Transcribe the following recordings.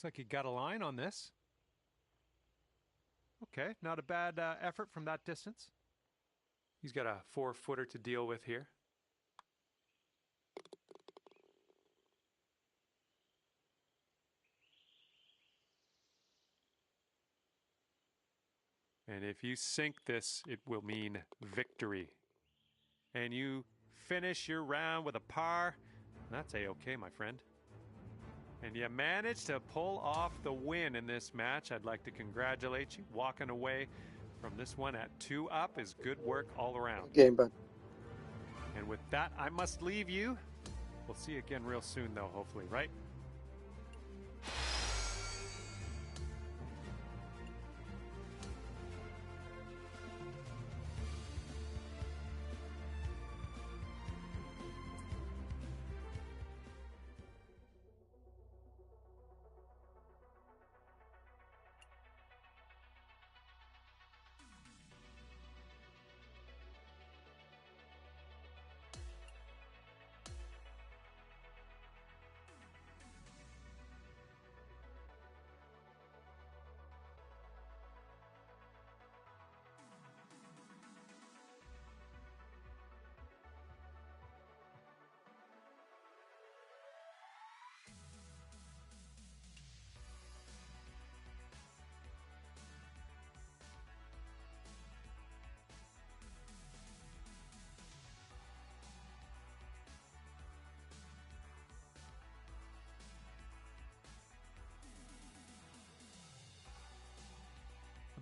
Looks like he got a line on this. Okay, not a bad effort from that distance. He's got a 4-footer to deal with here. And if you sink this, it will mean victory. And you finish your round with a par. That's A-okay, my friend. And you managed to pull off the win in this match. I'd like to congratulate you. Walking away from this one at 2 up is good work all around. Game, bud. And with that, I must leave you. We'll see you again real soon, though, hopefully, right?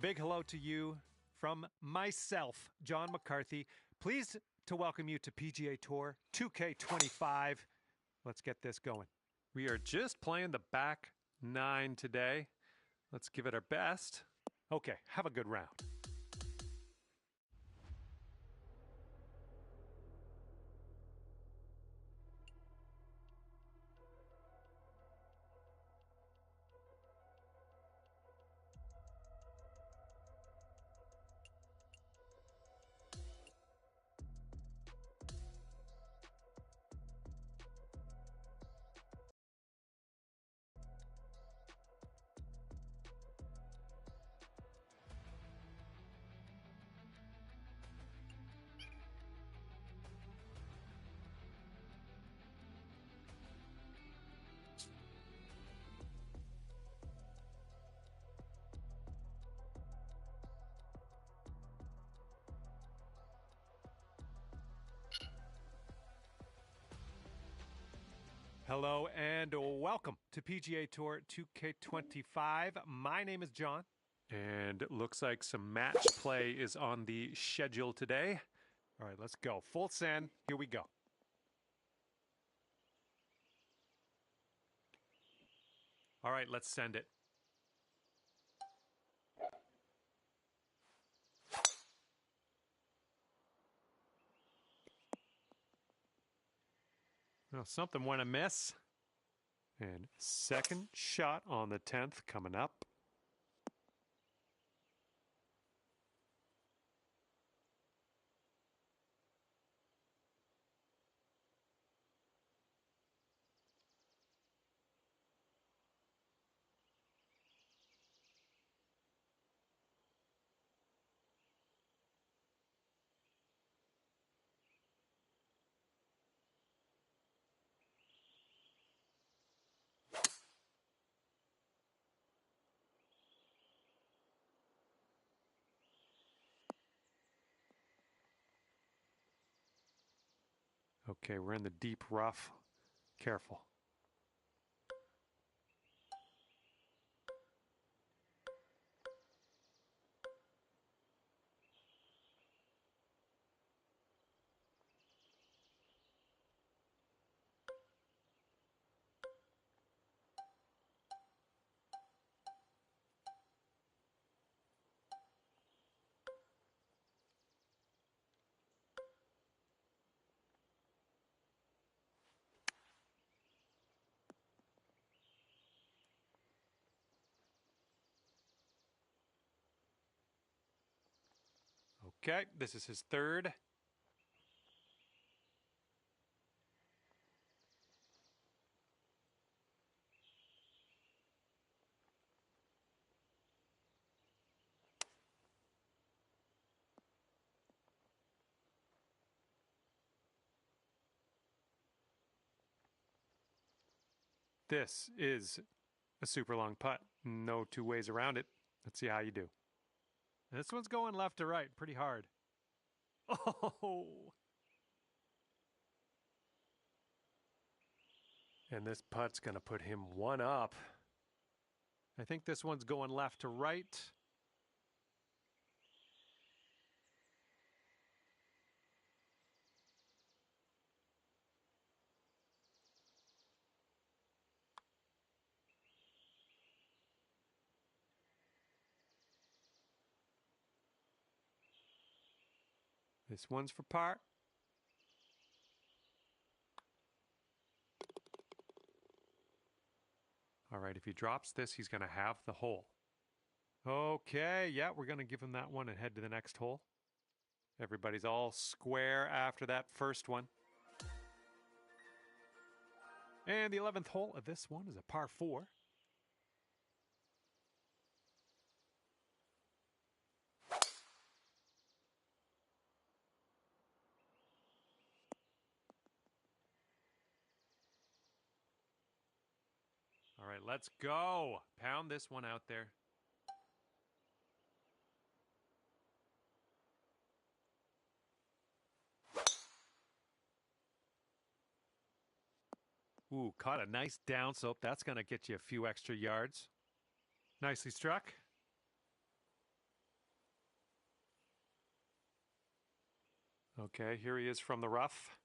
Big hello to you from myself, John McCarthy. Pleased to welcome you to PGA Tour 2K25. Let's get this going. We are just playing the back 9 today. Let's give it our best. Okay, have a good round. Hello and welcome to PGA Tour 2K25. My name is John, and it looks like some match play is on the schedule today. All right, let's go. Full send. Here we go. All right, let's send it. Well, something went amiss. And second shot on the 10th coming up. Okay, we're in the deep rough. Careful. Okay, this is his third. This is a super long putt. No two ways around it. Let's see how you do. This one's going left to right pretty hard. Oh! And this putt's going to put him one up. I think this one's going left to right. This one's for par. All right, if he drops this, he's going to have the hole. Okay, yeah, we're going to give him that one and head to the next hole. Everybody's all square after that first one. And the 11th hole of this one is a par 4. All right, let's go. Pound this one out there. Ooh, caught a nice down slope. That's going to get you a few extra yards. Nicely struck. Okay, here he is from the rough.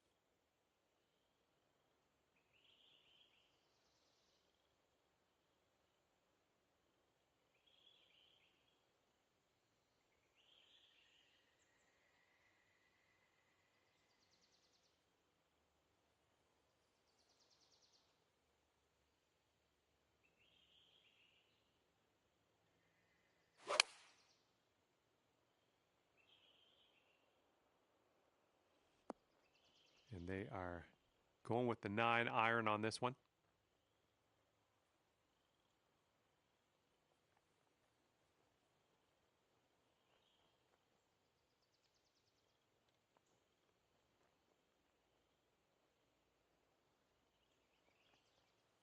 And they are going with the 9 iron on this one.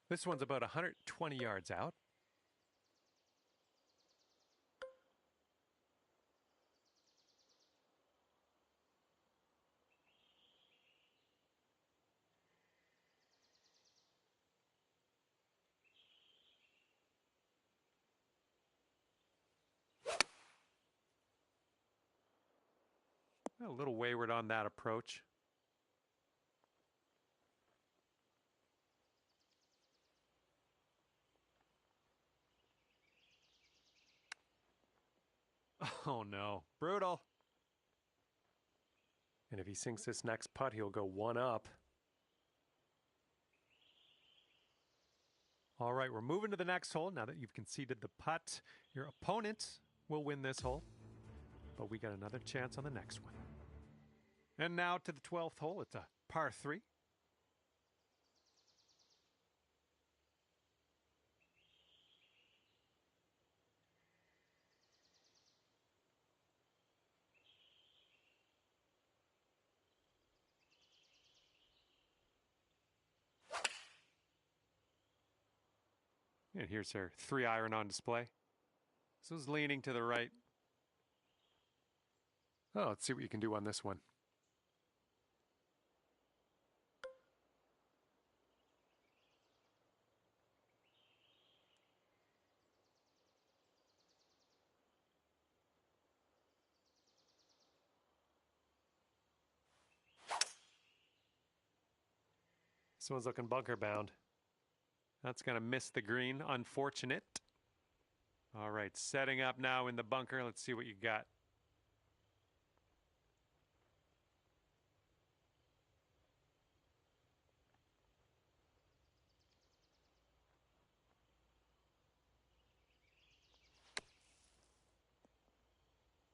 This one's about 120 yards out. A little wayward on that approach. Oh no, brutal. And if he sinks this next putt, he'll go one up. All right, we're moving to the next hole. Now that you've conceded the putt, your opponent will win this hole. But we got another chance on the next one. And now to the 12th hole. It's a par 3. And here's her 3 iron on display. This is leaning to the right. Oh, let's see what you can do on this one. This one's looking bunker bound. That's going to miss the green. Unfortunate. All right, setting up now in the bunker. Let's see what you got.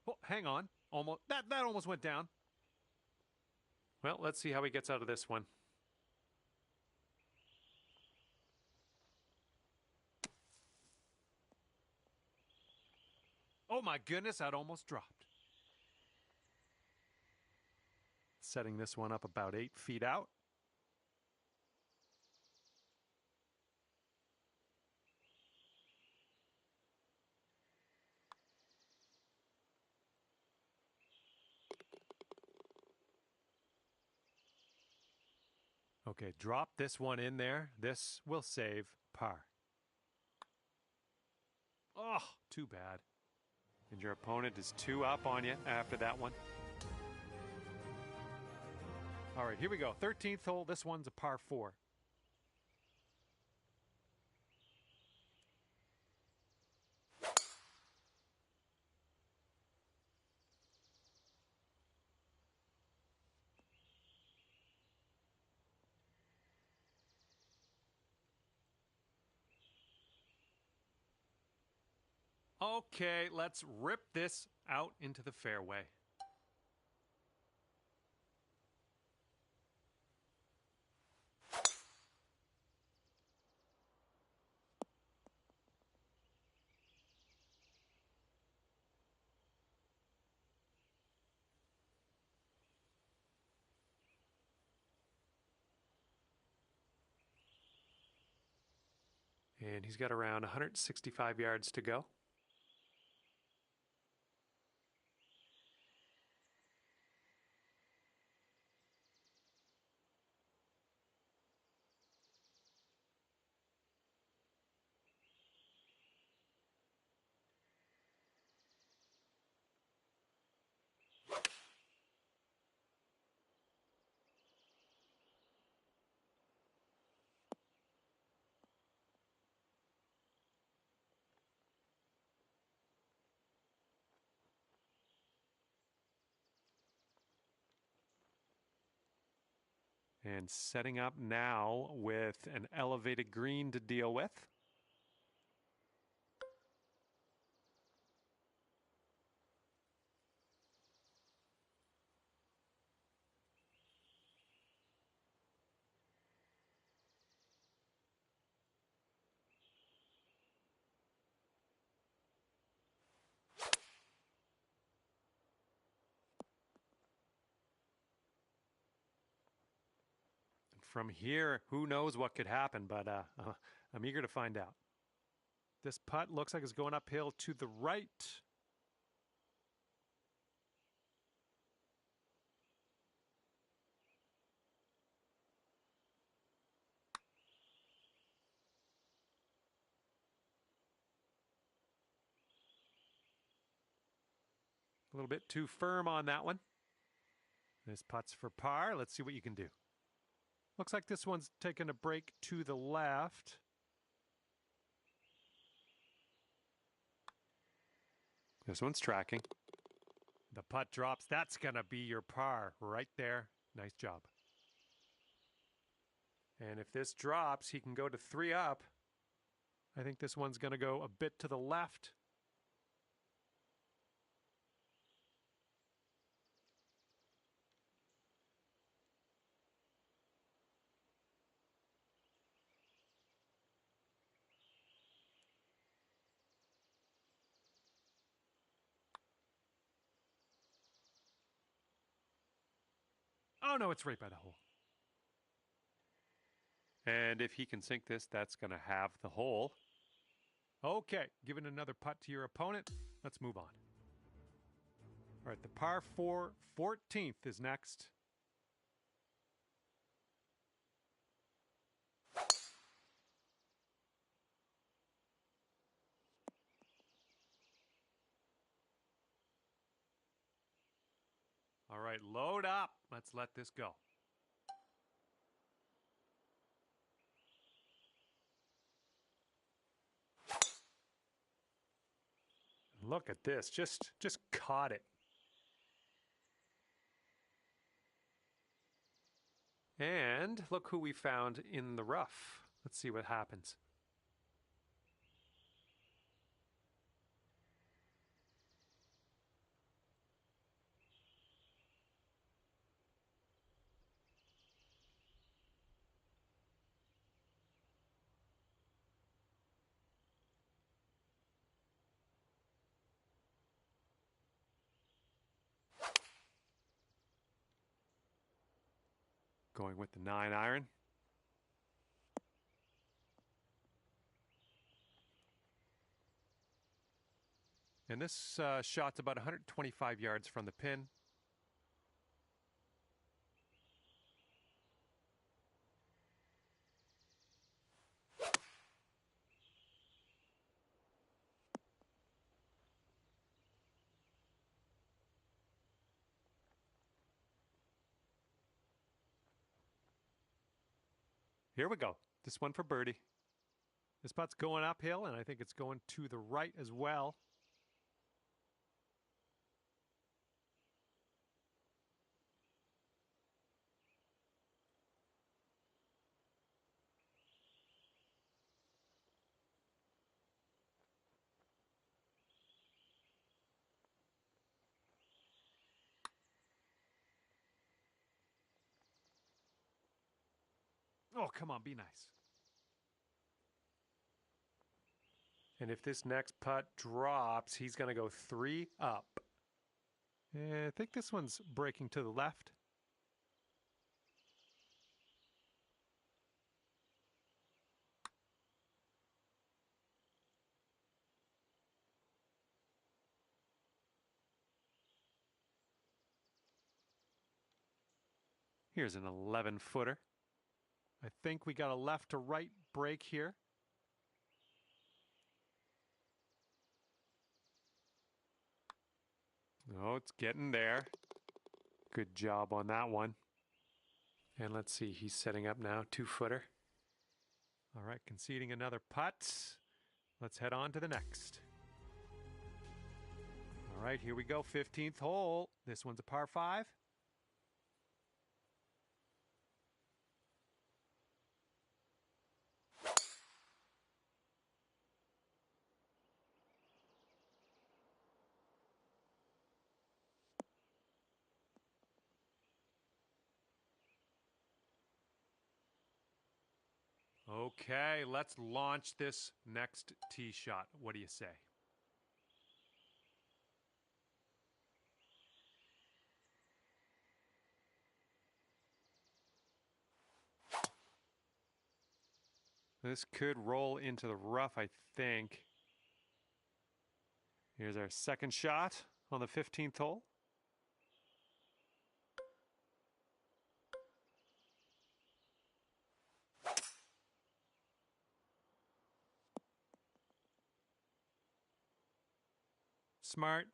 Oh, hang on. Almost that almost went down. Well, let's see how he gets out of this one. Oh my goodness, that almost dropped. Setting this one up about 8 feet out. Okay, drop this one in there. This will save par. Oh, too bad. And your opponent is 2 up on you after that one. All right, here we go. 13th hole. This one's a par 4. Okay, let's rip this out into the fairway. And he's got around 165 yards to go. And setting up now with an elevated green to deal with. From here, who knows what could happen, but I'm eager to find out. This putt looks like it's going uphill to the right. A little bit too firm on that one. This putt's for par. Let's see what you can do. Looks like this one's taking a break to the left. This one's tracking. The putt drops. That's going to be your par right there. Nice job. And if this drops, he can go to 3 up. I think this one's going to go a bit to the left. Oh, no, it's right by the hole. And if he can sink this, that's going to have the hole. Okay, giving another putt to your opponent. Let's move on. All right, the par 4 14th is next. All right, load up. Let's let this go. Look at this. Just caught it. And look who we found in the rough. Let's see what happens. Going with the 9 iron. And this shot's about 125 yards from the pin. Here we go. This one for birdie. This putt's going uphill, and I think it's going to the right as well. Oh, come on, be nice. And if this next putt drops, he's going to go 3 up. And I think this one's breaking to the left. Here's an 11-footer. I think we got a left to right break here. Oh, it's getting there. Good job on that one. And let's see, he's setting up now, 2-footer. All right, conceding another putt. Let's head on to the next. All right, here we go, 15th hole. This one's a par 5. Okay, let's launch this next tee shot. What do you say? This could roll into the rough, I think. Here's our second shot on the 15th hole.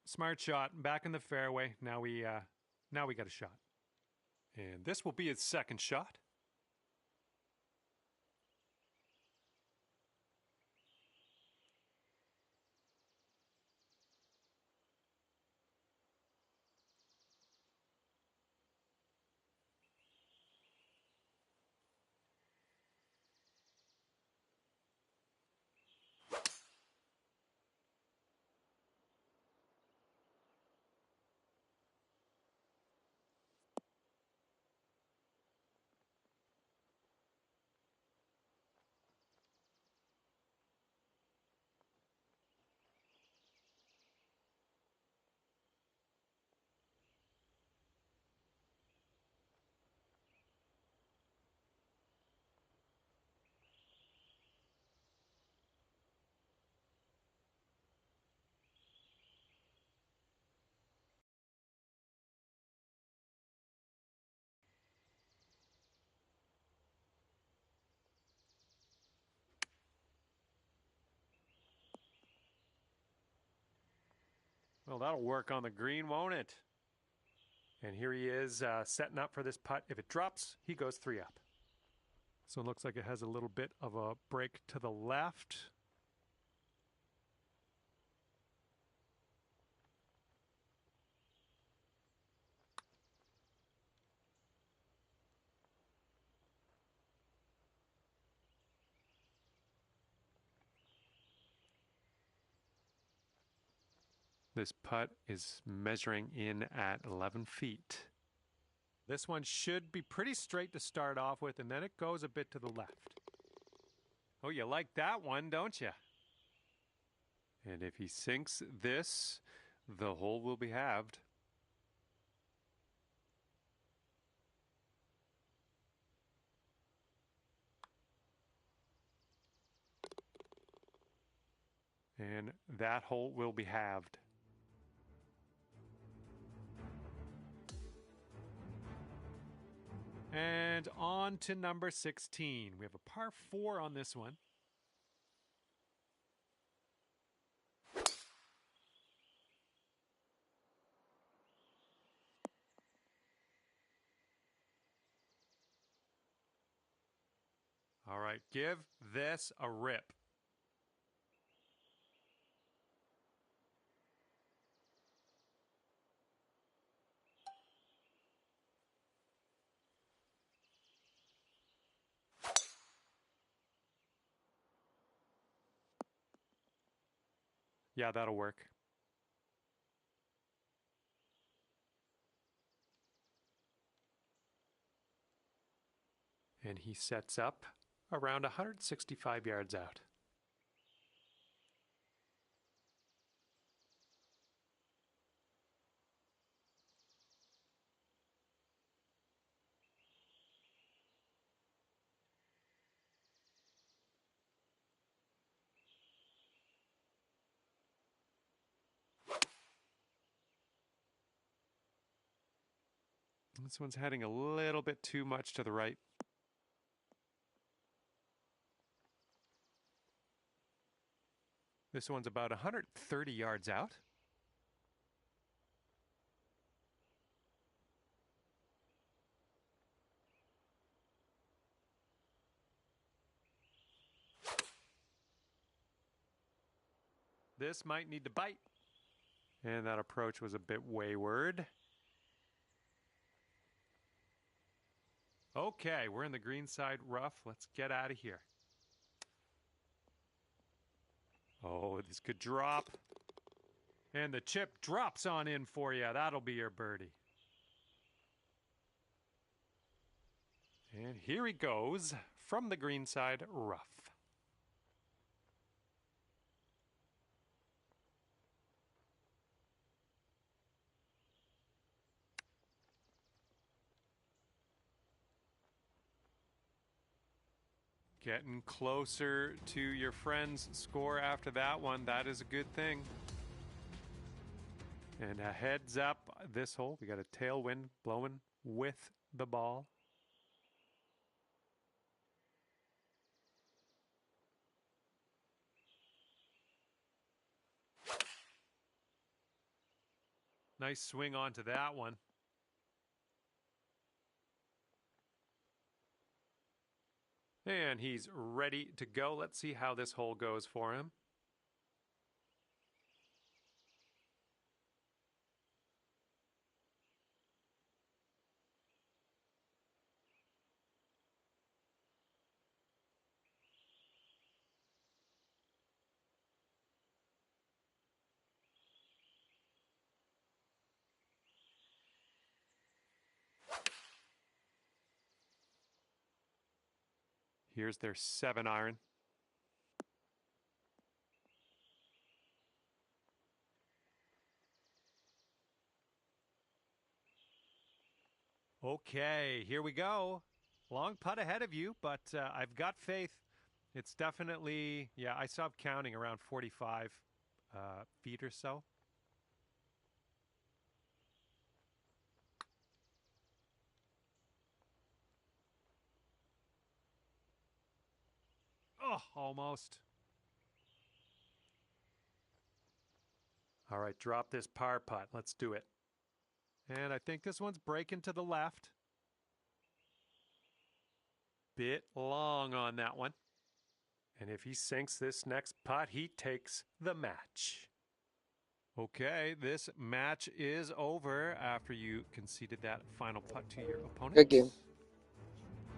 Smart shot. Back in the fairway. Now we got a shot. And this will be his second shot. Well, that'll work on the green, won't it? And here he is setting up for this putt. If it drops, he goes 3 up. So it looks like it has a little bit of a break to the left. This putt is measuring in at 11 feet. This one should be pretty straight to start off with, and then it goes a bit to the left. Oh, you like that one, don't you? And if he sinks this, the hole will be halved. And that hole will be halved. And on to number 16. We have a par 4 on this one. All right, give this a rip. Yeah, that'll work. And he sets up around 165 yards out. This one's heading a little bit too much to the right. This one's about 130 yards out. This might need to bite. And that approach was a bit wayward. Okay, we're in the green side rough. Let's get out of here. Oh, this could drop. And the chip drops on in for you. That'll be your birdie. And here he goes from the green side rough. Getting closer to your friend's score after that one. That is a good thing. And a heads up this hole. We got a tailwind blowing with the ball. Nice swing onto that one. And he's ready to go. Let's see how this hole goes for him. Here's their 7-iron. Okay, here we go. Long putt ahead of you, but I've got faith. It's definitely, yeah, I stopped counting around 45 feet or so. Oh, almost. All right, drop this par putt. Let's do it. And I think this one's breaking to the left. Bit long on that one. And if he sinks this next putt, he takes the match. Okay, this match is over after you conceded that final putt to your opponent. Good game.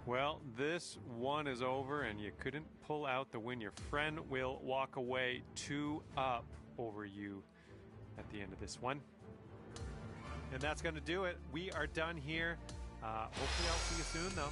Well, this one is over, and you couldn't pull out the win. Your friend will walk away 2 up over you at the end of this one. And that's going to do it. We are done here. Hopefully I'll see you soon, though.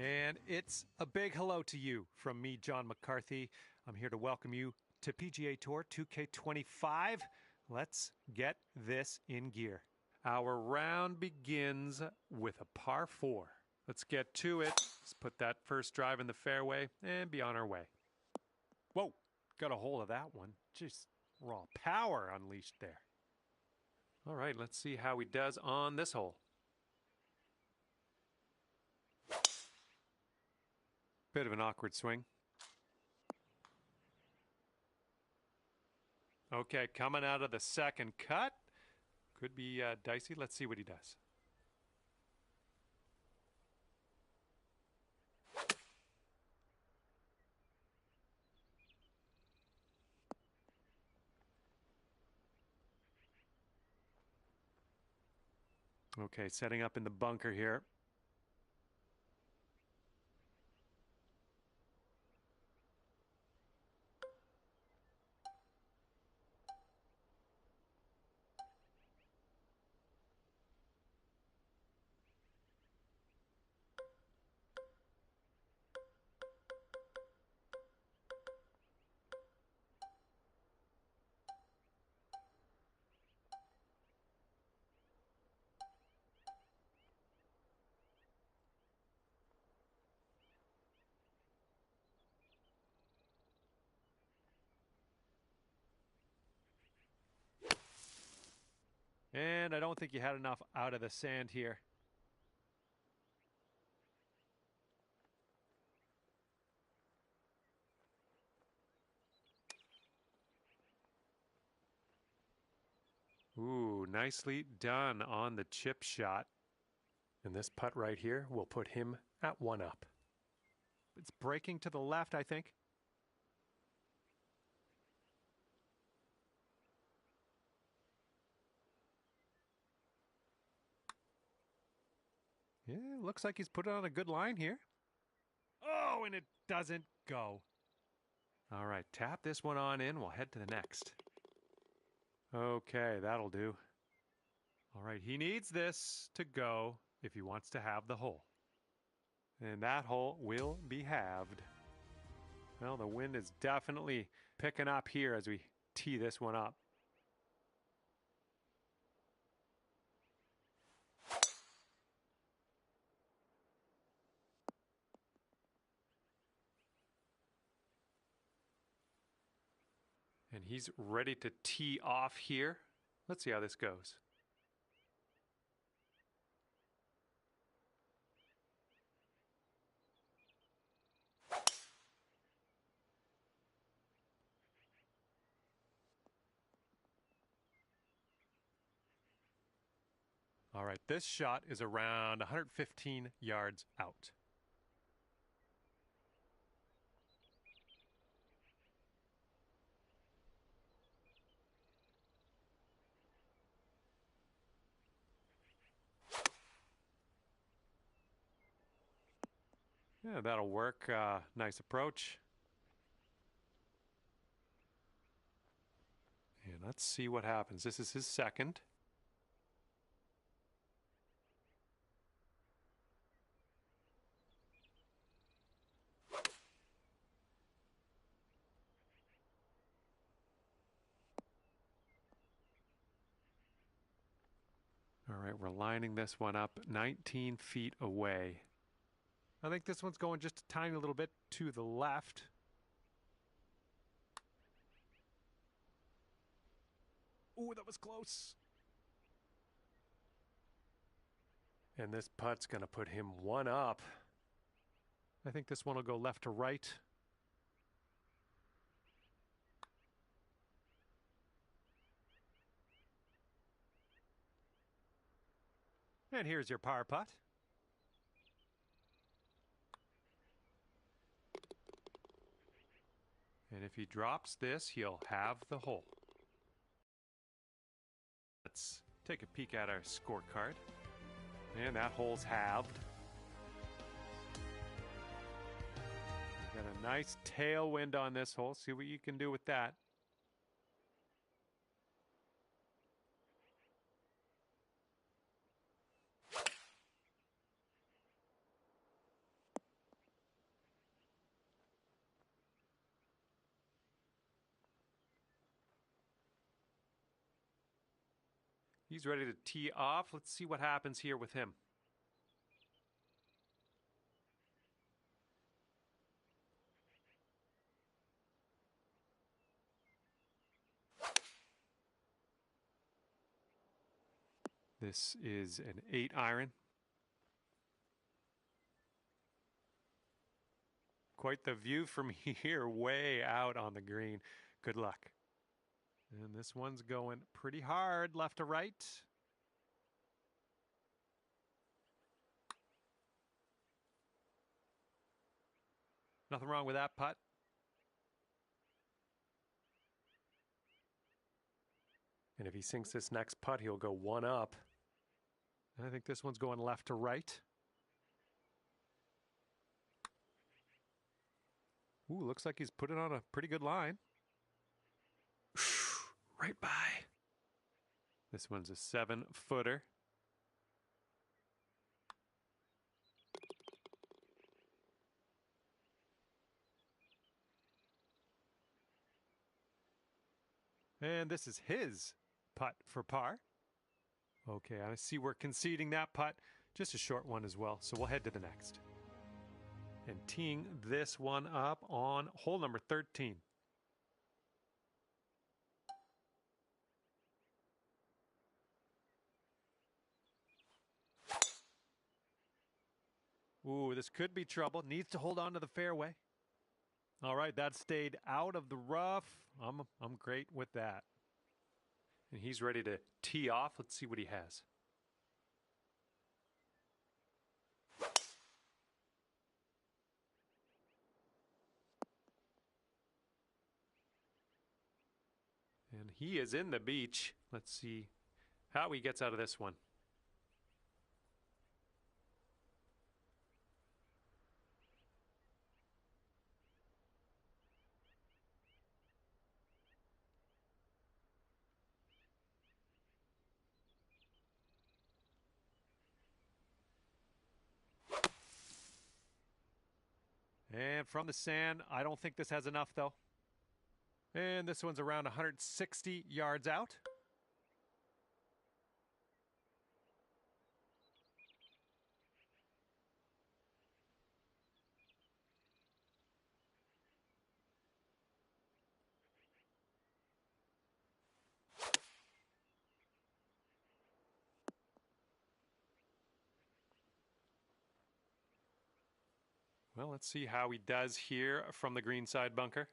And it's a big hello to you from me, John McCarthy. I'm here to welcome you to PGA Tour 2K25. Let's get this in gear. Our round begins with a par 4. Let's get to it. Let's put that first drive in the fairway and be on our way. Whoa, got a hold of that one. Just raw power unleashed there. All right, let's see how he does on this hole. Bit of an awkward swing. Okay, coming out of the second cut. Could be dicey. Let's see what he does. Okay, setting up in the bunker here. And I don't think you had enough out of the sand here. Ooh, nicely done on the chip shot. And this putt right here will put him at 1 up. It's breaking to the left, I think. Yeah, looks like he's put it on a good line here. Oh, and it doesn't go. All right, tap this one on in. We'll head to the next. Okay, that'll do. All right, he needs this to go if he wants to have the hole. And that hole will be halved. Well, the wind is definitely picking up here as we tee this one up. And he's ready to tee off here. Let's see how this goes. All right, this shot is around 115 yards out. Yeah, that'll work. Nice approach. And let's see what happens. This is his second. All right, we're lining this one up 19 feet away. I think this one's going just a tiny little bit to the left. Ooh, that was close. And this putt's going to put him 1 up. I think this one will go left to right. And here's your par putt. And if he drops this, he'll have the hole. Let's take a peek at our scorecard. And that hole's halved. Got a nice tailwind on this hole. See what you can do with that. He's ready to tee off. Let's see what happens here with him. This is an 8-iron. Quite the view from here, way out on the green. Good luck. And this one's going pretty hard, left to right. Nothing wrong with that putt. And if he sinks this next putt, he'll go one up. And I think this one's going left to right. Ooh, looks like he's put it on a pretty good line. Right by. This one's a 7-footer. And this is his putt for par. Okay, I see we're conceding that putt. Just a short one as well, so we'll head to the next. And teeing this one up on hole number 13. Ooh, this could be trouble. Needs to hold on to the fairway. All right, that stayed out of the rough. I'm great with that. And he's ready to tee off. Let's see what he has. And he is in the beach. Let's see how he gets out of this one. And from the sand, I don't think this has enough though. And this one's around 160 yards out. Well, let's see how he does here from the greenside bunker.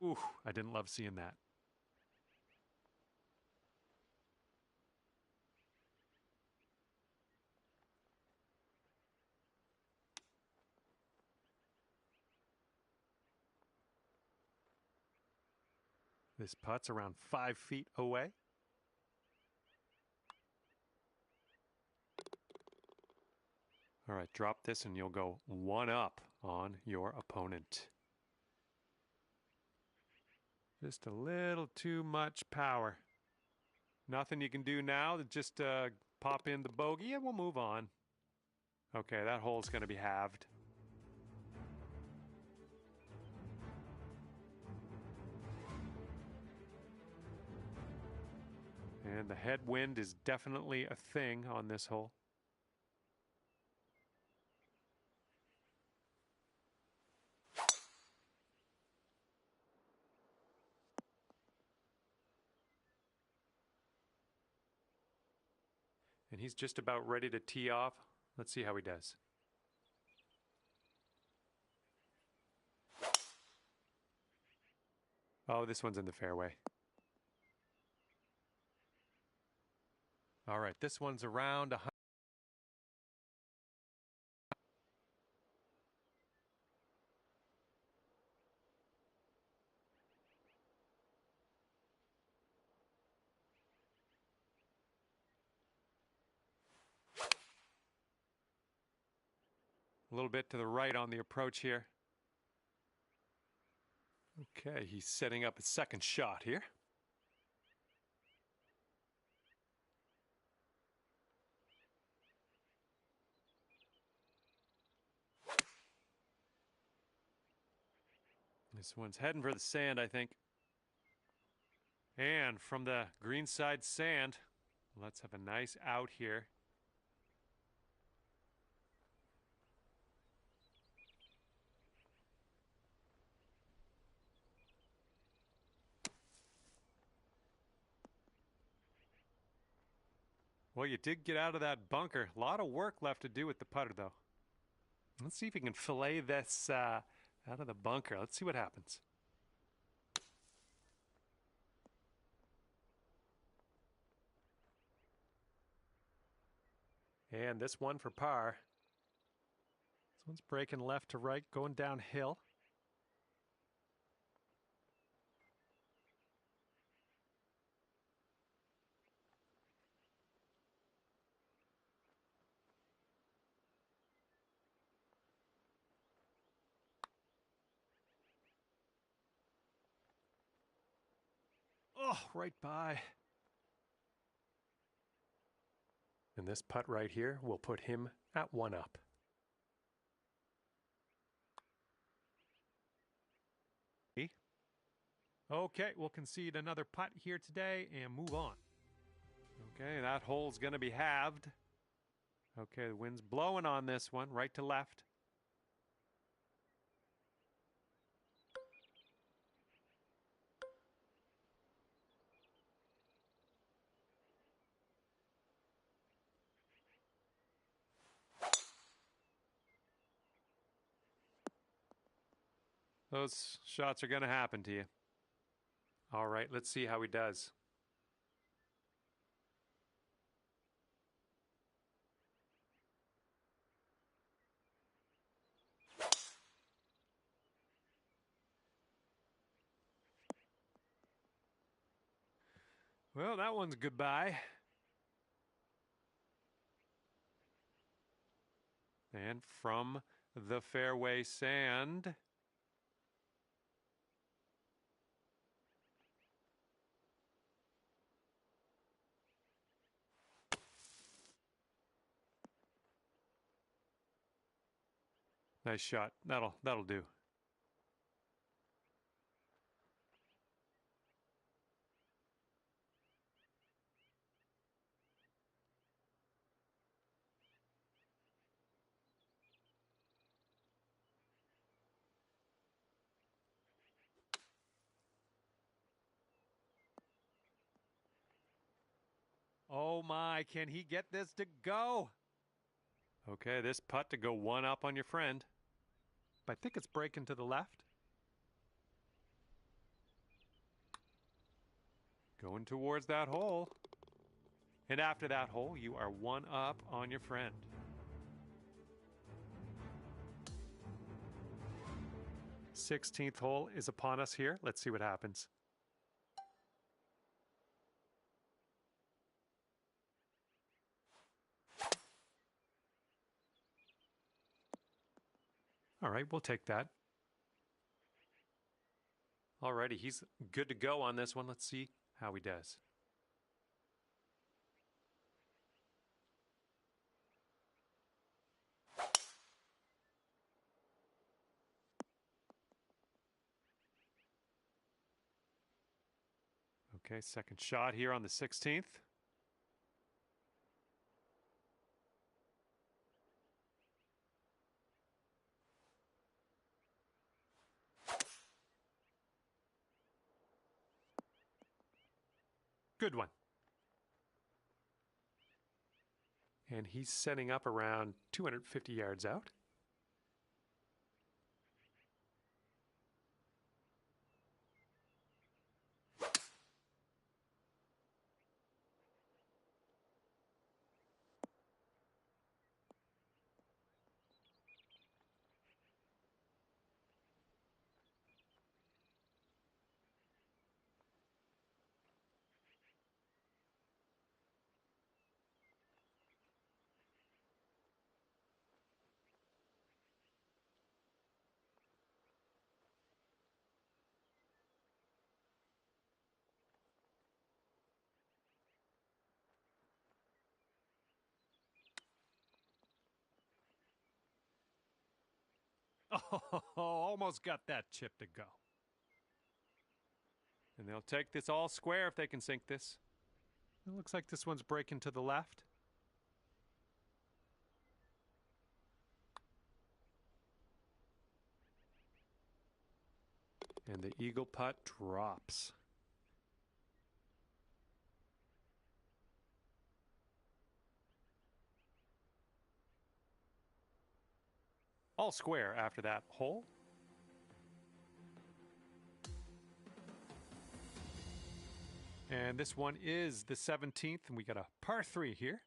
Ooh, I didn't love seeing that. This putt's around 5 feet away. All right, drop this and you'll go one up on your opponent. Just a little too much power. Nothing you can do now. Just pop in the bogey and we'll move on. Okay, that hole's going to be halved. And the headwind is definitely a thing on this hole. And he's just about ready to tee off. Let's see how he does. Oh, this one's in the fairway. All right, this one's around 100. A little bit to the right on the approach here. Okay, he's setting up his second shot here. This one's heading for the sand, I think. And from the greenside sand, let's have a nice out here. Well, you did get out of that bunker. A lot of work left to do with the putter, though. Let's see if we can fillet this out of the bunker. Let's see what happens. And this one for par. This one's breaking left to right, going downhill. Oh, right by. And this putt right here will put him at 1 up. Okay, we'll concede another putt here today and move on. Okay, that hole's going to be halved. Okay, the wind's blowing on this one, right to left. Those shots are going to happen to you. All right, let's see how he does. Well, that one's goodbye. And from the fairway sand. Nice shot. That'll do. Oh my, can he get this to go? Okay, this putt to go 1 up on your friend. I think it's breaking to the left. Going towards that hole. And after that hole, you are 1 up on your friend. Sixteenth hole is upon us here. Let's see what happens. All right, we'll take that. Alrighty, he's good to go on this one. Let's see how he does. Okay, second shot here on the 16th. Good one. And he's setting up around 250 yards out. Oh, almost got that chip to go. And they'll take this all square if they can sink this. It looks like this one's breaking to the left. And the eagle putt drops. All square after that hole. And this one is the 17th, and we got a par 3 here.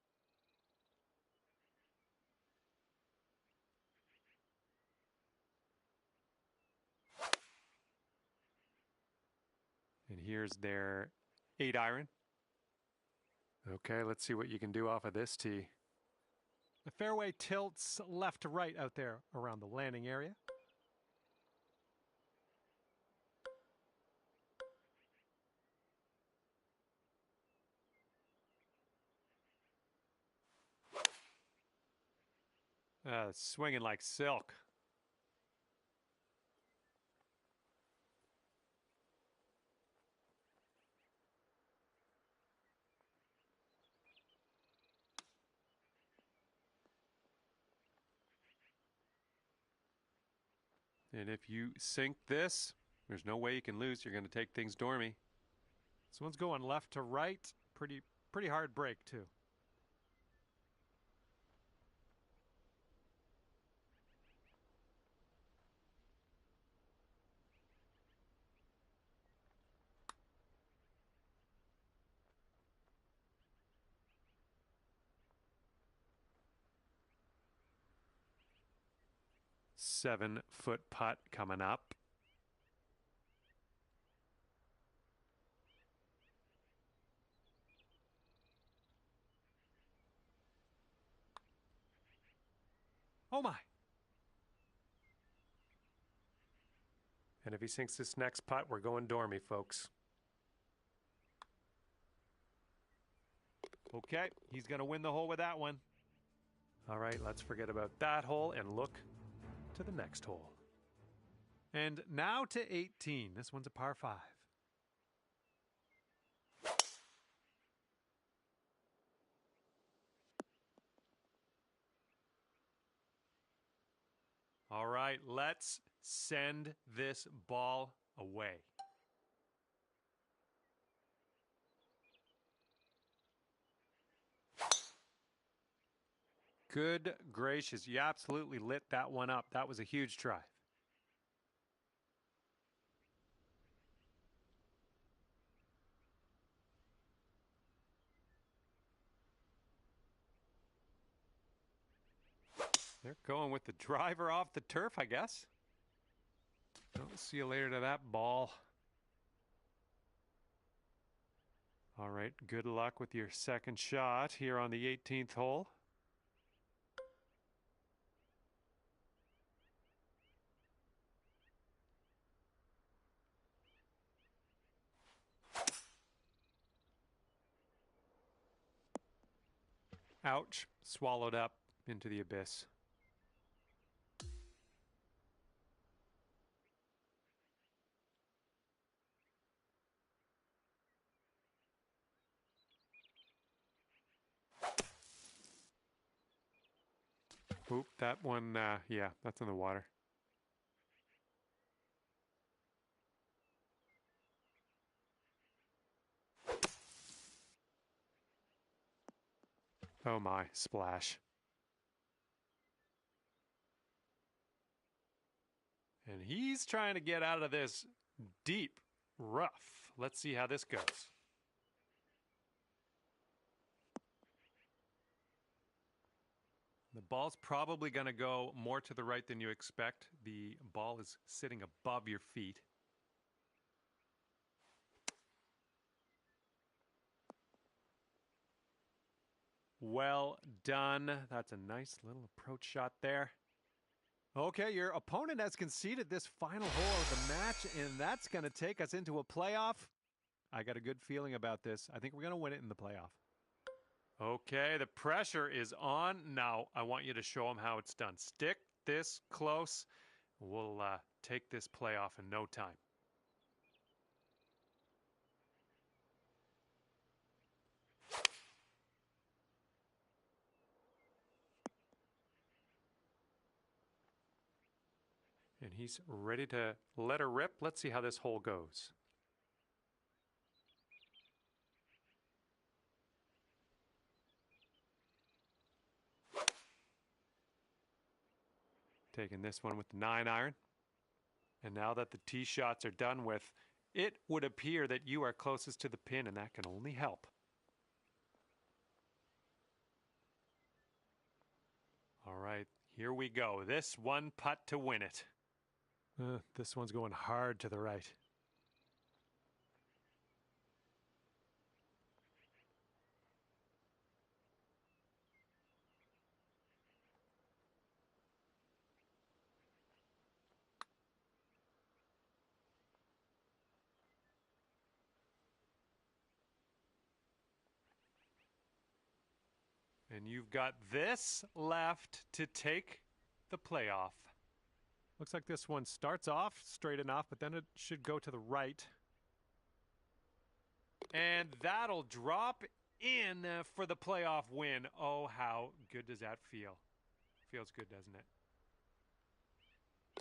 And here's their 8-iron. Okay, let's see what you can do off of this tee. The fairway tilts left to right out there around the landing area. Swinging like silk. And if you sink this, there's no way you can lose. You're going to take things dormy. This one's going left to right. Pretty hard break, too. Seven-foot putt coming up. Oh my. And if he sinks this next putt, we're going dormy, folks. Okay, he's going to win the hole with that one. All right, let's forget about that hole and look to the next hole. And now to 18. This one's a par 5. All right, let's send this ball away. Good gracious, you absolutely lit that one up. That was a huge drive. They're going with the driver off the turf, I guess. I'll see you later to that ball. All right, good luck with your second shot here on the 18th hole. Ouch, swallowed up into the abyss. Oop, that one, yeah, that's in the water. Oh my, splash. And he's trying to get out of this deep rough. Let's see how this goes. The ball's probably going to go more to the right than you expect. The ball is sitting above your feet. Well done. That's a nice little approach shot there. Okay, your opponent has conceded this final hole of the match, and that's going to take us into a playoff. I got a good feeling about this. I think we're going to win it in the playoff. Okay, the pressure is on. Now, I want you to show them how it's done. Stick this close. We'll take this playoff in no time. And he's ready to let her rip. Let's see how this hole goes. Taking this one with the 9-iron. And now that the tee shots are done with, it would appear that you are closest to the pin, and that can only help. All right, here we go. This one putt to win it. This one's going hard to the right. And you've got this left to take the playoff. Looks like this one starts off straight enough, but then it should go to the right. And that'll drop in for the playoff win. Oh, how good does that feel? Feels good, doesn't it?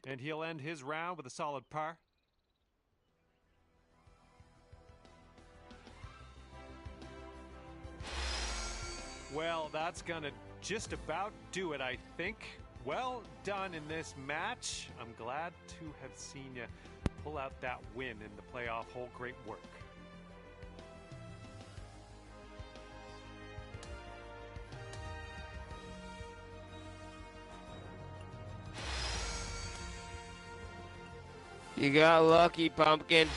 And he'll end his round with a solid par. Well, that's going to just about do it, I think. Well done in this match. I'm glad to have seen you pull out that win in the playoff hole. Great work. You got lucky, Pumpkin.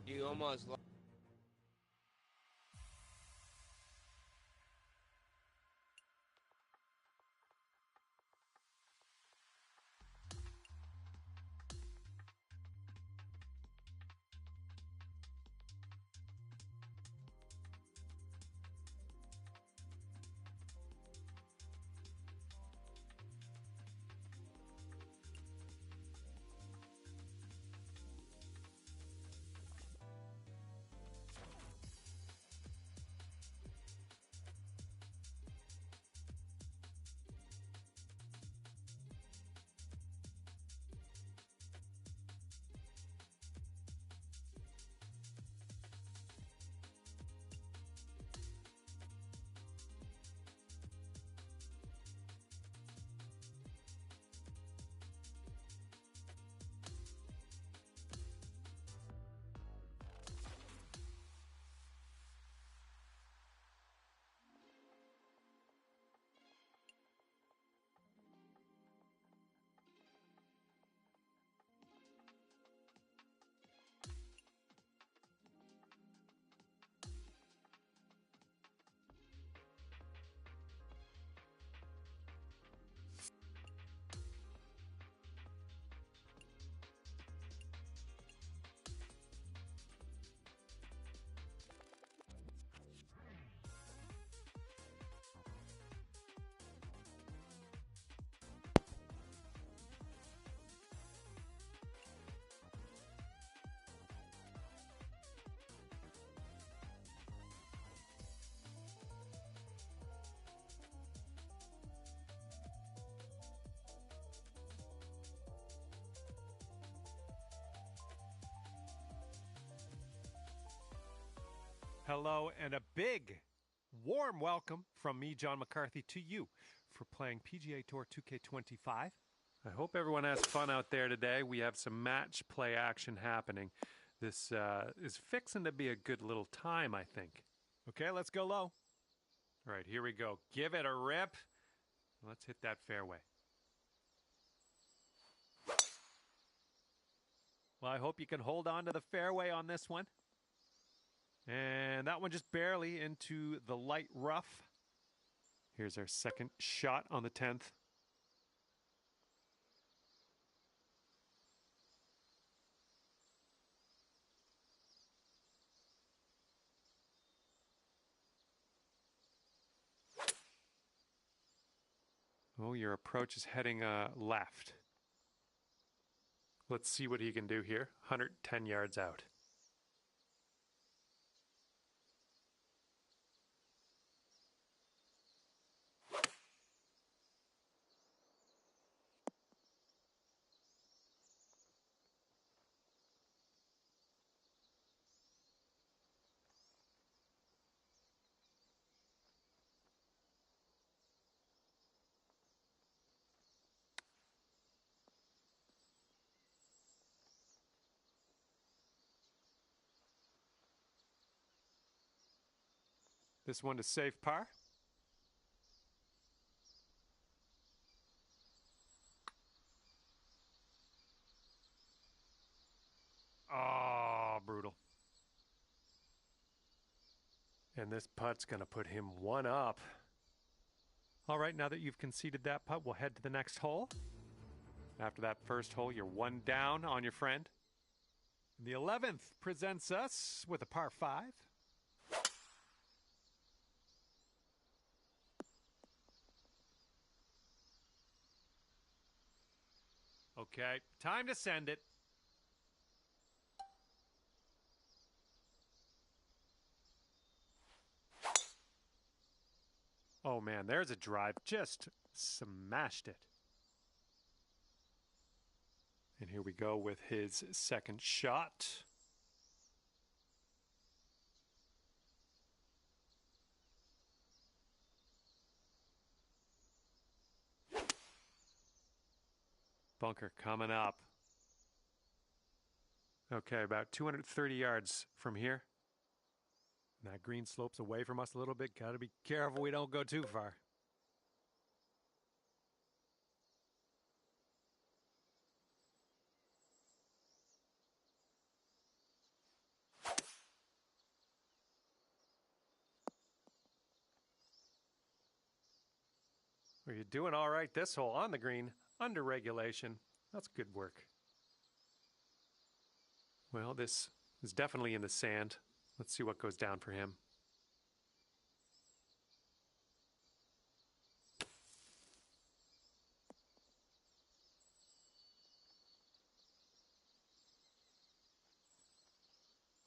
You almost lost. Hello, and a big, warm welcome from me, John McCarthy, to you for playing PGA Tour 2K25. I hope everyone has fun out there today. We have some match play action happening. This is fixing to be a good little time, I think. Okay, let's go low. All right, here we go. Give it a rip. Let's hit that fairway. Well, I hope you can hold on to the fairway on this one. And that one just barely into the light rough. Here's our second shot on the 10th. Oh, your approach is heading left. Let's see what he can do here. 110 yards out. This one to safe par. Oh, brutal. And this putt's going to put him one up. All right, now that you've conceded that putt, we'll head to the next hole. After that first hole, you're one down on your friend. The 11th presents us with a par 5. Okay, time to send it. Oh man, there's a drive. Just smashed it. And here we go with his second shot. Bunker coming up. Okay, about 230 yards from here. That green slopes away from us a little bit. Got to be careful we don't go too far. Well, you're doing all right this hole on the green, under regulation. That's good work. Well, this is definitely in the sand. Let's see what goes down for him.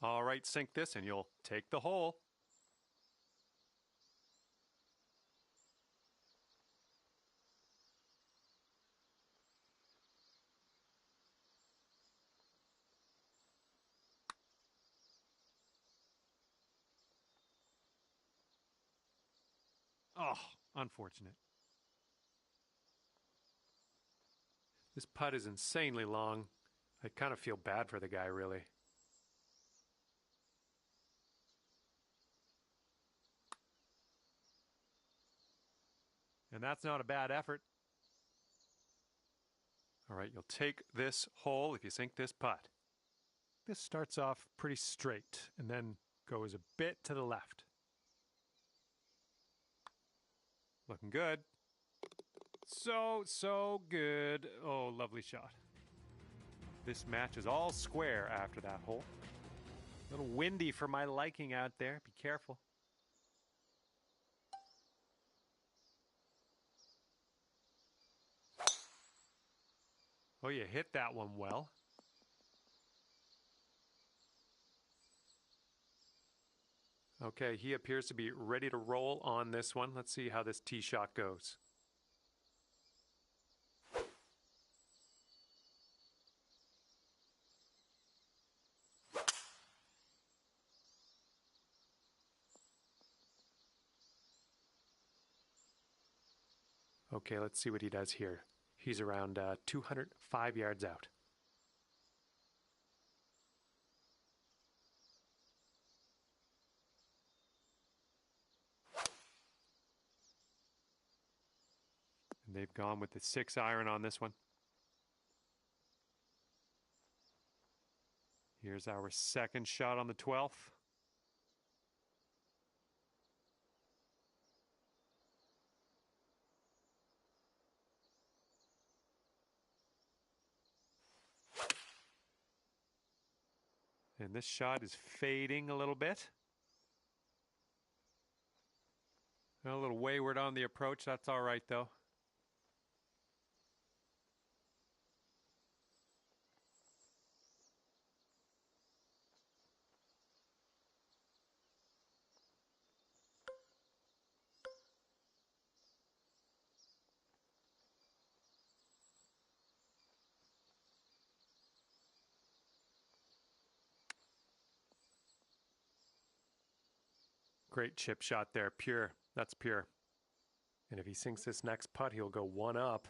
All right, sink this and you'll take the hole. Oh, unfortunate. This putt is insanely long. I kind of feel bad for the guy, really. And that's not a bad effort. All right, you'll take this hole if you sink this putt. This starts off pretty straight and then goes a bit to the left. Looking good. So good. Oh, lovely shot. This match is all square after that hole. A little windy for my liking out there. Be careful. Oh, you hit that one well. Okay, he appears to be ready to roll on this one. Let's see how this tee shot goes. Okay, let's see what he does here. He's around 205 yards out. And they've gone with the 6-iron on this one. Here's our second shot on the 12th. And this shot is fading a little bit. A little wayward on the approach. That's all right, though. Great chip shot there. Pure. That's pure. And if he sinks this next putt, he'll go one up.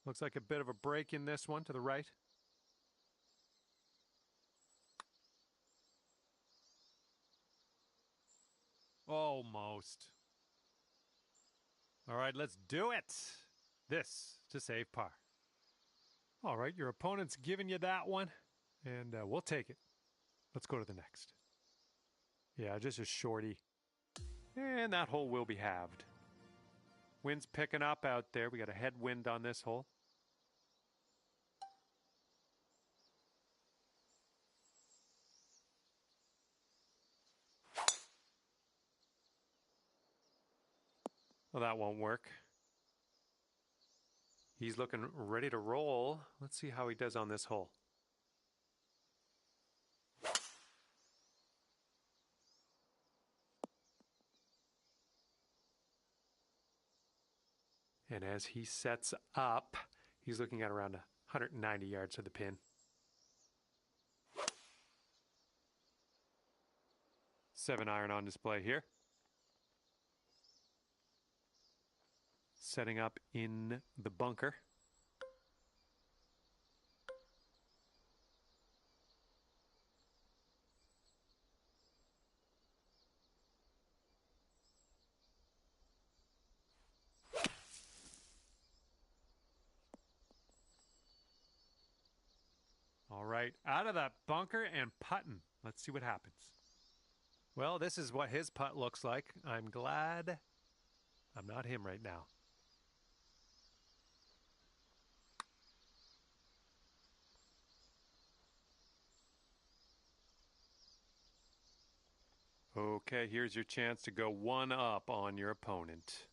Looks like a bit of a break in this one to the right. Almost. All right, let's do it. This to save par. All right, your opponent's giving you that one, and we'll take it. Let's go to the next. Yeah, just a shorty. And that hole will be halved. Wind's picking up out there. We got a headwind on this hole. Well, that won't work. He's looking ready to roll. Let's see how he does on this hole. And as he sets up, he's looking at around 190 yards to the pin. Seven iron on display here. Setting up in the bunker. All right, out of that bunker and putting. Let's see what happens. Well, this is what his putt looks like. I'm glad I'm not him right now. Okay, here's your chance to go one up on your opponent.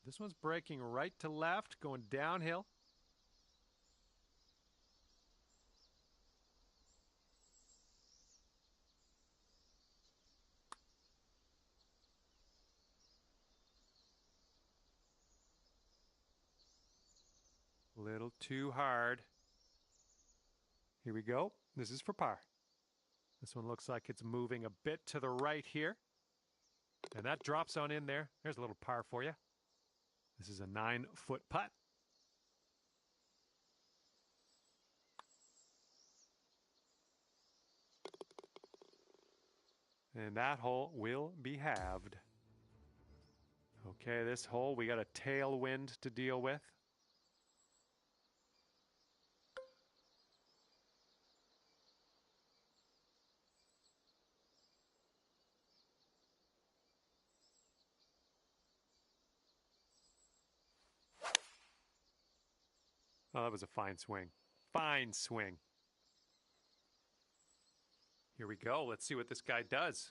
This one's breaking right to left, going downhill. A little too hard. Here we go. This is for par. This one looks like it's moving a bit to the right here. And that drops on in there. There's a little par for you. This is a 9-foot putt. And that hole will be halved. Okay, this hole, we got a tailwind to deal with. Oh, that was a fine swing. Fine swing. Here we go. Let's see what this guy does.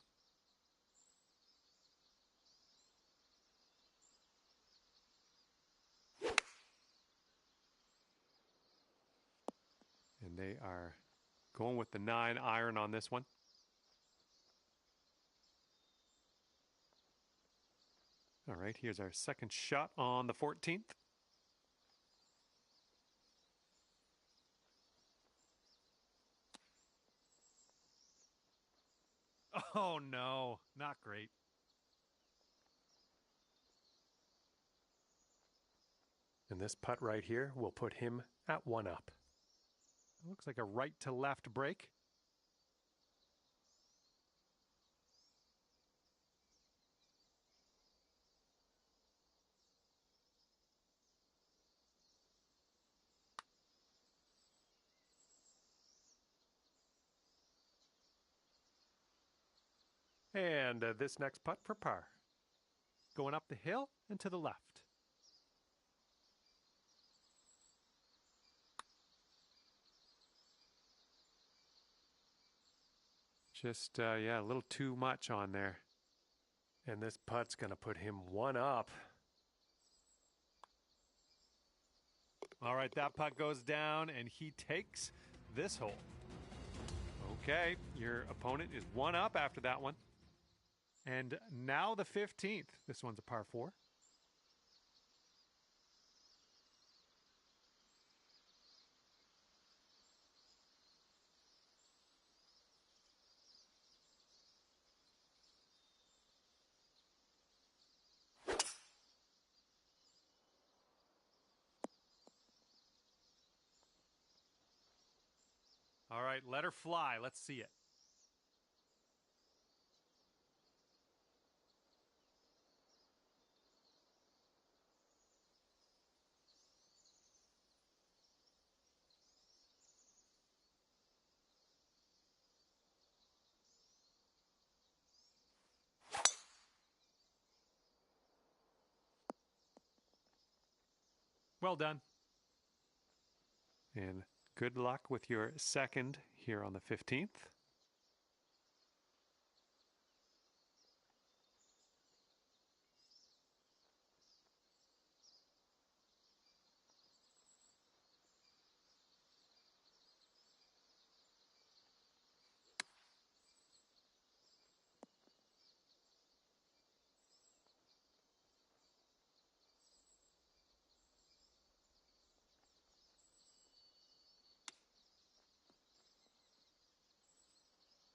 And they are going with the 9 iron on this one. All right, here's our second shot on the 14th. Oh no, not great. And this putt right here will put him at one up. It looks like a right to left break. And this next putt for par. Going up the hill and to the left. Just, yeah, a little too much on there. And this putt's going to put him one up. All right, that putt goes down, and he takes this hole. Okay, your opponent is one up after that one. And now the 15th. This one's a par 4. All right, let her fly. Let's see it. Well done. And good luck with your second here on the 15th.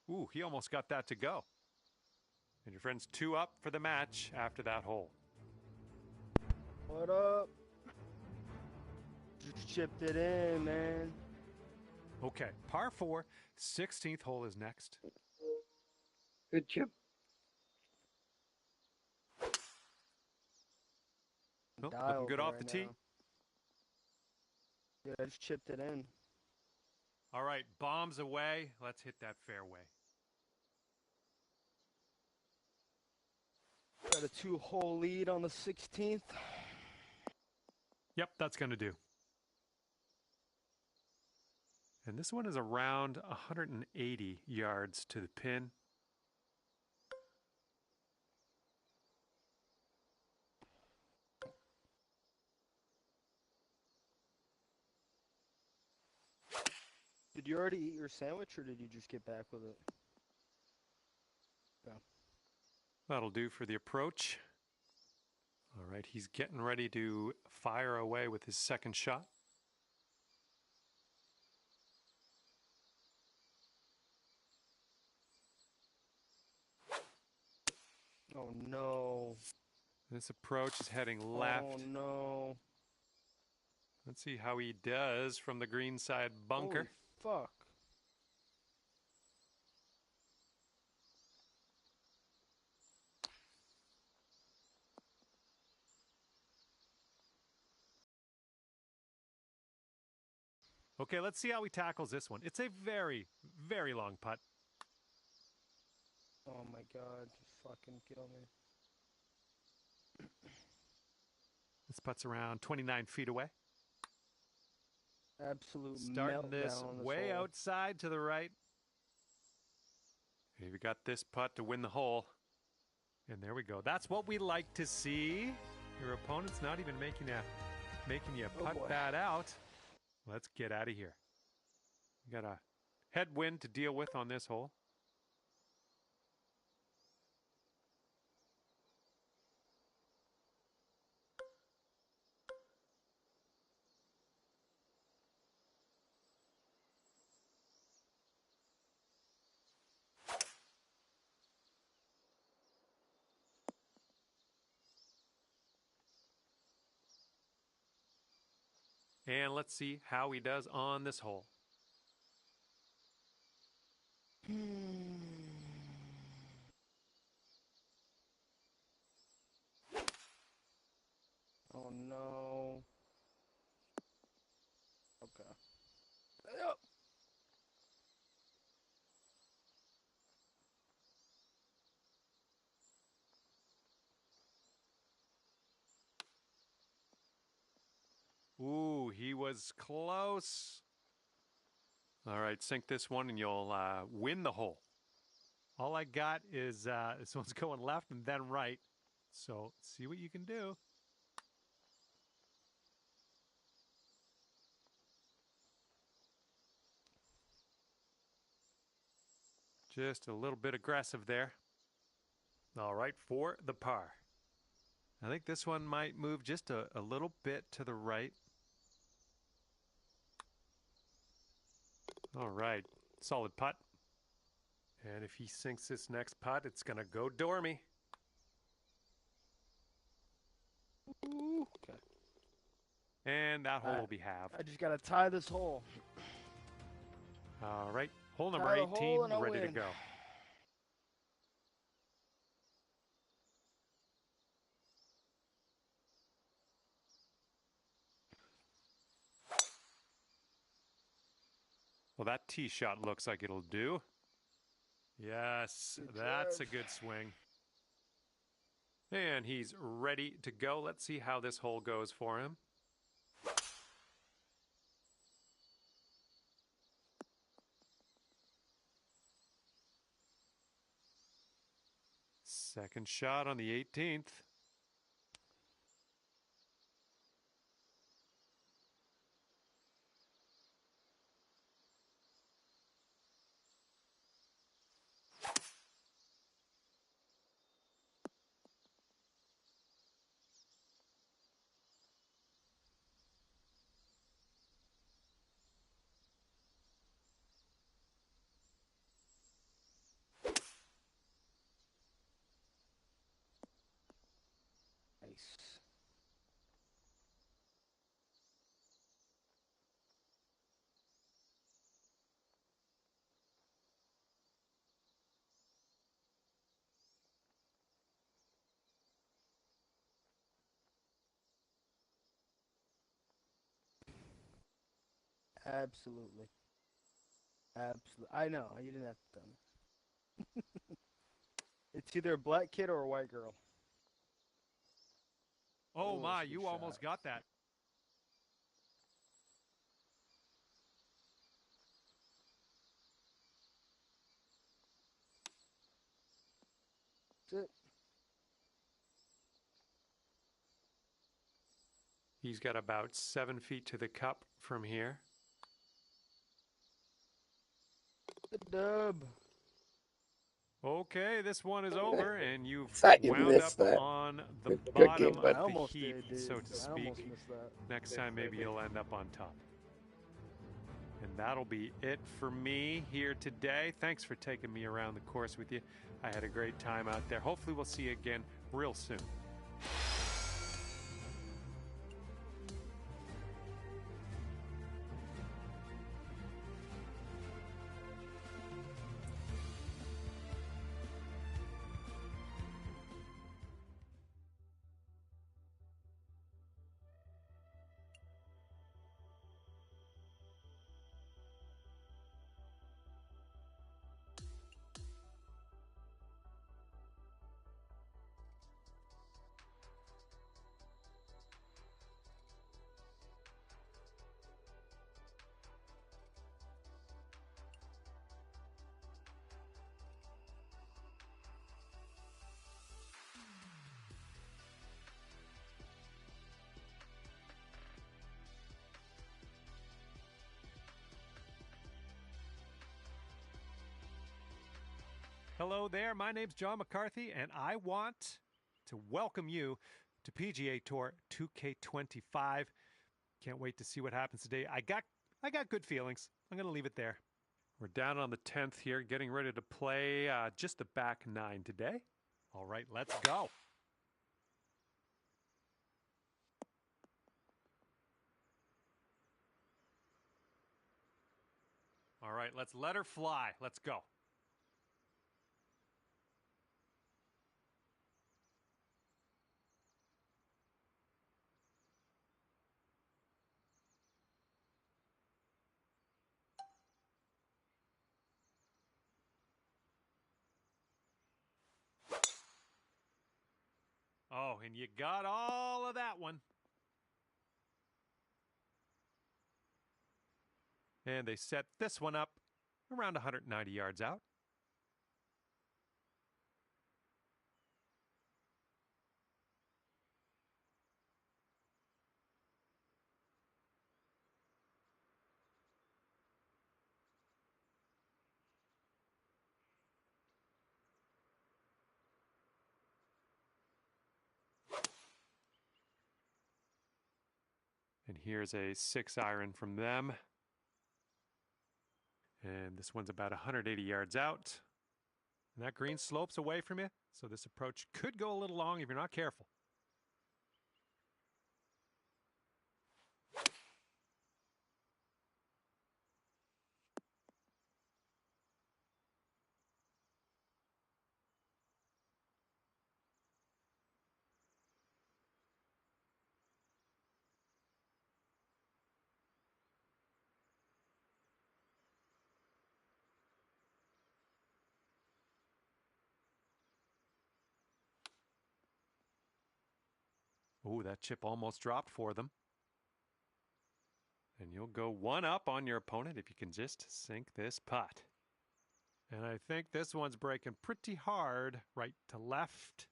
Ooh, he almost got that to go. And your friend's 2 up for the match after that hole. What up? Just chipped it in, man. Okay, par 4, 16th hole is next. Good chip. Nope, looking good off the tee. Yeah, I just chipped it in. All right, bombs away. Let's hit that fairway. Got a 2-hole lead on the 16th. Yep, that's going to do. And this one is around 180 yards to the pin. Did you already eat your sandwich, or did you just get back with it? Yeah. That'll do for the approach. All right, he's getting ready to fire away with his second shot. Oh, no. This approach is heading left. Oh, no. Let's see how he does from the green side bunker. Holy fuck. Okay, let's see how he tackles this one. It's a very, very long putt. Oh, my God. Just fucking kill me. This putt's around 29 feet away. Absolute Starting this meltdown on this way hole. outside to the right. Here we got this putt to win the hole. And there we go. That's what we like to see. Your opponent's not even making you putt boy. that out. Let's get out of here. We got a headwind to deal with on this hole. And let's see how he does on this hole. Oh, no. Okay. Yep. Ooh, he was close. All right, sink this one and you'll win the hole. All I got is this one's going left and then right. So see what you can do. Just a little bit aggressive there. All right, for the par. I think this one might move just a little bit to the right. All right, solid putt. And if he sinks this next putt, it's going to go dormy. Ooh, okay. And that hole will be halved. I just got to tie this hole. All right, hole number Got a hole 18, and a ready to win. go. Well, that tee shot looks like it'll do. Yes, Good that's drive. a good swing. And he's ready to go. Let's see how this hole goes for him. Second shot on the 18th. Nice. Absolutely. Absolutely. I know. You didn't have to tell me. It's either a black kid or a white girl. Oh Oh, my, that's a good you almost shot. got that. That's it. He's got about 7 feet to the cup from here. The dub. Okay, this one is over, and you've Thought you wound up missed that. on the Good bottom game, of bud. I the almost heap, did, dude. so to I almost speak. missed that. Next time, maybe you'll end up on top. And that'll be it for me here today. Thanks for taking me around the course with you. I had a great time out there. Hopefully, we'll see you again real soon. Hello there, my name's John McCarthy, and I want to welcome you to PGA Tour 2K25. Can't wait to see what happens today. I got good feelings. I'm going to leave it there. We're down on the 10th here, getting ready to play just the back 9 today. All right, let's go. All right, let's let her fly. Let's go. Oh, and you got all of that one. And they set this one up around 190 yards out. And here's a 6-iron from them. And this one's about 180 yards out. And that green slopes away from you, so this approach could go a little long if you're not careful. Ooh, that chip almost dropped for them. And you'll go one up on your opponent if you can just sink this putt. And I think this one's breaking pretty hard right to left.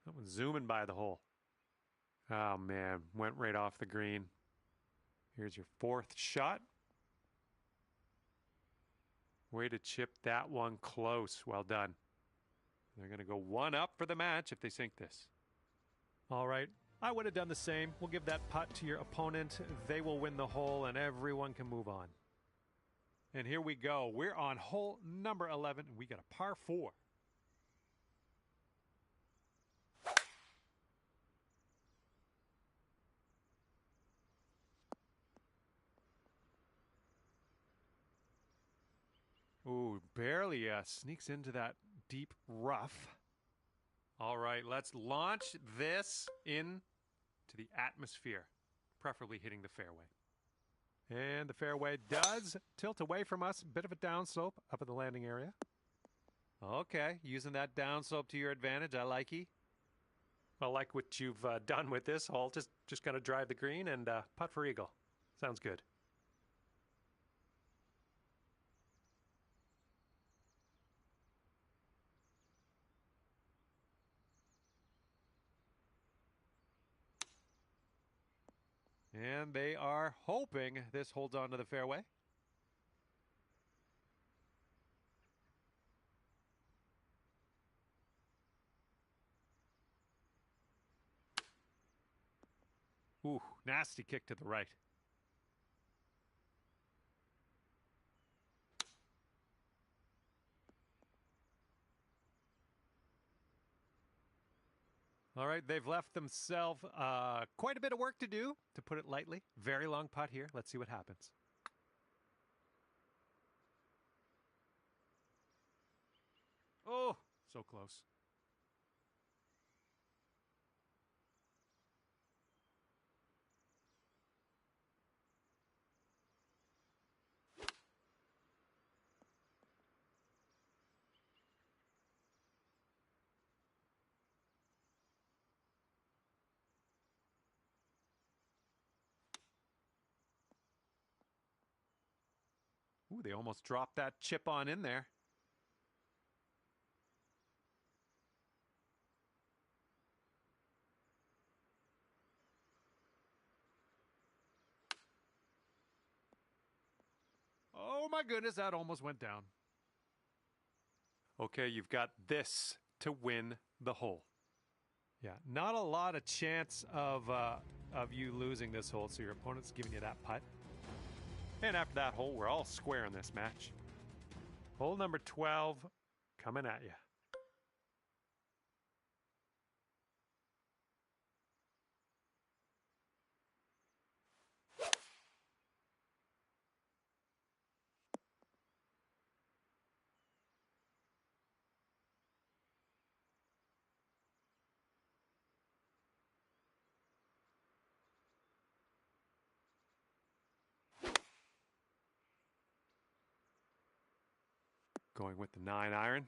That one's zooming by the hole. Oh, man. Went right off the green. Here's your fourth shot. Way to chip that one close. Well done. They're going to go one up for the match if they sink this. All right. I would have done the same. We'll give that putt to your opponent. They will win the hole, and everyone can move on. And here we go. We're on hole number 11, and we got a par 4. Ooh, barely sneaks into that deep rough. All right, let's launch this into the atmosphere, preferably hitting the fairway. And the fairway does tilt away from us, bit of a downslope up at the landing area. Okay, using that downslope to your advantage, I like you. Well, like what you've done with this hole, just gonna drive the green and putt for eagle. Sounds good. And they are hoping this holds on to the fairway. Ooh, nasty kick to the right. All right, they've left themselves quite a bit of work to do, to put it lightly. Very long putt here. Let's see what happens. Oh, so close. Ooh, they almost dropped that chip on in there. Oh my goodness, that almost went down. Okay, you've got this to win the hole. Yeah, not a lot of chance of you losing this hole, so your opponent's giving you that putt. And after that hole, we're all square in this match. Hole number 12 coming at you. Going with the 9-iron.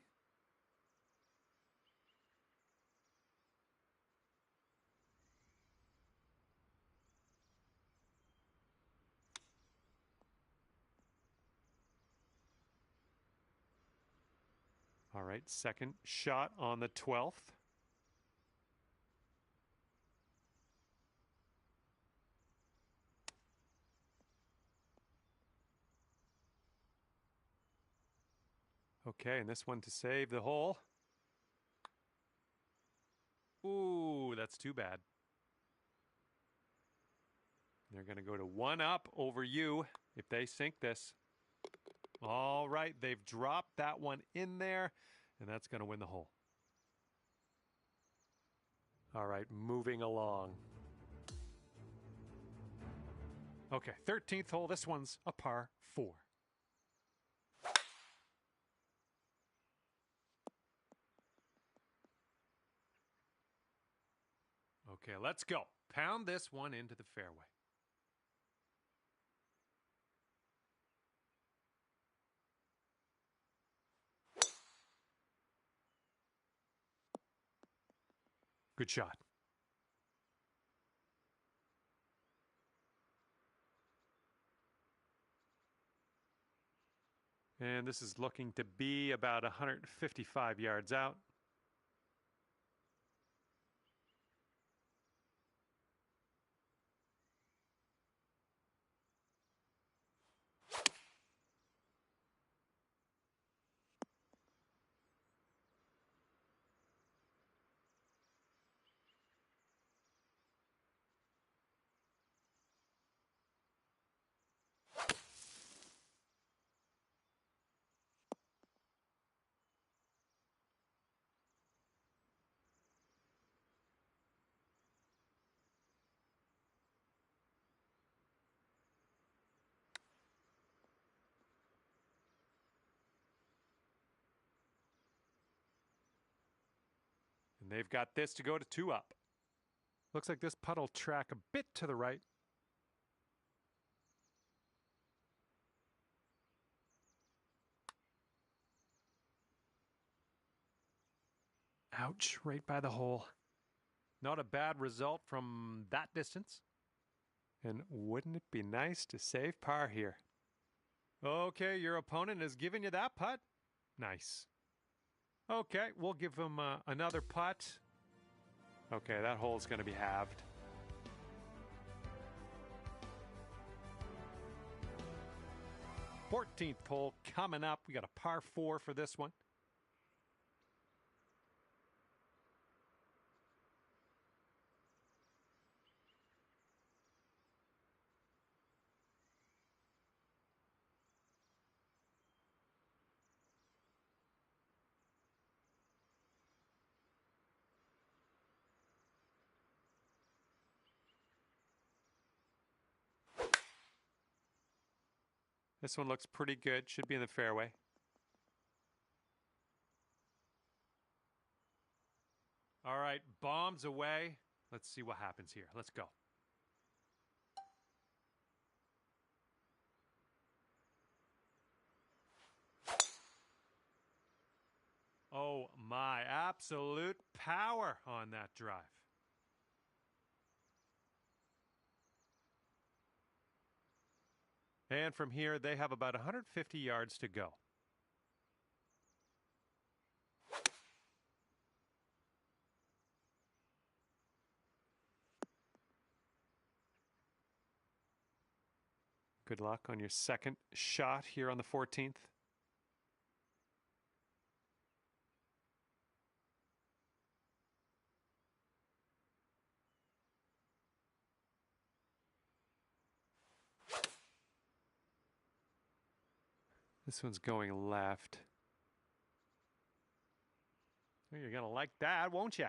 All right, second shot on the 12th. Okay, and this one to save the hole. Ooh, that's too bad. They're going to go to one up over you if they sink this. All right, they've dropped that one in there, and that's going to win the hole. All right, moving along. Okay, 13th hole. This one's a par 4. Okay, let's go. Pound this one into the fairway. Good shot. And this is looking to be about 155 yards out. And they've got this to go to 2 up. Looks like this putt will track a bit to the right. Ouch, right by the hole. Not a bad result from that distance. And wouldn't it be nice to save par here? Okay, your opponent is giving you that putt. Nice. Okay, we'll give him another putt. Okay, that hole's going to be halved. Fourteenth hole coming up. We got a par 4 for this one. This one looks pretty good. Should be in the fairway. All right, bombs away. Let's see what happens here. Let's go. Oh my, absolute power on that drive. And from here, they have about 150 yards to go. Good luck on your second shot here on the 14th. This one's going left. Well, you're going to like that, won't you?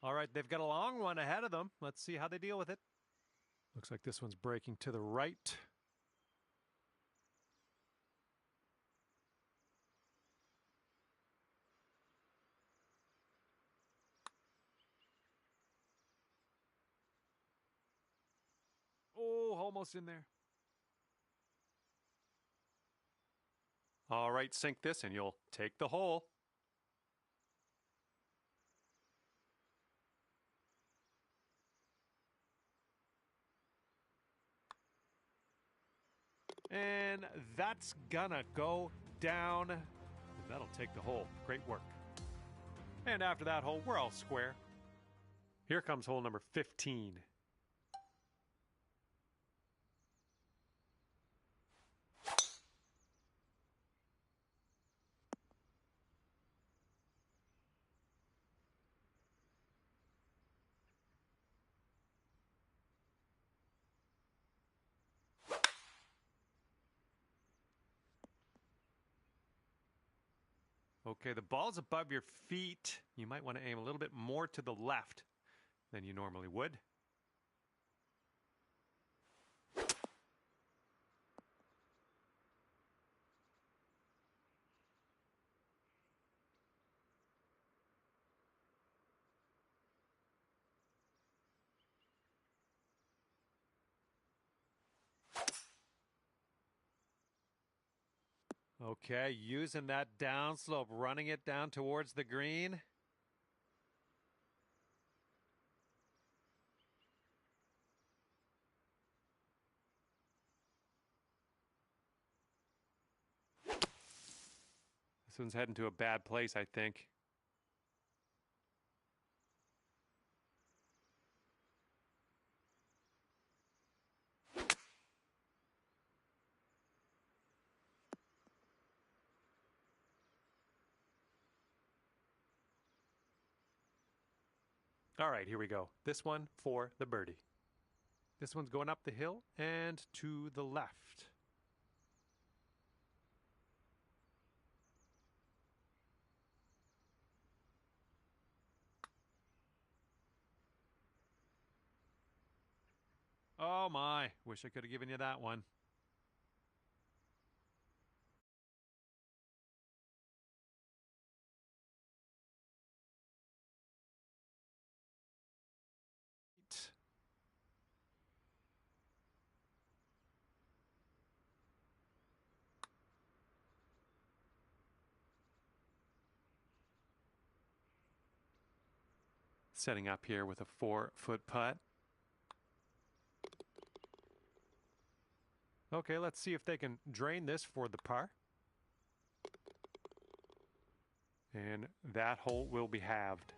All right, they've got a long one ahead of them. Let's see how they deal with it. Looks like this one's breaking to the right. Oh, almost in there. All right, sink this and you'll take the hole. And that's gonna go down. That'll take the hole. Great work. And after that hole, we're all square. Here comes hole number 15. Okay, the ball's above your feet. You might want to aim a little bit more to the left than you normally would. Okay, using that downslope, running it down towards the green. This one's heading to a bad place, I think. All right, here we go. This one for the birdie. This one's going up the hill and to the left. Oh my, wish I could have given you that one. Setting up here with a 4-foot putt. Okay, let's see if they can drain this for the par. And that hole will be halved.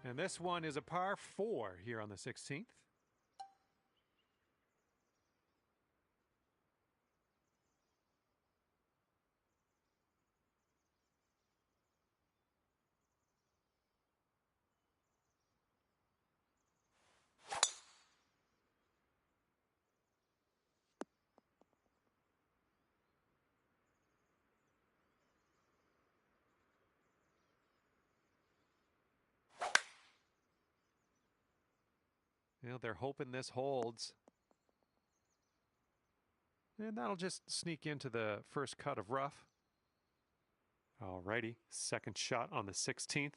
And this one is a par 4 here on the 16th. You know, they're hoping this holds. And that'll just sneak into the first cut of rough. Alrighty, second shot on the 16th.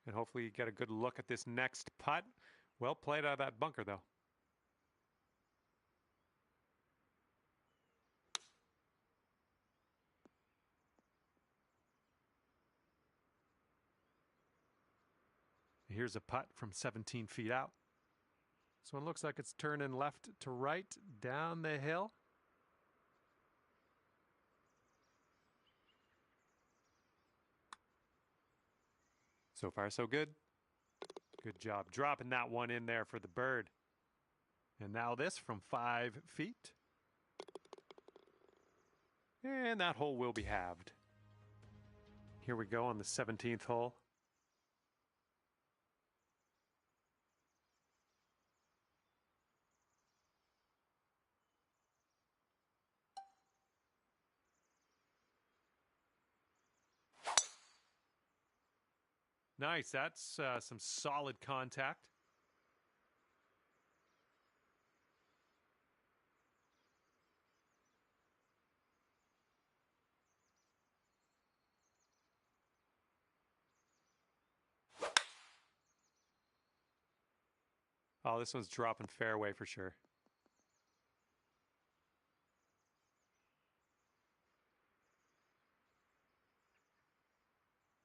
And hopefully you get a good look at this next putt. Well played out of that bunker, though. Here's a putt from 17 feet out. This one looks like it's turning left to right down the hill. So far, so good. Good job dropping that one in there for the bird. And now this from 5 feet. And that hole will be halved. Here we go on the 17th hole. Nice, that's some solid contact. Oh, this one's dropping fairway for sure.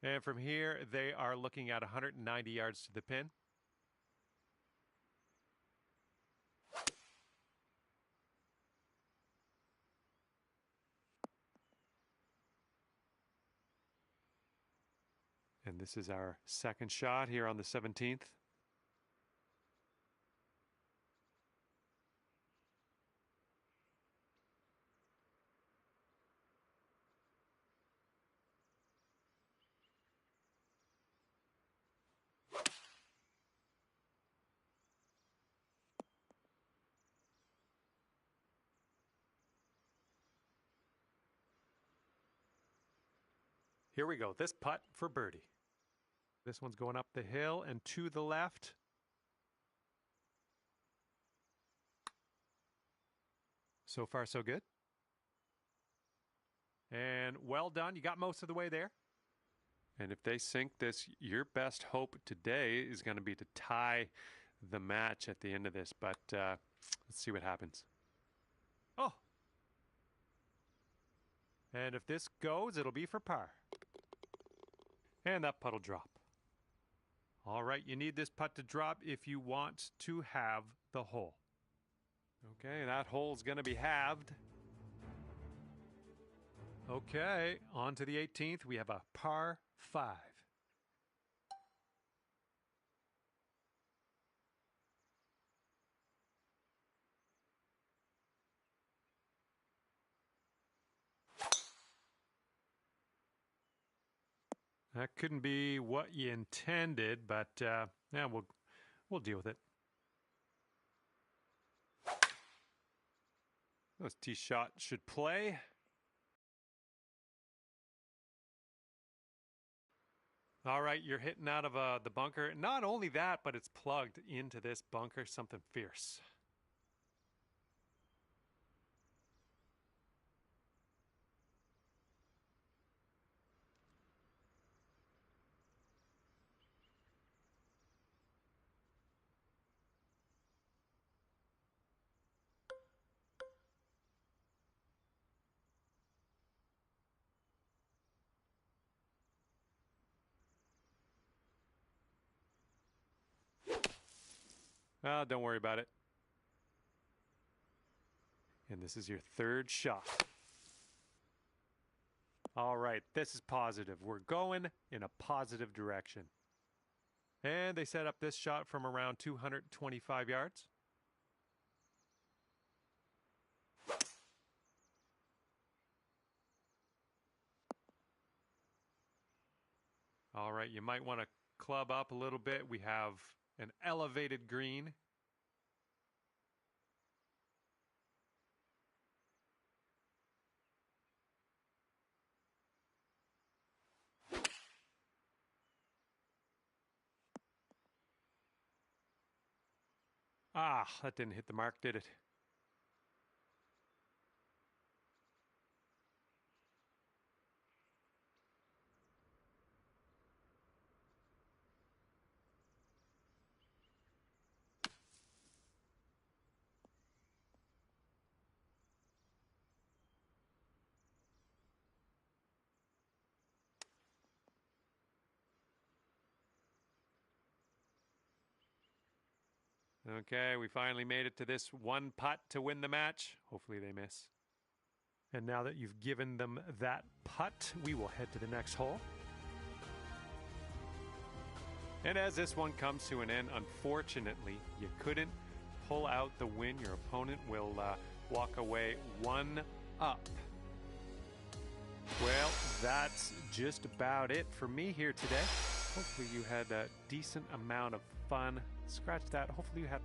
And from here, they are looking at 190 yards to the pin. And this is our second shot here on the 17th. Here we go. This putt for birdie. This one's going up the hill and to the left. So far, so good. And well done. You got most of the way there. And if they sink this, your best hope today is going to be to tie the match at the end of this. But let's see what happens. Oh! And if this goes, it'll be for par. And that putt will drop. All right, you need this putt to drop if you want to have the hole. Okay, that hole's going to be halved. Okay, on to the 18th. We have a par 5. That couldn't be what you intended, but yeah, we'll deal with it. This tee shot should play. All right, you're hitting out of the bunker. Not only that, but it's plugged into this bunker, something fierce. Don't worry about it. And this is your third shot. All right, this is positive. We're going in a positive direction. And they set up this shot from around 225 yards. All right, you might want to club up a little bit. We have an elevated green. That didn't hit the mark, did it? Okay, we finally made it to this one putt to win the match. Hopefully they miss. And now that you've given them that putt, we will head to the next hole. And as this one comes to an end, unfortunately, you couldn't pull out the win. Your opponent will walk away 1 up. Well, that's just about it for me here today. Hopefully you had a decent amount of fun. Scratch that. Hopefully you had...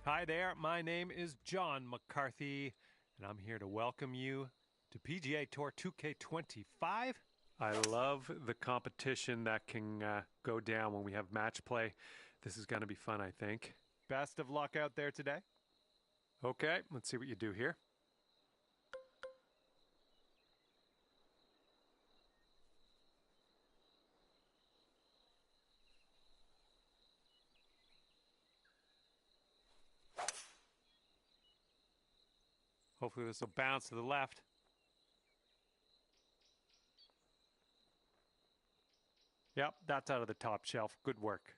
Hi there, my name is John McCarthy, and I'm here to welcome you to PGA Tour 2K25. I love the competition that can go down when we have match play. This is going to be fun, I think. Best of luck out there today. Okay, let's see what you do here. Hopefully this will bounce to the left. Yep, that's out of the top shelf. Good work.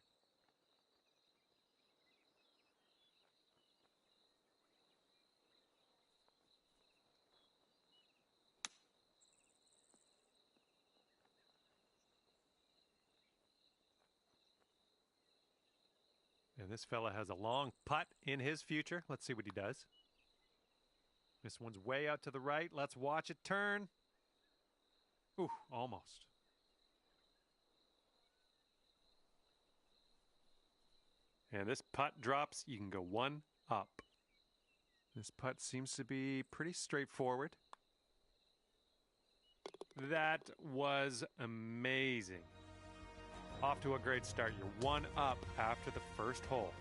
And this fella has a long putt in his future. Let's see what he does. This one's way out to the right. Let's watch it turn. Ooh, almost. And this putt drops. You can go one up. This putt seems to be pretty straightforward. That was amazing. Off to a great start. You're one up after the first hole.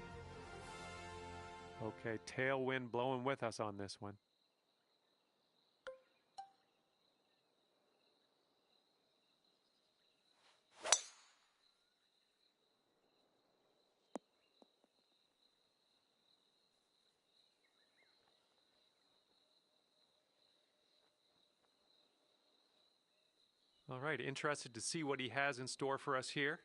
Okay, tailwind blowing with us on this one. All right, interested to see what he has in store for us here.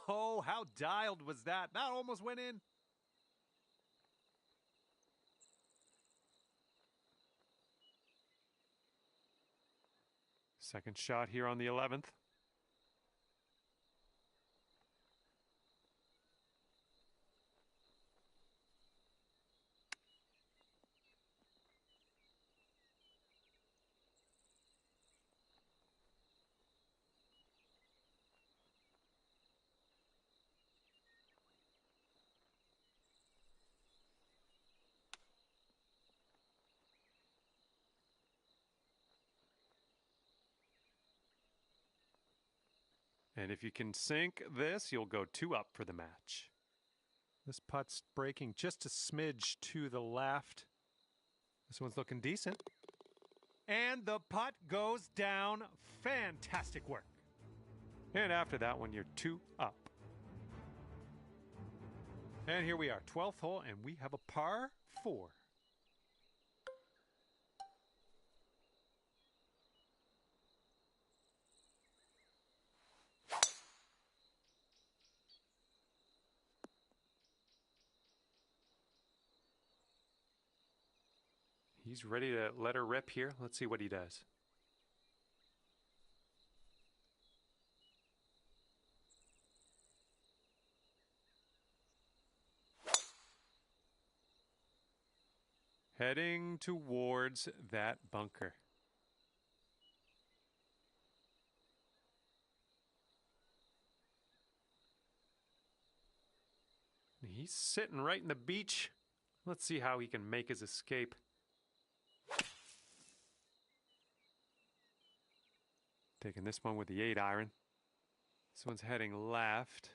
Oh, how dialed was that? That almost went in. Second shot here on the 11th. And if you can sink this, you'll go two up for the match. This putt's breaking just a smidge to the left. This one's looking decent. And the putt goes down. Fantastic work. And after that one, you're two up. And here we are, 12th hole, and we have a par 4. He's ready to let her rip here. Let's see what he does. Heading towards that bunker. He's sitting right in the beach. Let's see how he can make his escape. Taking this one with the 8-iron. This one's heading left.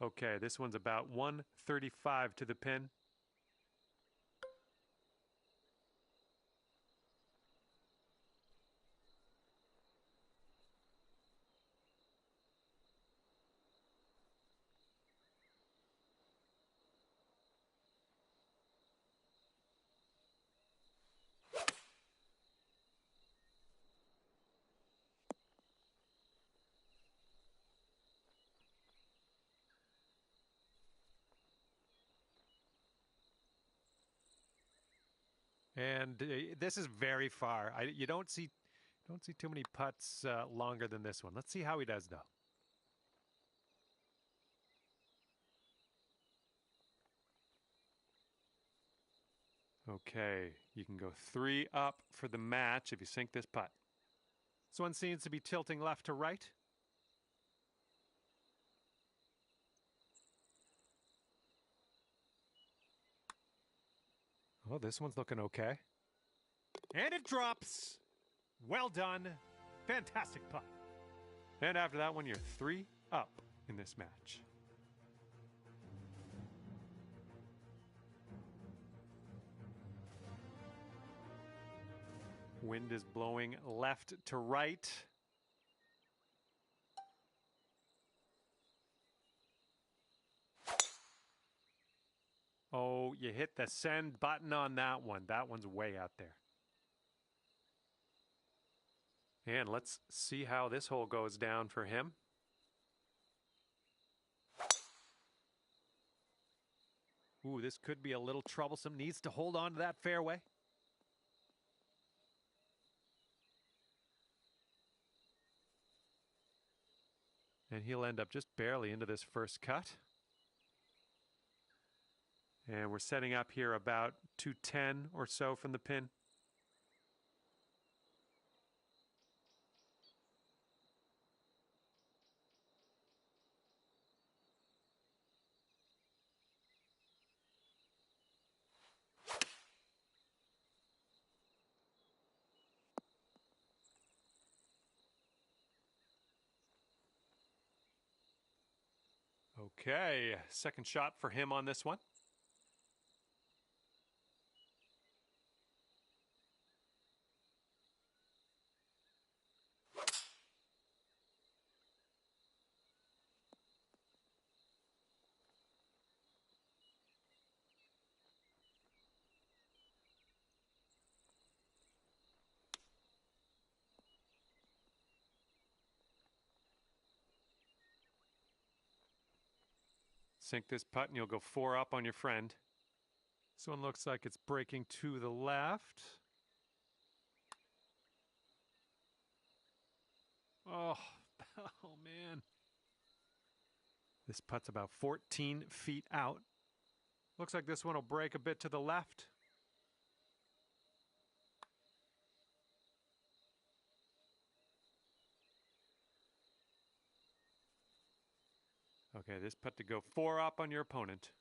Okay, this one's about 135 to the pin. And this is very far. You don't see too many putts longer than this one. Let's see how he does, though. Okay, you can go 3 up for the match if you sink this putt. This one seems to be tilting left to right. Oh, this one's looking okay. And it drops. Well done. Fantastic putt. And after that one, you're 3 up in this match. Wind is blowing left to right. Oh, you hit the send button on that one. That one's way out there. And let's see how this hole goes down for him. Ooh, this could be a little troublesome. Needs to hold on to that fairway. And he'll end up just barely into this first cut. And we're setting up here about 210 or so from the pin. Okay, second shot for him on this one. Sink this putt and you'll go 4 up on your friend. This one looks like it's breaking to the left. Oh, oh man. This putt's about 14 feet out. Looks like this one will break a bit to the left. Okay, this putt to go 4 up on your opponent.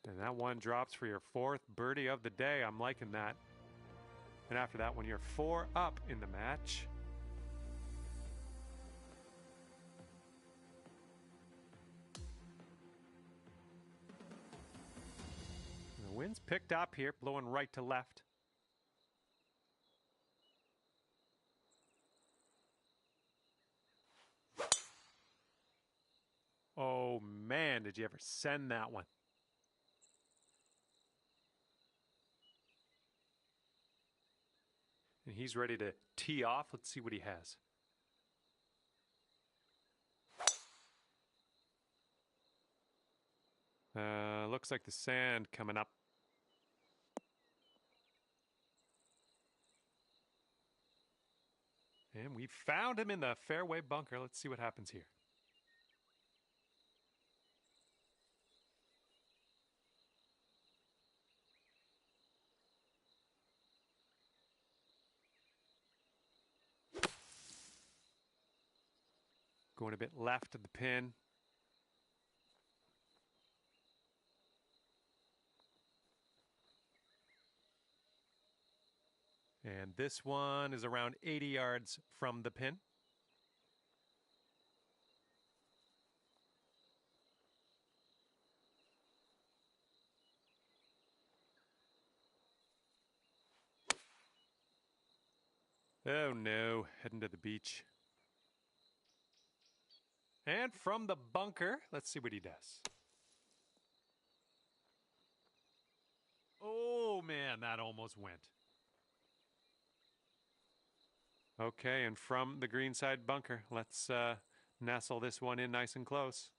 And that one drops for your 4th birdie of the day. I'm liking that. And after that one, you're 4 up in the match. The wind's picked up here, blowing right to left. Oh man, did you ever send that one? And he's ready to tee off. Let's see what he has. Looks like the sand coming up. And we found him in the fairway bunker. Let's see what happens here. Going a bit left of the pin. And this one is around 80 yards from the pin. Oh no, heading to the beach. And from the bunker, let's see what he does. Oh man, that almost went. Okay, and from the greenside bunker, let's nestle this one in nice and close.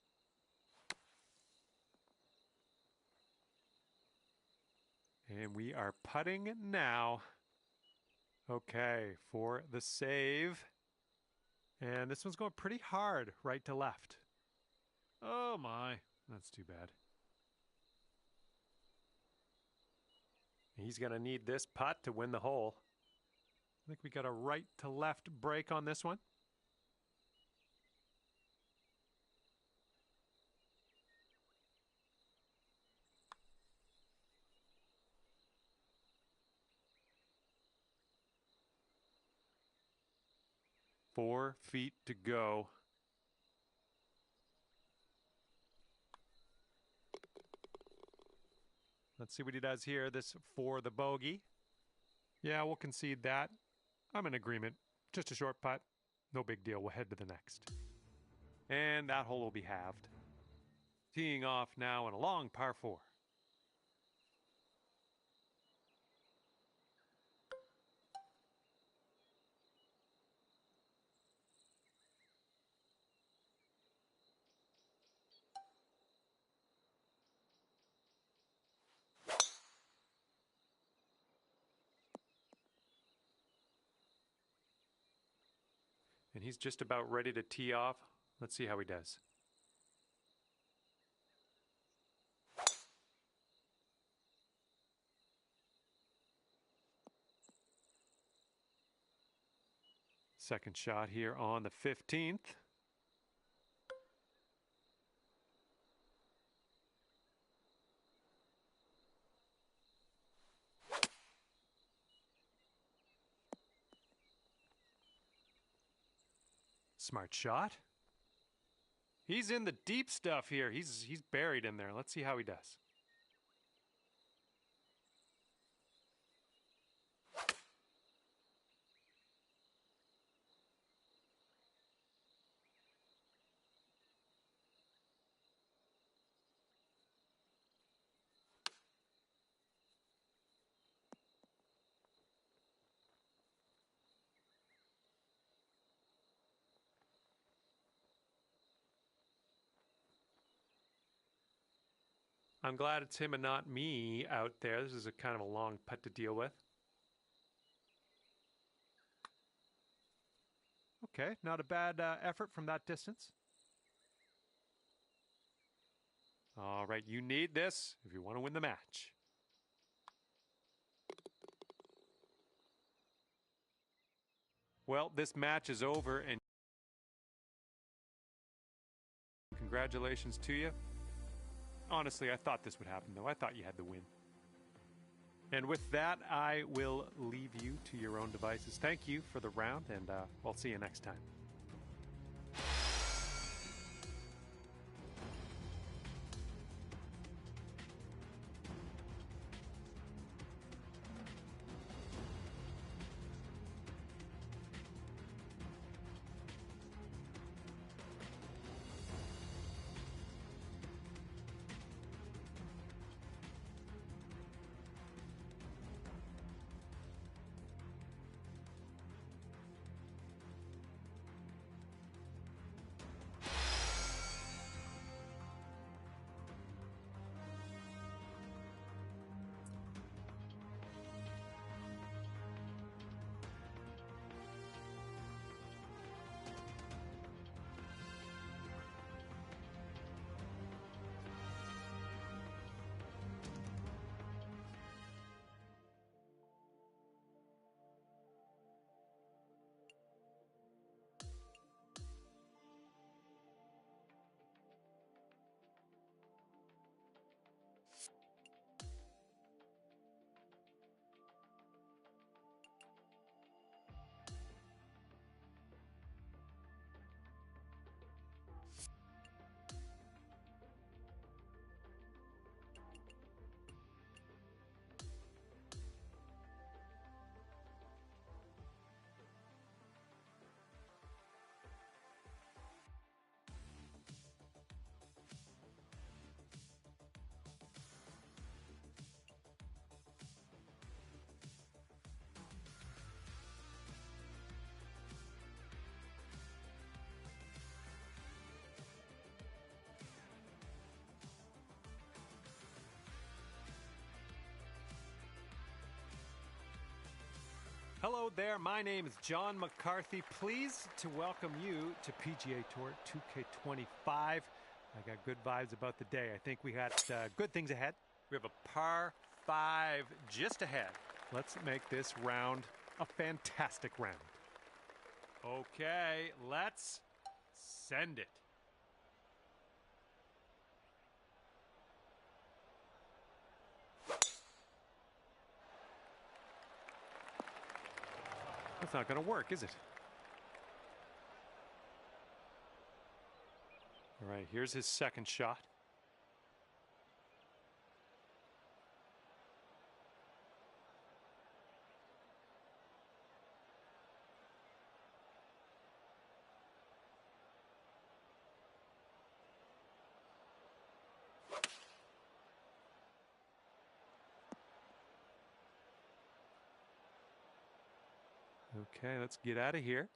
And we are putting now. Okay, for the save. And this one's going pretty hard right to left. Oh my, that's too bad. He's going to need this putt to win the hole. I think we got a right to left break on this one. Four feet to go. Let's see what he does here. This for the bogey. Yeah, we'll concede that. I'm in agreement. Just a short putt. No big deal. We'll head to the next. And that hole will be halved. Teeing off now in a long par 4. And he's just about ready to tee off. Let's see how he does. Second shot here on the 15th. Smart shot. He's in the deep stuff here. He's buried in there. Let's see how he does. I'm glad it's him and not me out there. This is a kind of a long putt to deal with. Okay, not a bad effort from that distance. All right, you need this if you want to win the match. Well, this match is over, and congratulations to you. Honestly, I thought this would happen, though. I thought you had the win. And with that, I will leave you to your own devices. Thank you for the round, and I'll see you next time. Hello there, my name is John McCarthy. Pleased to welcome you to PGA Tour 2K25. I got good vibes about the day. I think we got good things ahead. We have a par 5 just ahead. Let's make this round a fantastic round. Okay, let's send it. That's not going to work, is it? All right, here's his second shot. Okay, let's get out of here.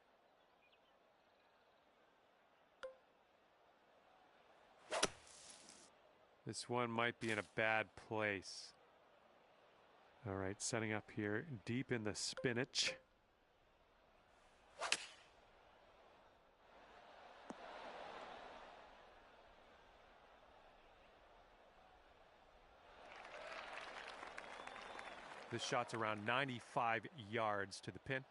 This one might be in a bad place. All right, setting up here deep in the spinach. This shot's around 95 yards to the pin.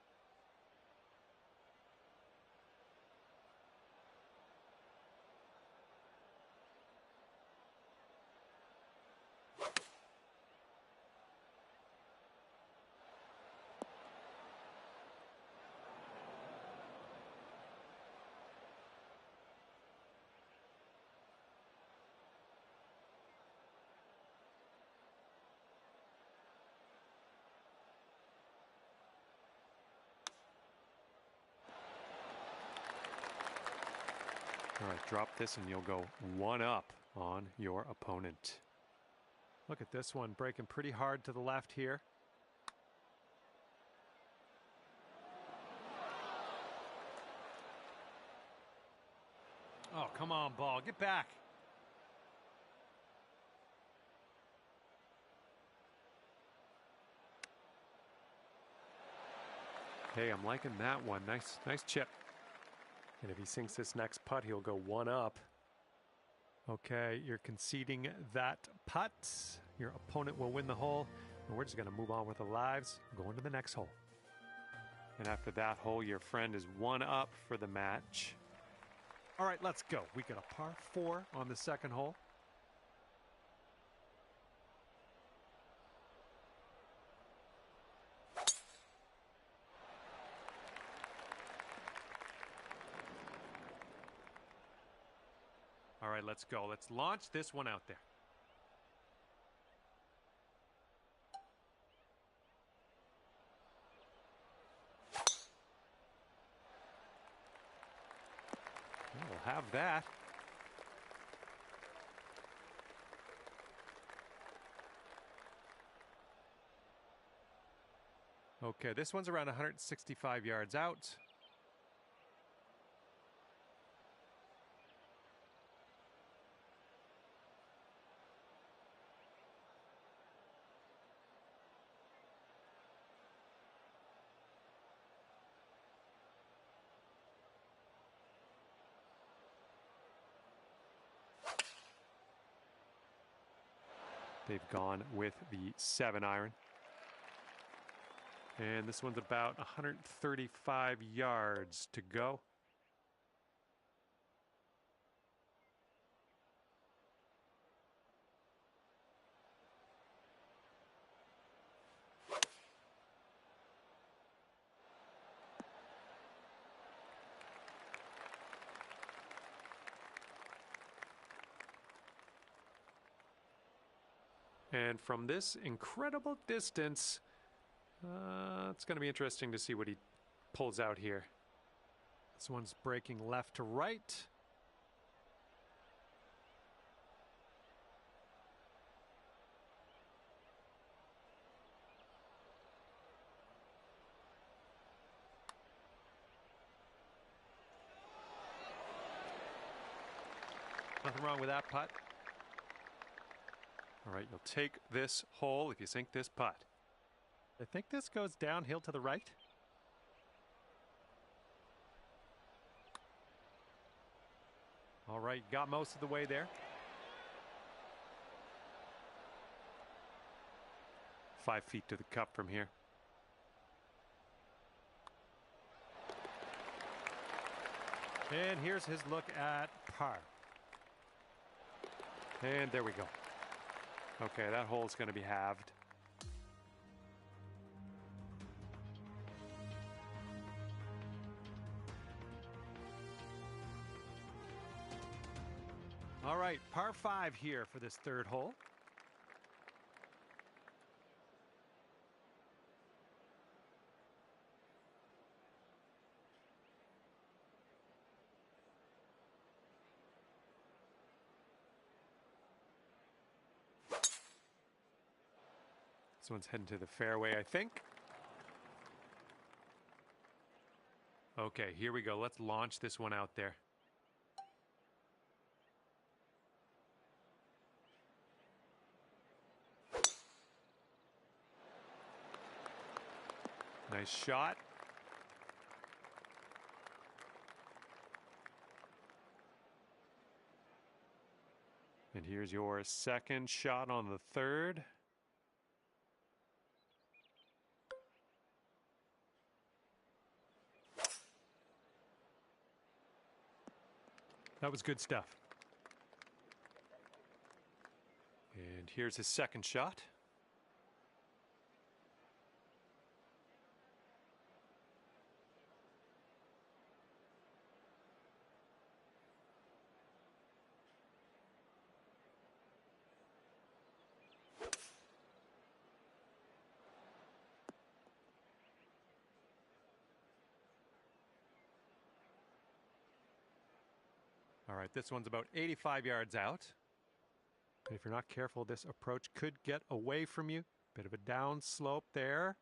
All right, drop this and you'll go one up on your opponent. Look at this one breaking pretty hard to the left here. Oh, come on, ball. Get back. Hey, I'm liking that one. Nice chip. And if he sinks this next putt, he'll go one up. Okay, you're conceding that putt. Your opponent will win the hole. And we're just going to move on with our lives, going to the next hole. And after that hole, your friend is one up for the match. All right, let's go. We got a par 4 on the second hole. All right, let's go. Let's launch this one out there. We'll have that. Okay, this one's around 165 yards out. They've gone with the 7-iron. And this one's about 135 yards to go. And from this incredible distance, it's going to be interesting to see what he pulls out here. This one's breaking left to right. Nothing wrong with that putt. All right, you'll take this hole if you sink this putt. I think this goes downhill to the right. All right, got most of the way there. 5 feet to the cup from here. And here's his look at par. And there we go. Okay, that hole's going to be halved. All right, par 5 here for this third hole. This one's heading to the fairway, I think. Okay, here we go. Let's launch this one out there. Nice shot. And here's your second shot on the third. That was good stuff. And here's his second shot. All right, this one's about 85 yards out. And if you're not careful, this approach could get away from you. Bit of a down slope there.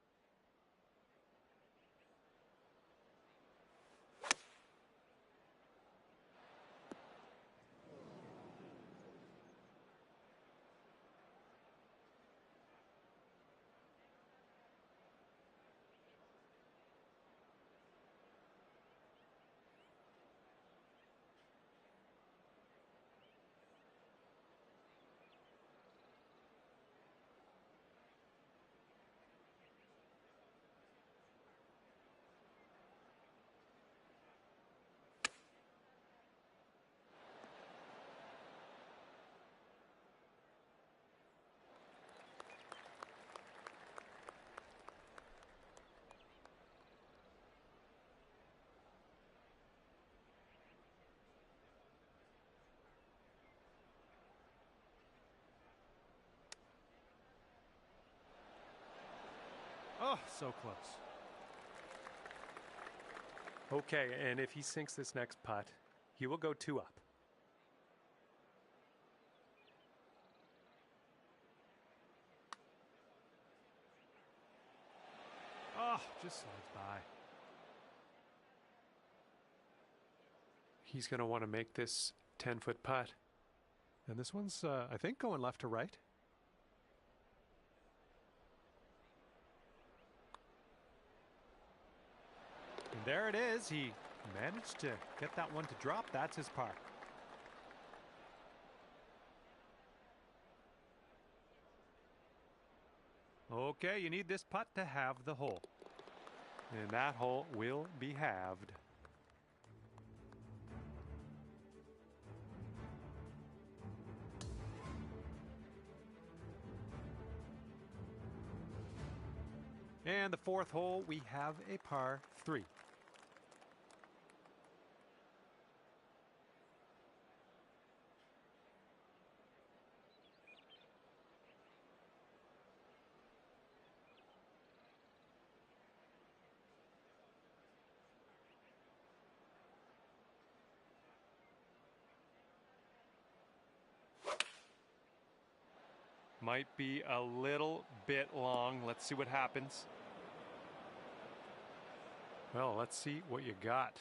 Oh, so close. Okay, and if he sinks this next putt, he will go 2 up. Oh, just slides by. He's going to want to make this 10-foot putt. And this one's, I think, going left to right. And there it is. He managed to get that one to drop. That's his par. Okay, you need this putt to have the hole. And that hole will be halved. And the fourth hole, we have a par 3. Might be a little bit long. Let's see what happens. Well, let's see what you got.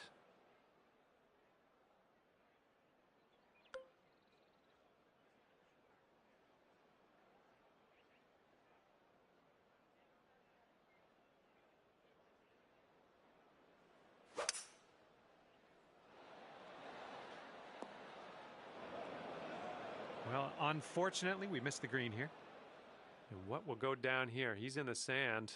Well, unfortunately, we missed the green here. And what will go down here? He's in the sand.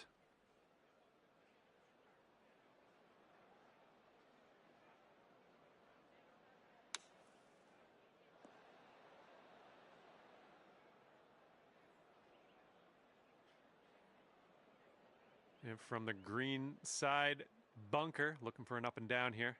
And from the green side bunker, looking for an up and down here.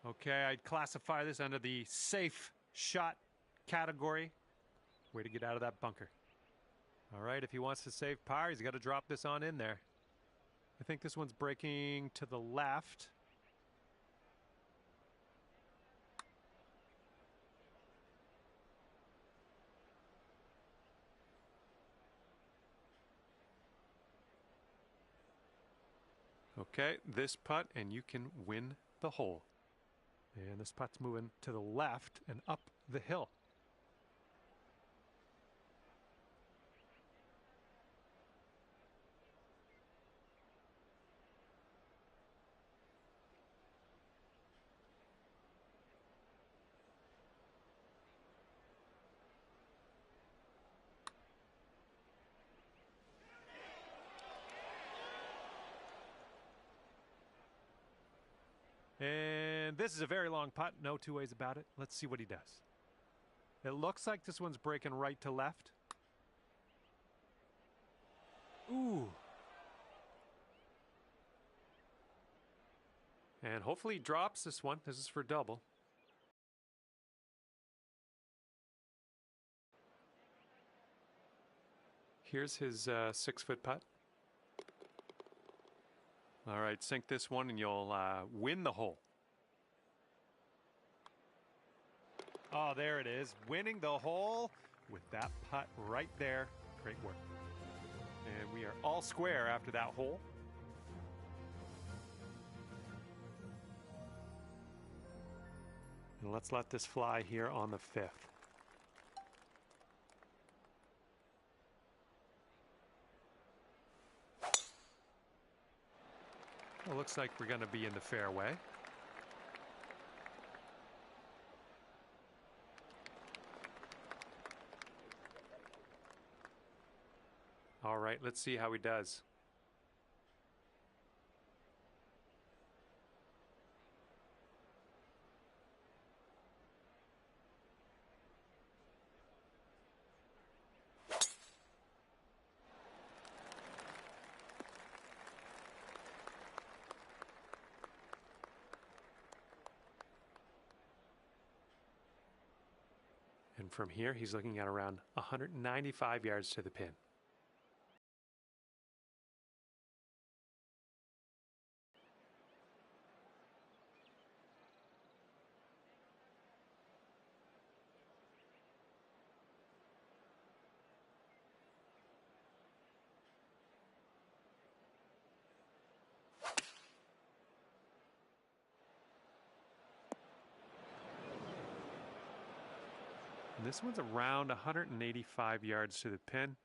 Okay, I'd classify this under the safe shot category. Way to get out of that bunker. All right, if he wants to save par, he's got to drop this on in there. I think this one's breaking to the left. Okay, this putt, and you can win the hole. And this putt's moving to the left and up the hill. And this is a very long putt, no two ways about it. Let's see what he does. It looks like this one's breaking right to left. Ooh. And hopefully he drops this one. This is for double. Here's his 6-foot putt. All right, sink this one and you'll win the hole. Oh, there it is. Winning the hole with that putt right there. Great work. And we are all square after that hole. And let's let this fly here on the 5th. Well, looks like we're going to be in the fairway. All right, let's see how he does. And from here, he's looking at around 195 yards to the pin. And this one's around 185 yards to the pin.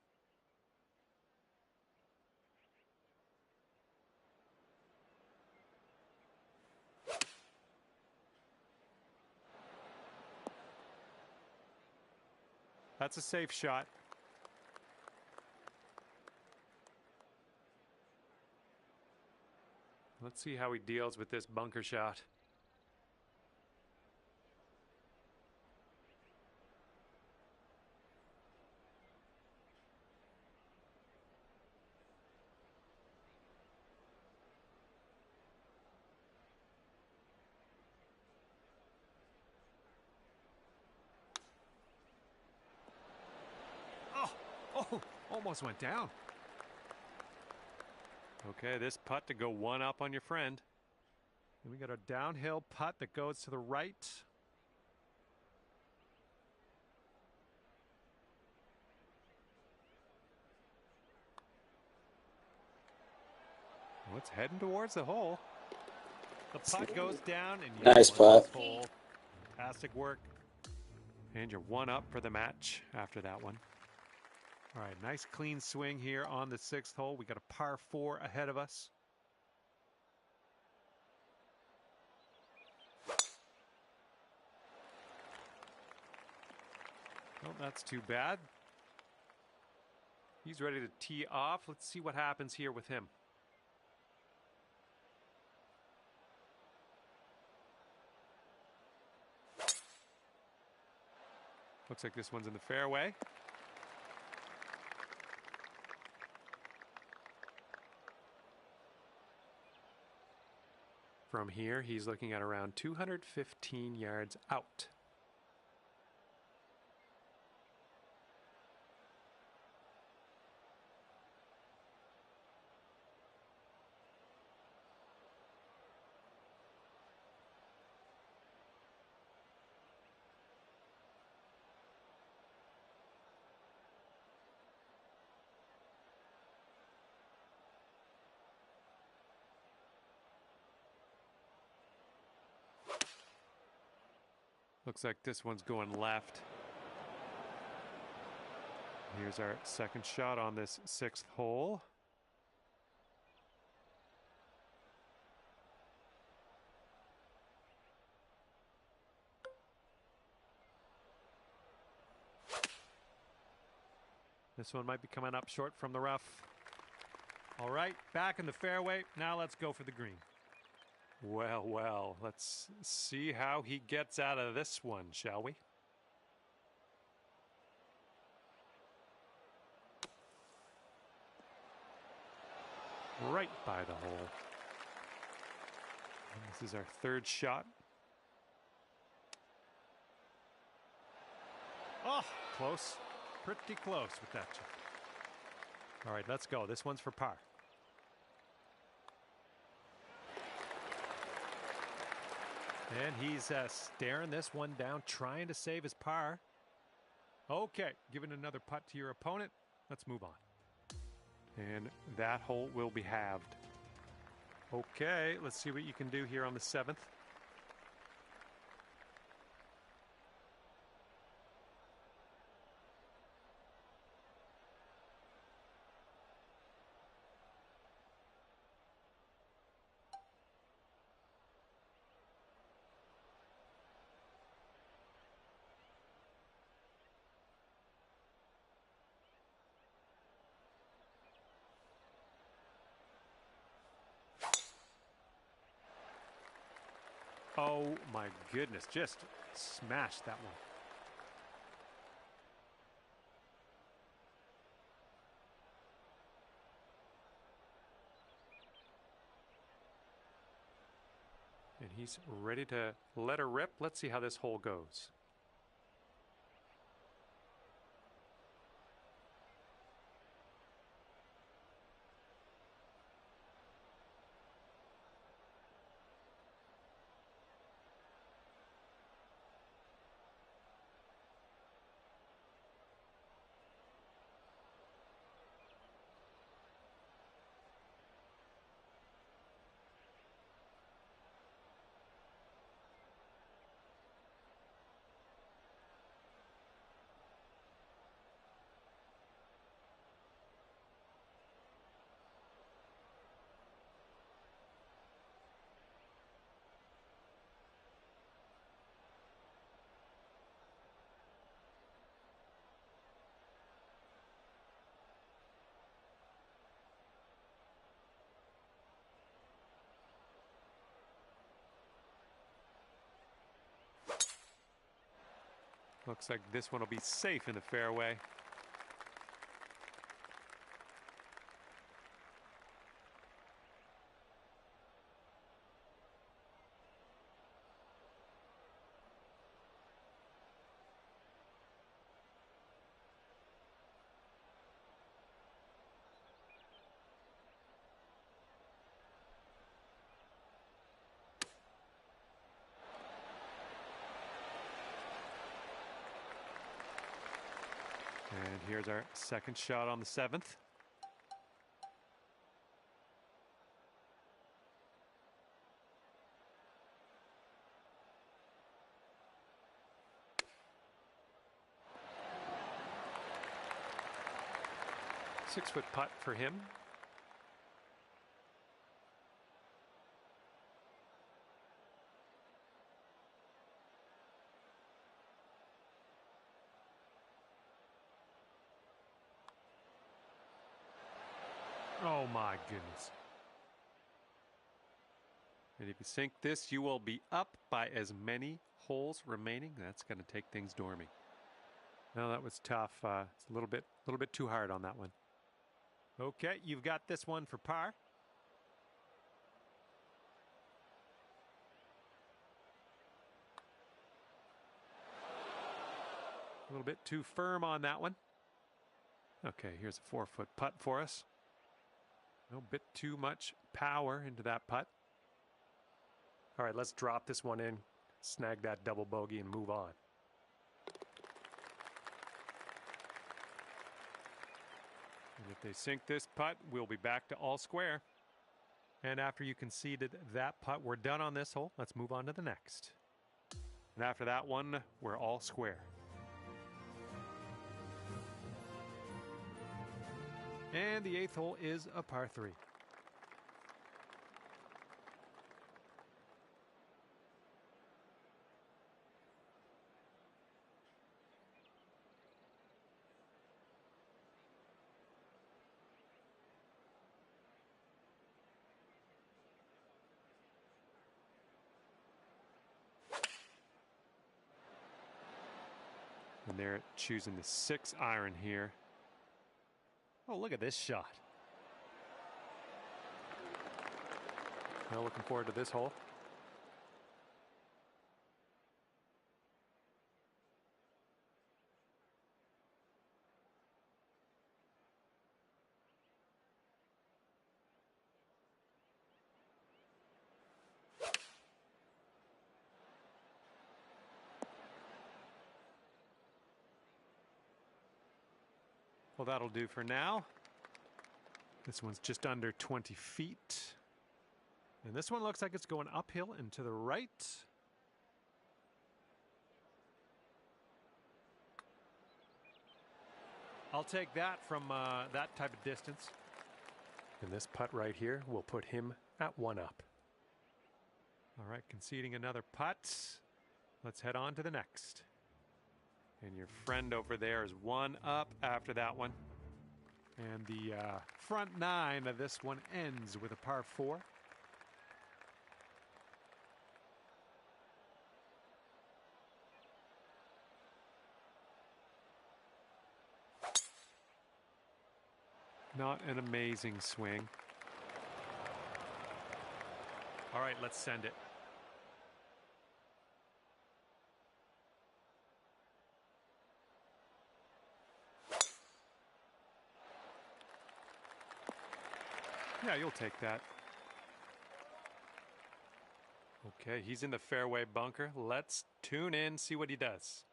That's a safe shot. Let's see how he deals with this bunker shot. Oh, almost went down. Okay, this putt to go one up on your friend. And we got a downhill putt that goes to the right. Well, it's heading towards the hole. The putt goes down and you Nice won this putt. hole. Fantastic work. And you're one up for the match after that one. All right, nice clean swing here on the 6th hole. We got a par 4 ahead of us. Well, that's too bad. He's ready to tee off. Let's see what happens here with him. Looks like this one's in the fairway. From here, he's looking at around 215 yards out. Looks like this one's going left. Here's our second shot on this 6th hole. This one might be coming up short from the rough. All right, back in the fairway. Now let's go for the green. Well, well, let's see how he gets out of this one, shall we? Right by the hole. And this is our 3rd shot. Oh, close. Pretty close with that chip. All right, let's go. This one's for par. And he's staring this one down, trying to save his par. Okay, giving another putt to your opponent. Let's move on. And that hole will be halved. Okay, let's see what you can do here on the 7th. Oh my goodness, just smashed that one. And he's ready to let her rip. Let's see how this hole goes. Looks like this one will be safe in the fairway. And here's our second shot on the 7th. Six-foot putt for him. Oh my goodness. And if you sink this, you will be up by as many holes remaining. That's going to take things dormy. No, that was tough. It's a little bit too hard on that one. Okay, you've got this one for par. A little bit too firm on that one. Okay, here's a 4-foot putt for us. A bit too much power into that putt. All right, let's drop this one in, snag that double bogey, and move on. And if they sink this putt, we'll be back to all square. And after you conceded that putt, we're done on this hole. Let's move on to the next. And after that one, we're all square. And the 8th hole is a par 3. And they're choosing the 6 iron here. Oh, look at this shot. Well, looking forward to this hole. Well, that'll do for now. This one's just under 20 feet. And this one looks like it's going uphill and to the right. I'll take that from that type of distance. And this putt right here will put him at 1 up. All right, conceding another putt. Let's head on to the next. And your friend over there is 1 up after that one. And the front 9 of this one ends with a par 4. Not an amazing swing. All right, let's send it. Yeah, you'll take that. Okay, he's in the fairway bunker. Let's tune in, see what he does.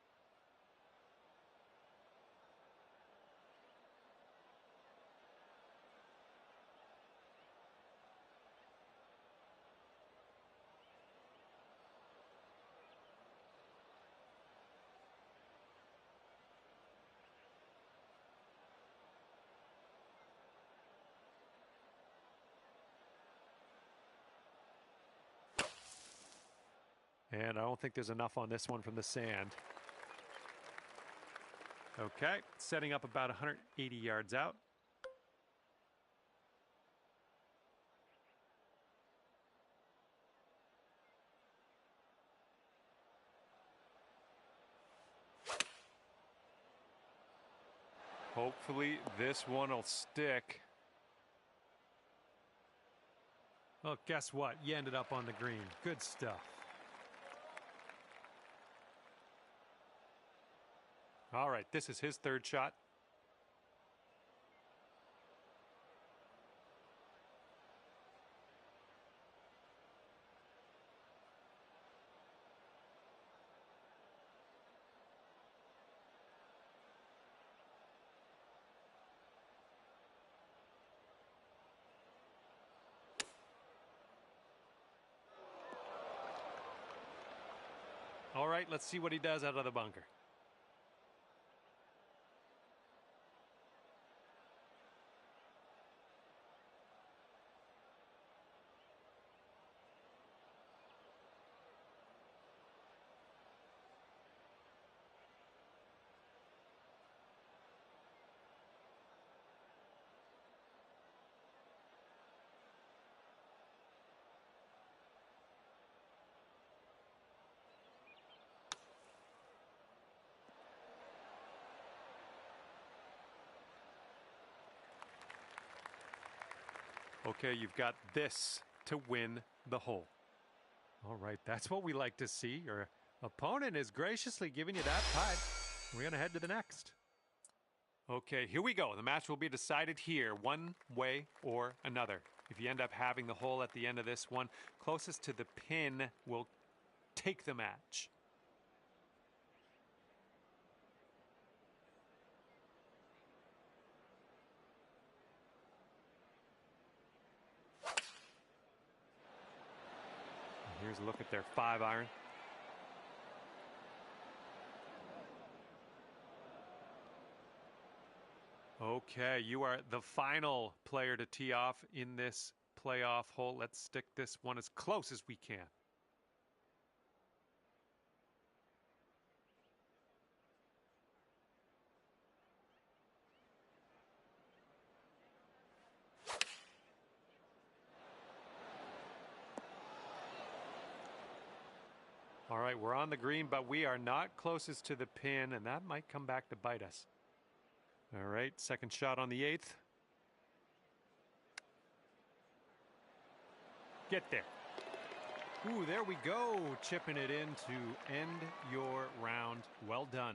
And I don't think there's enough on this one from the sand. Okay, setting up about 180 yards out. Hopefully this one will stick. Well, guess what? You ended up on the green. Good stuff. All right, this is his 3rd shot. All right, let's see what he does out of the bunker. Okay, you've got this to win the hole. All right, that's what we like to see. Your opponent is graciously giving you that putt. We're going to head to the next. Okay, here we go. The match will be decided here, one way or another. If you end up having the hole at the end of this one, closest to the pin will take the match. Here's a look at their 5 iron. Okay, you are the final player to tee off in this playoff hole. Let's stick this one as close as we can. All right, we're on the green, but we are not closest to the pin, and that might come back to bite us. All right, second shot on the 8th. Get there. Ooh, there we go. Chipping it in to end your round. Well done.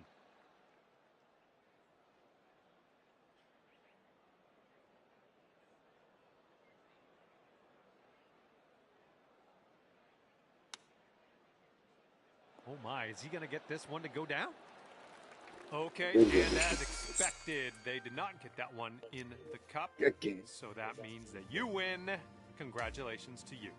Oh my, is he going to get this one to go down? Okay, and as expected, they did not get that one in the cup. So that means that you win. Congratulations to you.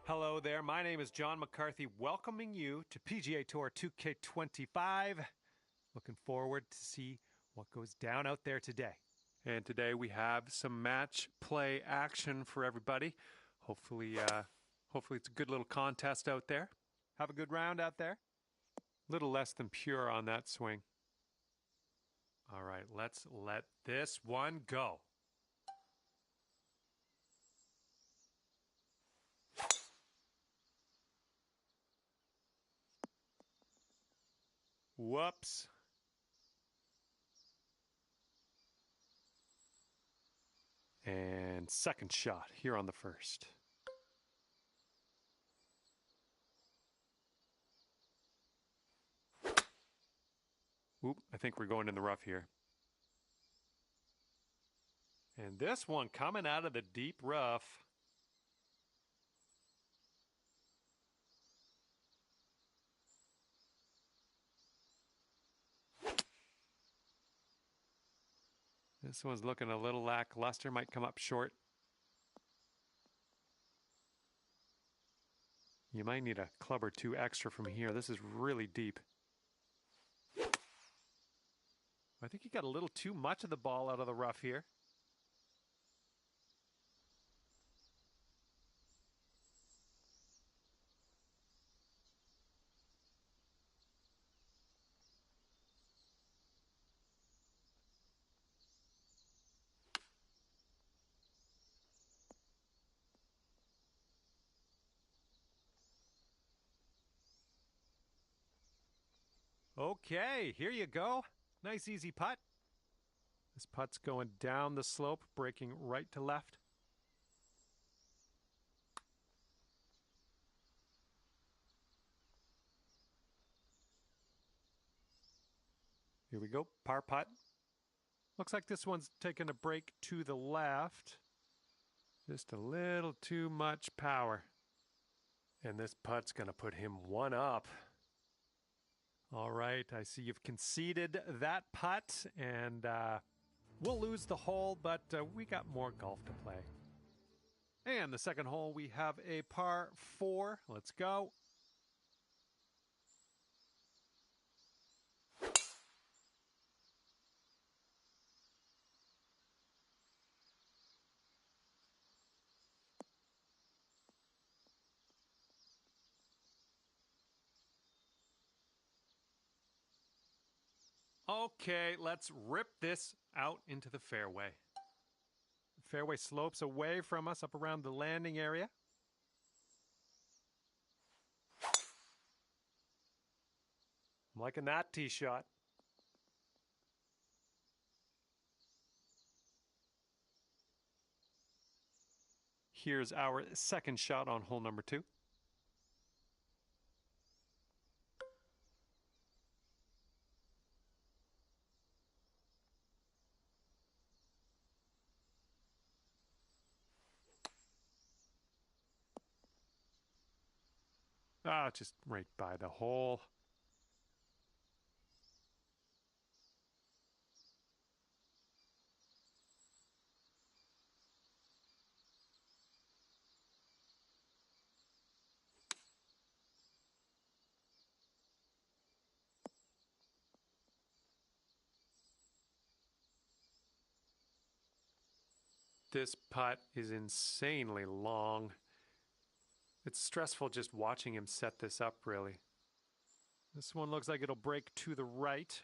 Hello there, my name is John McCarthy, welcoming you to PGA Tour 2K25. Looking forward to see what goes down out there today. And today we have some match play action for everybody. Hopefully it's a good little contest out there. Have a good round out there. Little less than pure on that swing. All right, let's let this one go. Whoops. And second shot here on the first. Oop, I think we're going in the rough here. And this one coming out of the deep rough. This one's looking a little lackluster, might come up short. You might need a club or two extra from here. This is really deep. I think he got a little too much of the ball out of the rough here. Okay, here you go. Nice easy putt. This putt's going down the slope, breaking right to left. Here we go, par putt. Looks like this one's taking a break to the left. Just a little too much power. And this putt's going to put him one up. All right, I see you've conceded that putt, and we'll lose the hole, but we got more golf to play. And the second hole, we have a par 4. Let's go. Okay, let's rip this out into the fairway. The fairway slopes away from us up around the landing area. I'm liking that tee shot. Here's our second shot on hole number 2. Just right by the hole. This putt is insanely long. It's stressful just watching him set this up, really. This one looks like it'll break to the right.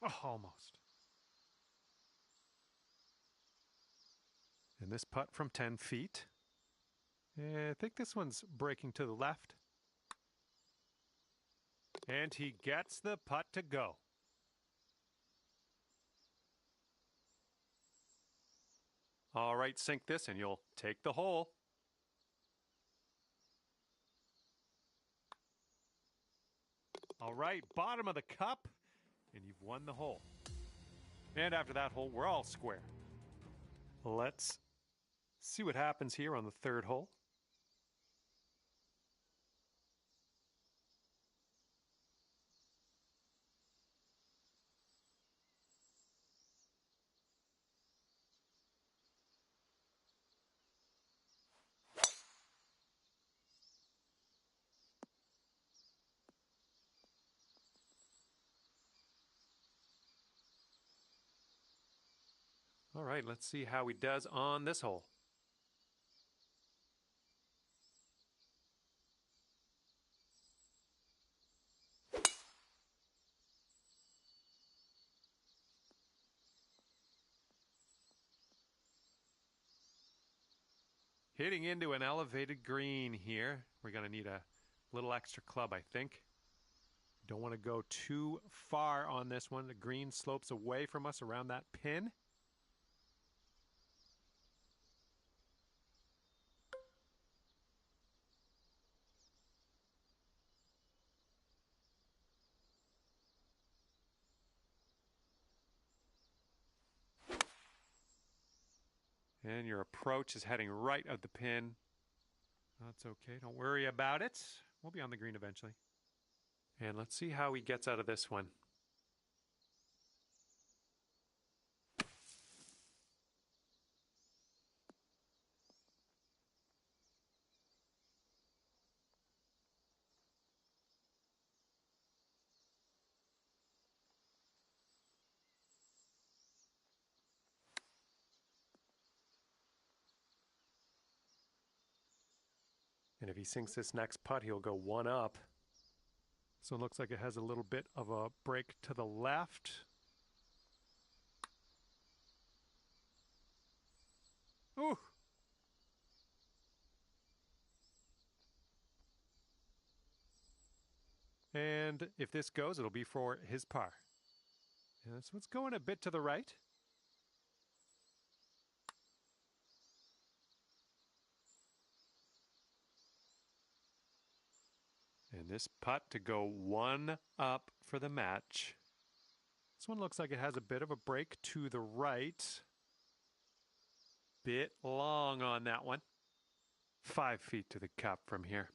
Oh, almost. And this putt from 10 feet. I think this one's breaking to the left. And he gets the putt to go. All right, sink this and you'll take the hole. All right, bottom of the cup, and you've won the hole. And after that hole, we're all square. Let's see what happens here on the third hole. All right, let's see how he does on this hole. Hitting into an elevated green here. We're going to need a little extra club, I think. Don't want to go too far on this one. The green slopes away from us around that pin. And your approach is heading right of the pin. That's okay. Don't worry about it. We'll be on the green eventually. And let's see how he gets out of this one. And if he sinks this next putt, he'll go one up. So it looks like it has a little bit of a break to the left. Ooh. And if this goes, it'll be for his par. And this one's going a bit to the right. And this putt to go one up for the match. This one looks like it has a bit of a break to the right. Bit long on that one. 5 feet to the cup from here.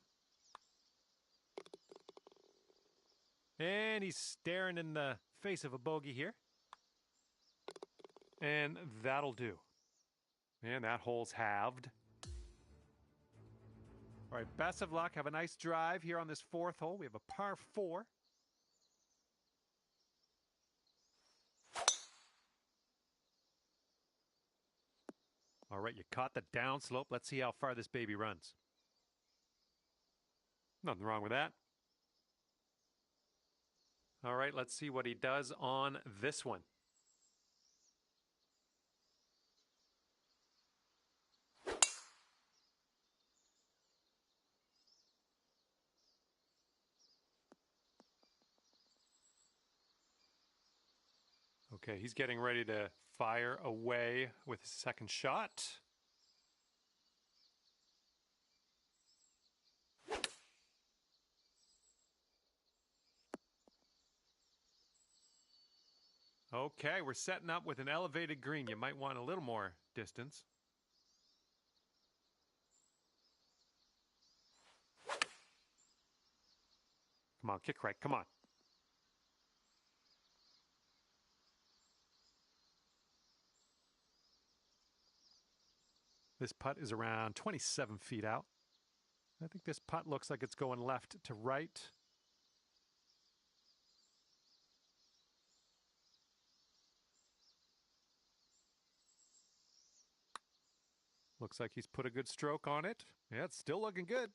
And he's staring in the face of a bogey here. And that'll do. And that hole's halved. All right, best of luck. Have a nice drive here on this fourth hole. We have a par 4. All right, you caught the downslope. Let's see how far this baby runs. Nothing wrong with that. All right, let's see what he does on this one. Okay, he's getting ready to fire away with his second shot. Okay, we're setting up with an elevated green. You might want a little more distance. Come on, kick right, come on. This putt is around 27 feet out. I think this putt looks like it's going left to right. Looks like he's put a good stroke on it. Yeah, it's still looking good.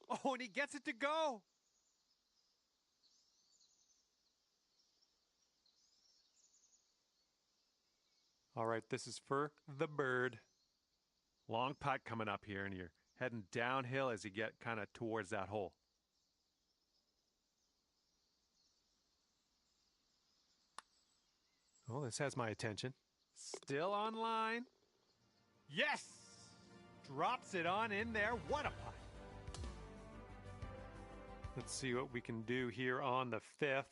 Oh, and he gets it to go. All right, this is for the bird. Long putt coming up here, and you're heading downhill as you get kind of towards that hole. Oh, this has my attention. Still on line. Yes! Drops it on in there. What a putt. Let's see what we can do here on the 5th.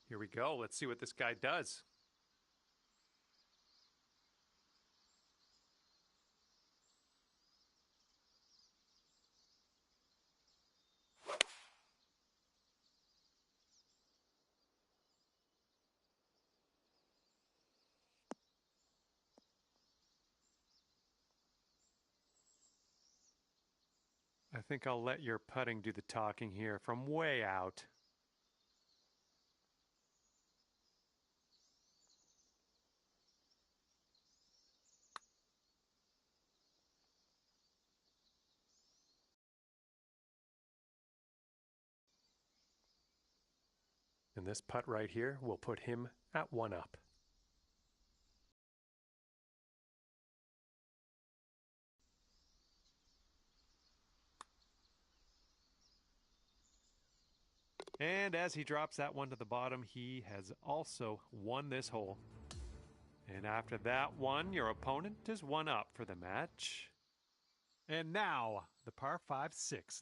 Here we go. Let's see what this guy does. I think I'll let your putting do the talking here from way out. And this putt right here will put him at 1 up. And as he drops that one to the bottom, he has also won this hole. And after that one, your opponent is 1 up for the match. And now, the par 5 6th.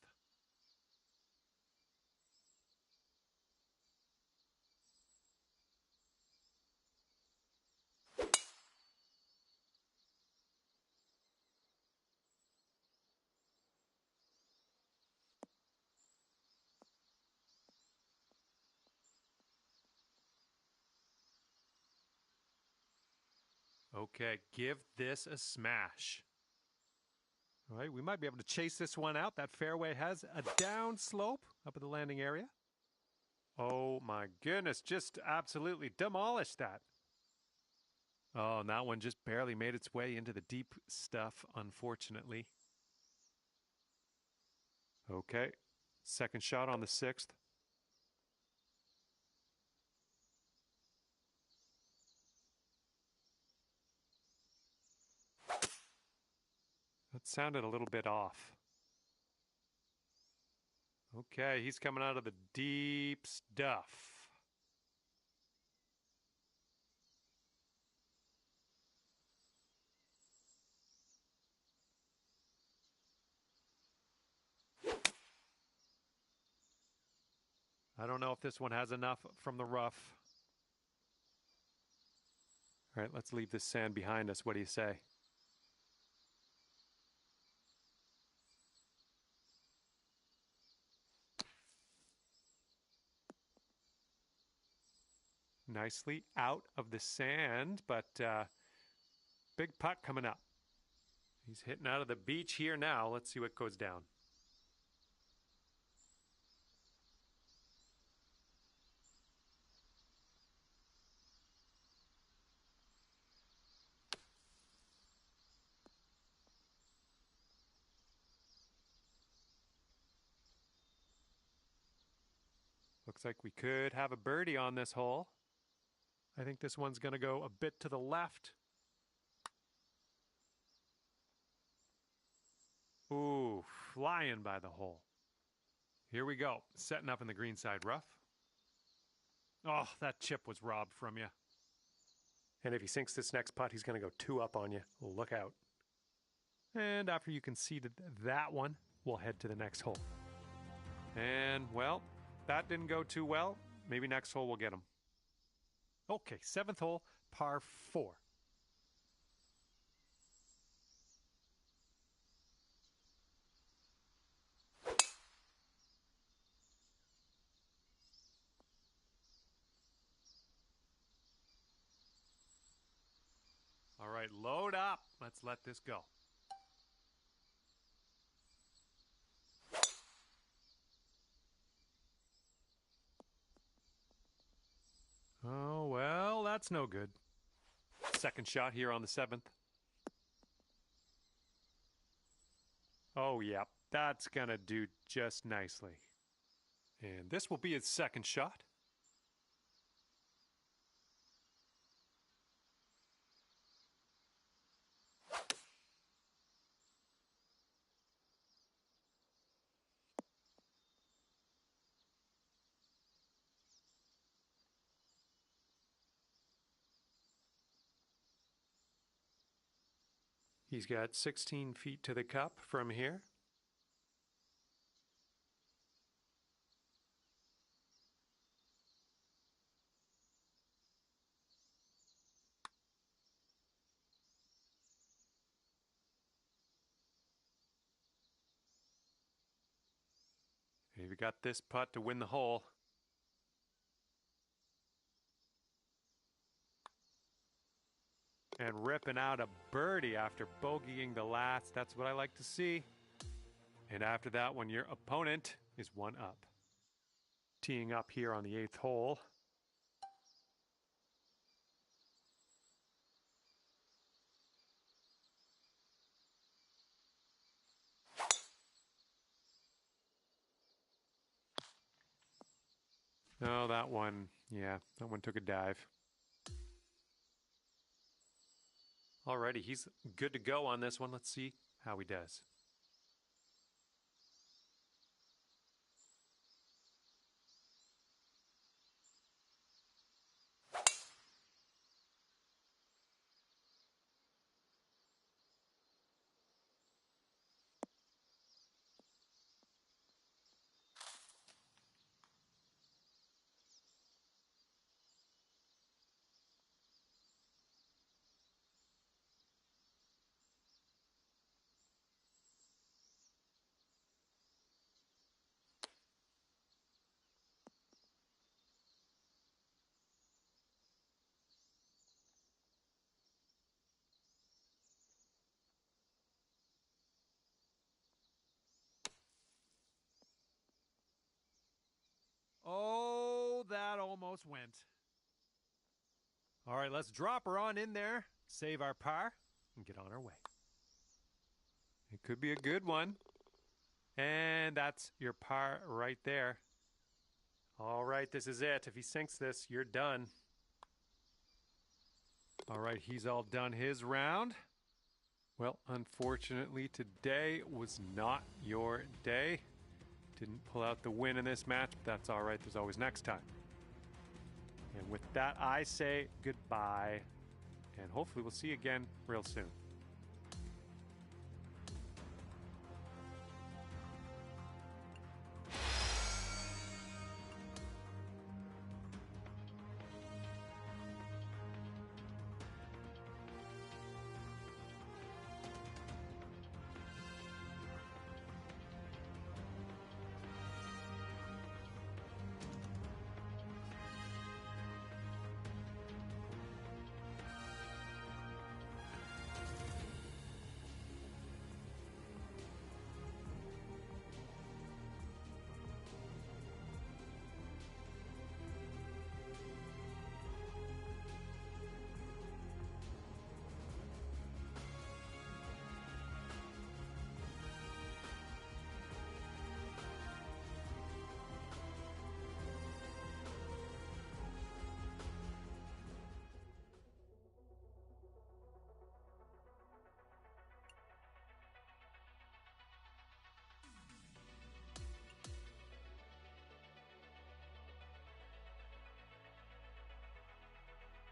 Okay, give this a smash. All right, we might be able to chase this one out. That fairway has a down slope up at the landing area. Oh my goodness, just absolutely demolished that. Oh, and that one just barely made its way into the deep stuff, unfortunately. Okay, second shot on the 6th. That sounded a little bit off. Okay, he's coming out of the deep stuff. I don't know if this one has enough from the rough. All right, let's leave this sand behind us. What do you say? nicely out of the sand, but big putt coming up. He's hitting out of the beach here now. Let's see what goes down. Looks like we could have a birdie on this hole. I think this one's going to go a bit to the left. Ooh, flying by the hole. Here we go, setting up in the greenside rough. Oh, that chip was robbed from you. And if he sinks this next putt, he's going to go 2 up on you. Look out. And after you conceded that one, we'll head to the next hole. And, well, that didn't go too well. Maybe next hole we'll get him. Okay, 7th hole, par 4. All right, load up. Let's let this go. Oh, well, that's no good. Second shot here on the 7th. Oh, yeah, that's going to do just nicely. And this will be his second shot. He's got 16 feet to the cup from here. We've got this putt to win the hole. And ripping out a birdie after bogeying the last. That's what I like to see. And after that one, your opponent is 1 up. Teeing up here on the 8th hole. Oh, that one, yeah, that one took a dive. Alrighty, he's good to go on this one. Let's see how he does. Oh, that almost went. All right, let's drop her on in there, save our par, and get on our way. It could be a good one. And that's your par right there. All right, this is it. If he sinks this, you're done. All right, he's all done his round. Well, unfortunately, today was not your day. Didn't pull out the win in this match, but that's all right. There's always next time. And with that, I say goodbye. And hopefully we'll see you again real soon.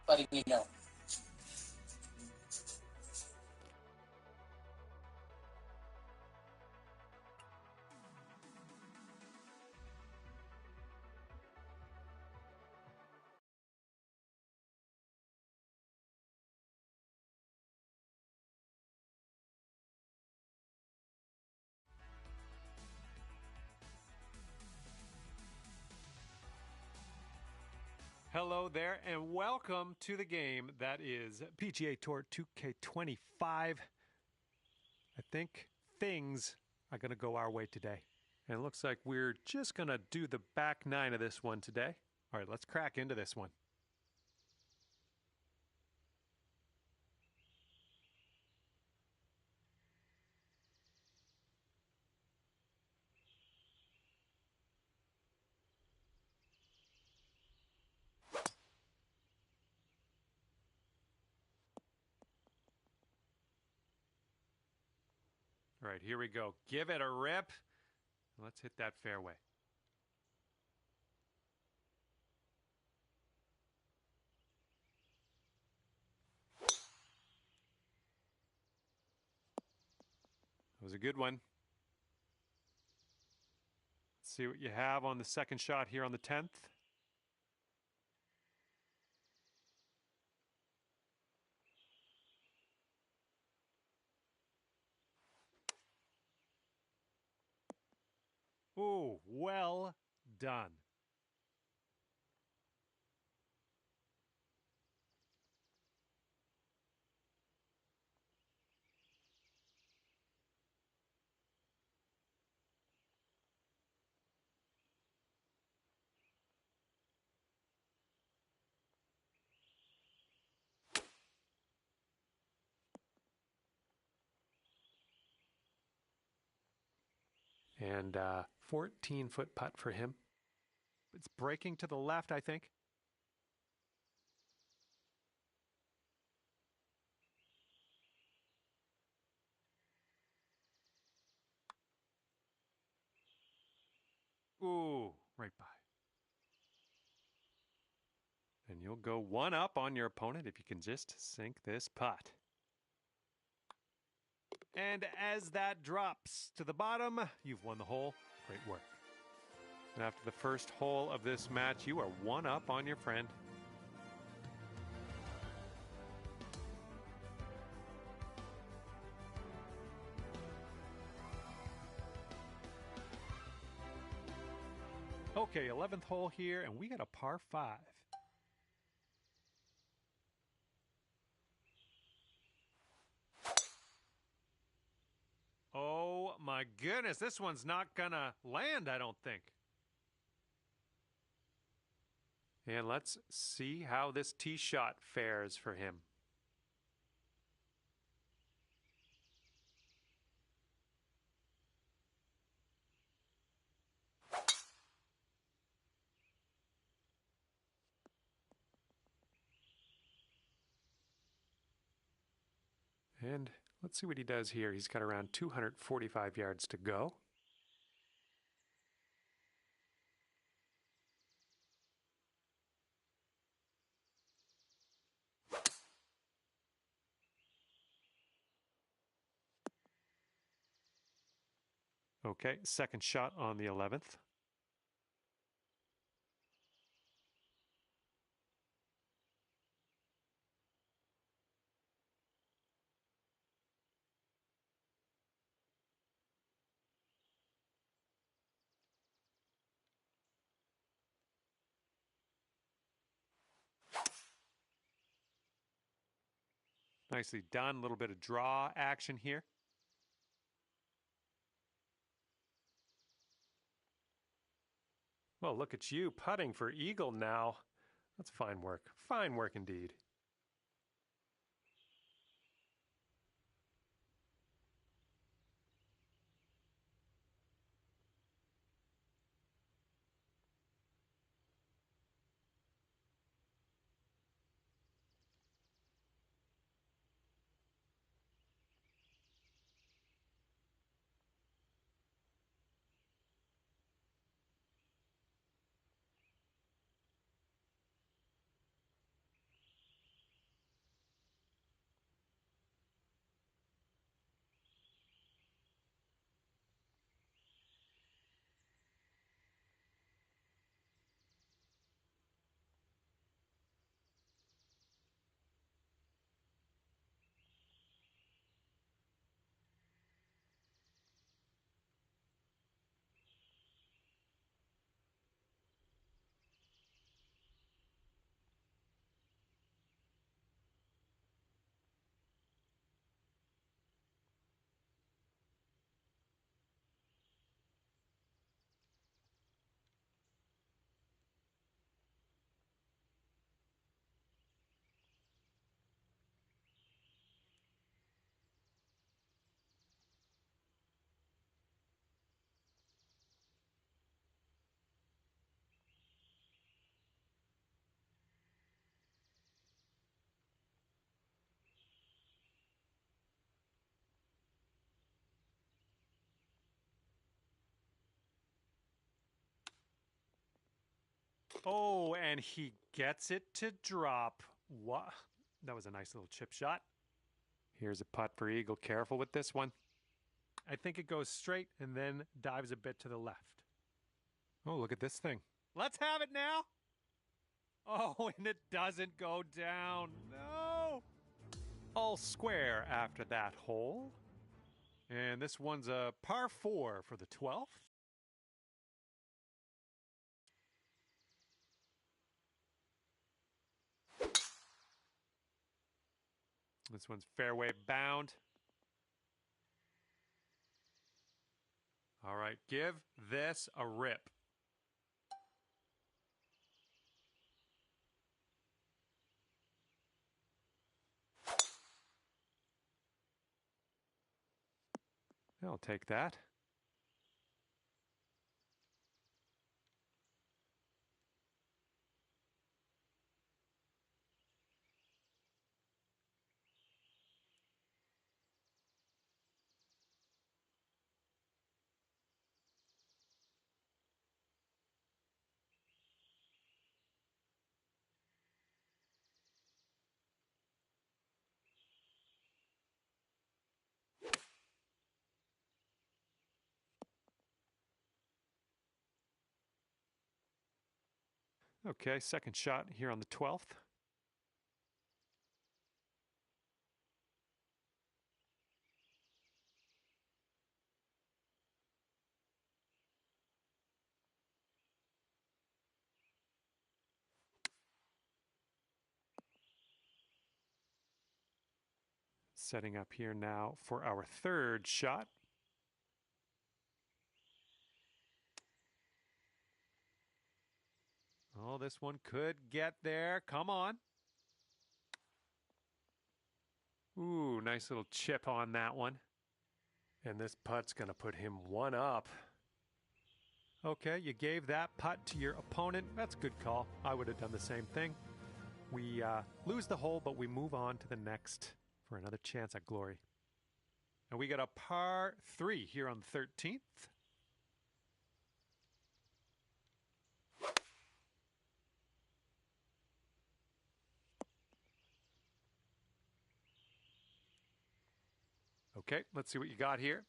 Palilinaw. Hello there, and welcome to the game that is PGA Tour 2K25. I think things are going to go our way today. And it looks like we're just going to do the back nine of this one today. All right, let's crack into this one. All right, here we go. Give it a rip. Let's hit that fairway. That was a good one. Let's see what you have on the second shot here on the 10th. Ooh, well done. And 14-foot putt for him. It's breaking to the left, I think. Ooh, right by. And you'll go one up on your opponent if you can just sink this putt. And as that drops to the bottom, you've won the hole. Great work. And after the first hole of this match, you are one up on your friend. Okay, 11th hole here, and we got a par 5. Oh my goodness, this one's not gonna land, I don't think. And let's see how this tee shot fares for him. And let's see what he does here. He's got around 245 yards to go. Okay, second shot on the 11th. Nicely done. A little bit of draw action here. Well, look at you putting for eagle now. That's fine work. Fine work indeed. Oh, and he gets it to drop. What? That was a nice little chip shot. Here's a putt for Eagle. Careful with this one. I think it goes straight and then dives a bit to the left. Oh, look at this thing. Let's have it now. Oh, and it doesn't go down. No. All square after that hole. And this one's a par 4 for the 12th. This one's fairway bound. All right, give this a rip. I'll take that. Okay, second shot here on the 12th. Setting up here now for our third shot. Oh, this one could get there. Come on. Ooh, nice little chip on that one. And this putt's going to put him one up. Okay, you gave that putt to your opponent. That's a good call. I would have done the same thing. We lose the hole, but we move on to the next for another chance at glory. And we got a par 3 here on the 13th. Okay, let's see what you got here.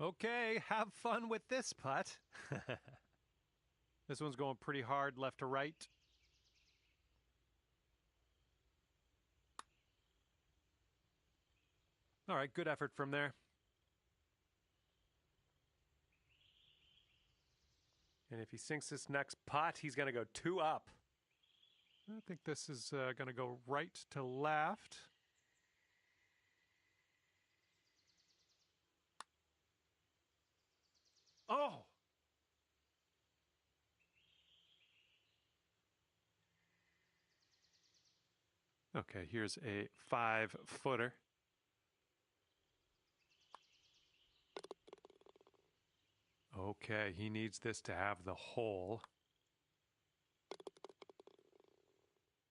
Okay, have fun with this putt. This one's going pretty hard left to right. All right, good effort from there. And if he sinks this next putt, he's going to go 2 up. I think this is going to go right to left. Oh! Okay, here's a 5-footer. Okay, he needs this to have the hole.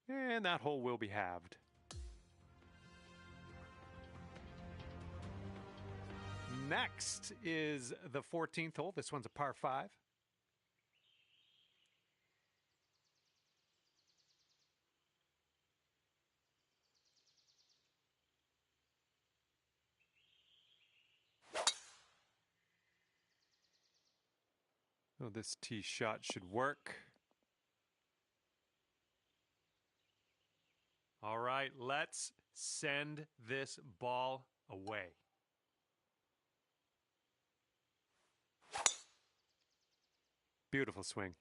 And that hole will be halved. Next is the 14th hole. This one's a par 5. Oh, this tee shot should work. All right, let's send this ball away. Beautiful swing.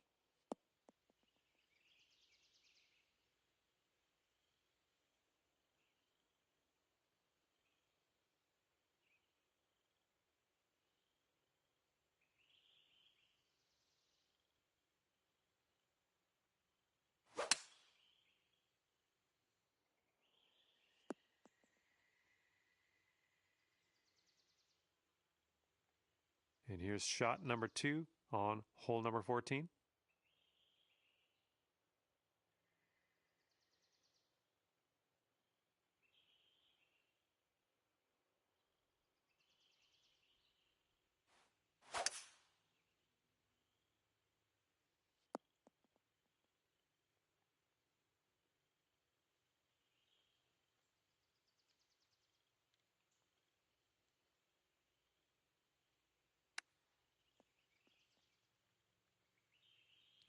And here's shot number 2 on hole number 14.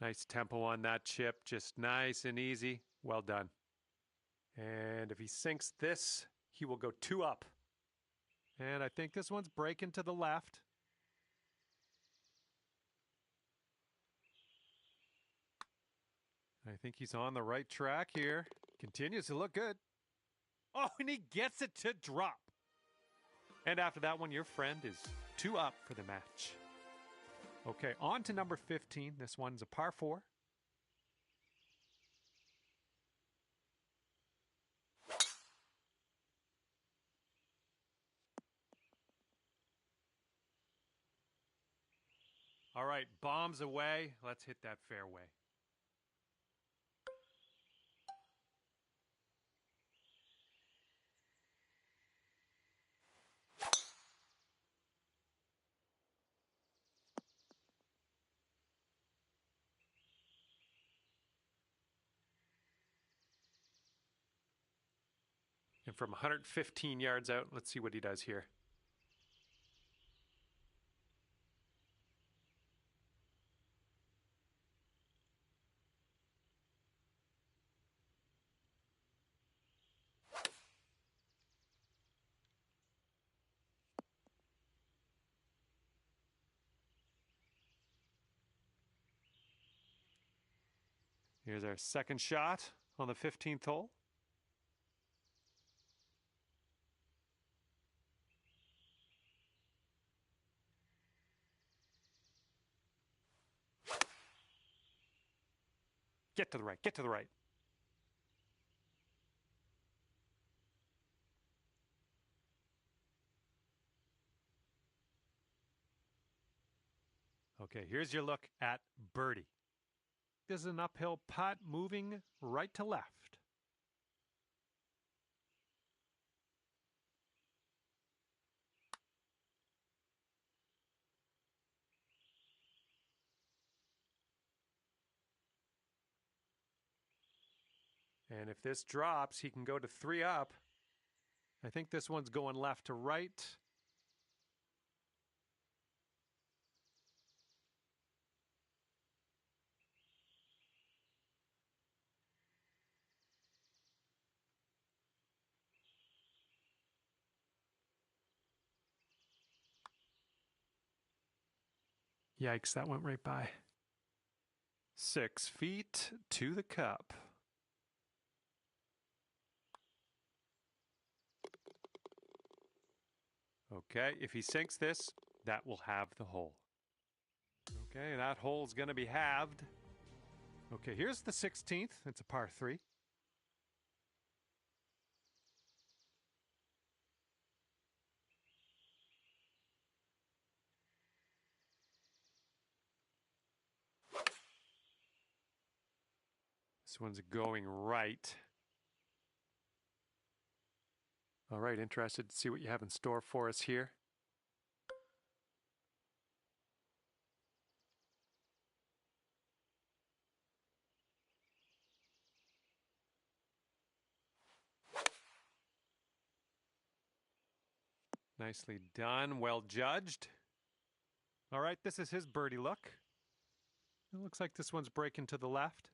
Nice tempo on that chip, just nice and easy. Well done. And if he sinks this, he will go 2 up. And I think this one's breaking to the left. I think he's on the right track here. Continues to look good. Oh, and he gets it to drop. And after that one, your friend is 2 up for the match. Okay, on to number 15. This one's a par 4. All right, bombs away. Let's hit that fairway. And from 115 yards out, let's see what he does here. Here's our second shot on the 15th hole. Get to the right, get to the right. Okay, here's your look at birdie. This is an uphill putt moving right to left. And if this drops, he can go to 3 up. I think this one's going left to right. Yikes, that went right by. 6 feet to the cup. Okay, if he sinks this, that will have the hole. Okay, that hole's going to be halved. Okay, here's the 16th. It's a par 3. This one's going right. All right, interested to see what you have in store for us here. Nicely done, well judged. All right, this is his birdie look. It looks like this one's breaking to the left.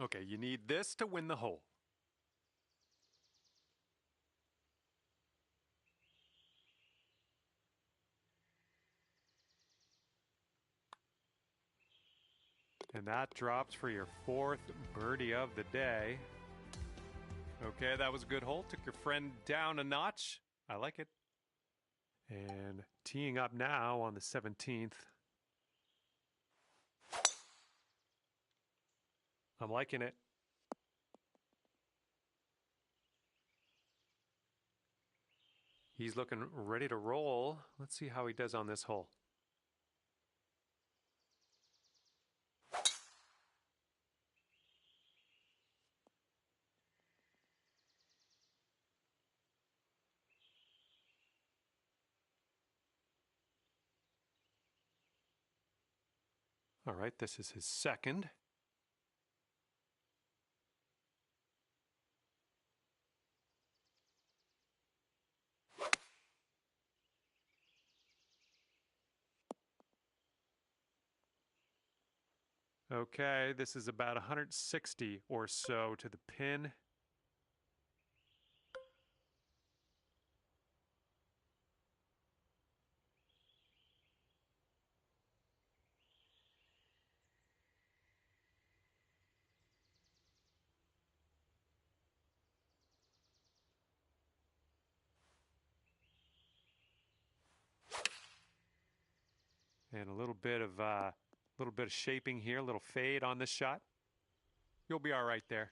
Okay, you need this to win the hole. And that drops for your 4th birdie of the day. Okay, that was a good hole. Took your friend down a notch. I like it. And teeing up now on the 17th. I'm liking it. He's looking ready to roll. Let's see how he does on this hole. All right, this is his second. Okay, this is about 160 or so to the pin. And a little bit of shaping here, a little fade on this shot. You'll be all right there.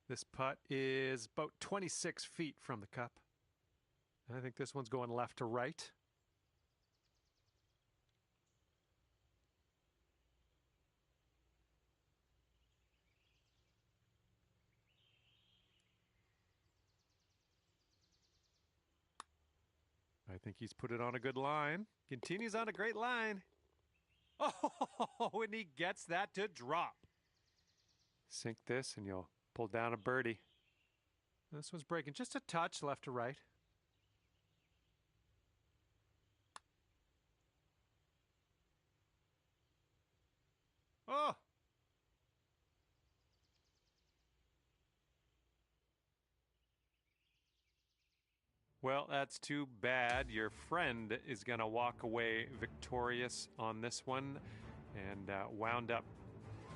This putt is about 26 feet from the cup. I think this one's going left to right. I think he's put it on a good line. Continues on a great line. Oh, and he gets that to drop. Sink this and you'll pull down a birdie. This one's breaking just a touch left to right. Oh! Well, that's too bad. Your friend is going to walk away victorious on this one and wound up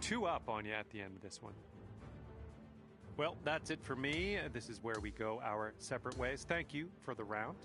2 up on you at the end of this one. Well, that's it for me. This is where we go our separate ways. Thank you for the round.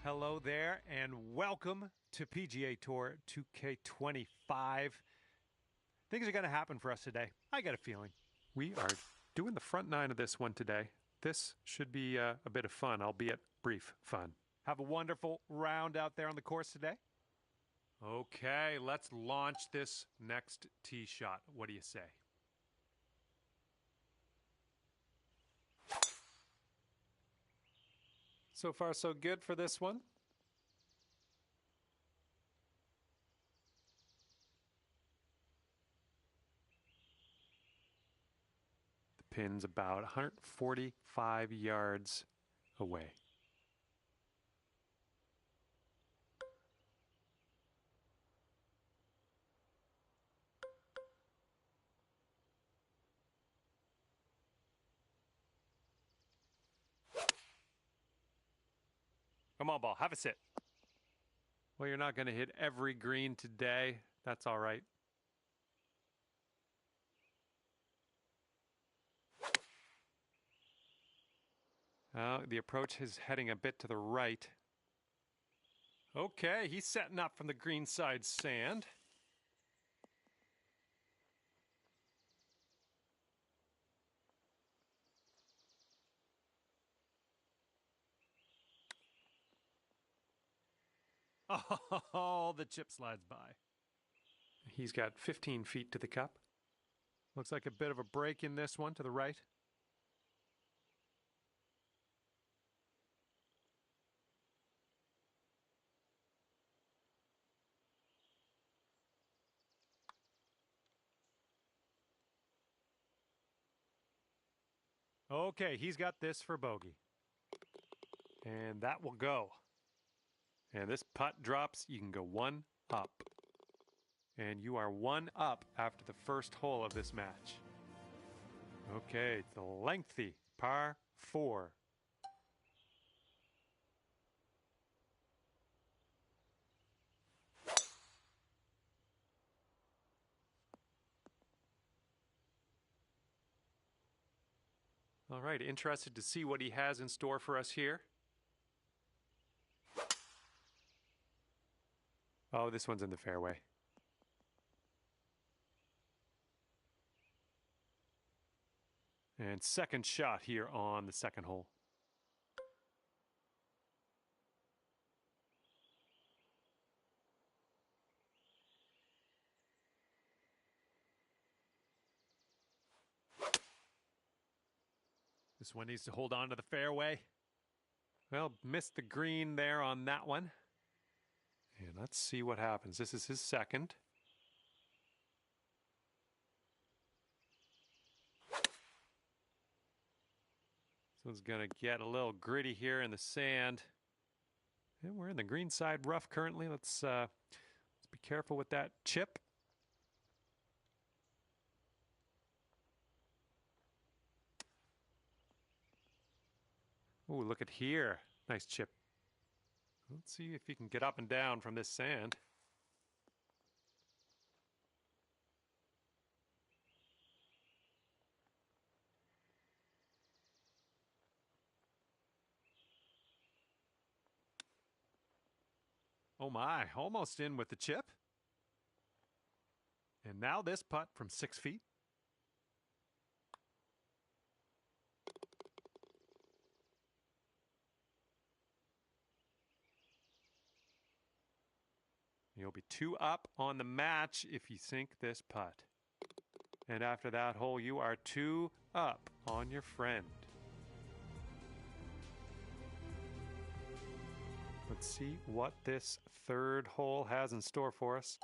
Hello there, and welcome to PGA Tour 2K25. Things are going to happen for us today. I got a feeling. We are doing the front 9 of this one today. This should be a bit of fun, albeit brief fun. Have a wonderful round out there on the course today. Okay, let's launch this next tee shot. What do you say? So far, so good for this one. The pin's about 145 yards away. Come on, ball. Have a sit. Well, you're not going to hit every green today. That's all right. The approach is heading a bit to the right. Okay, he's setting up from the green side sand. Oh, the chip slides by. He's got 15 feet to the cup. Looks like a bit of a break in this one to the right. Okay, he's got this for bogey. And that will go. And this putt drops, you can go 1 up. And you are 1 up after the first hole of this match. Okay, it's the lengthy par 4. All right, interested to see what he has in store for us here. Oh, this one's in the fairway. And second shot here on the second hole. This one needs to hold on to the fairway. Well, missed the green there on that one. And let's see what happens. This is his second. This one's going to get a little gritty here in the sand. And we're in the green side rough currently. Let's be careful with that chip. Oh, look at here. Nice chip. Let's see if he can get up and down from this sand. Oh my, almost in with the chip. And now this putt from 6 feet. You'll be 2 up on the match if you sink this putt. And after that hole, you are 2 up on your friend. Let's see what this third hole has in store for us.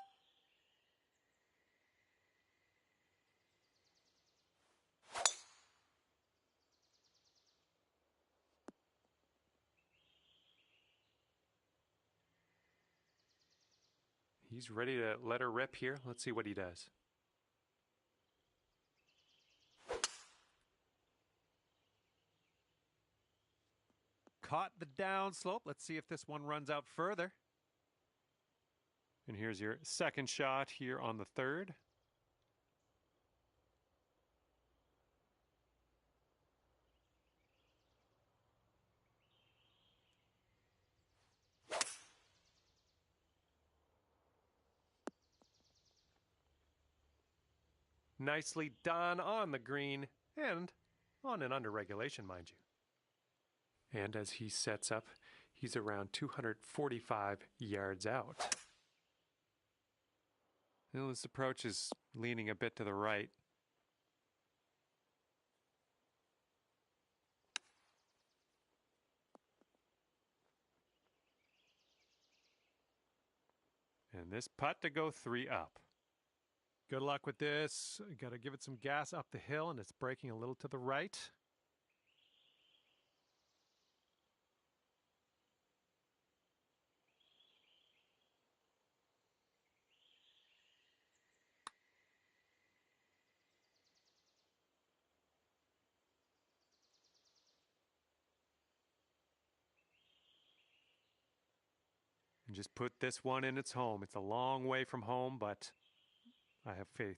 He's ready to let her rip here. Let's see what he does. Caught the downslope. Let's see if this one runs out further. And here's your second shot here on the third. Nicely done on the green and on an under regulation, mind you. And as he sets up, he's around 245 yards out. Now this approach is leaning a bit to the right. And this putt to go 3 up. Good luck with this. Got to give it some gas up the hill, and it's breaking a little to the right. And just put this one in its home. It's a long way from home, but I have faith.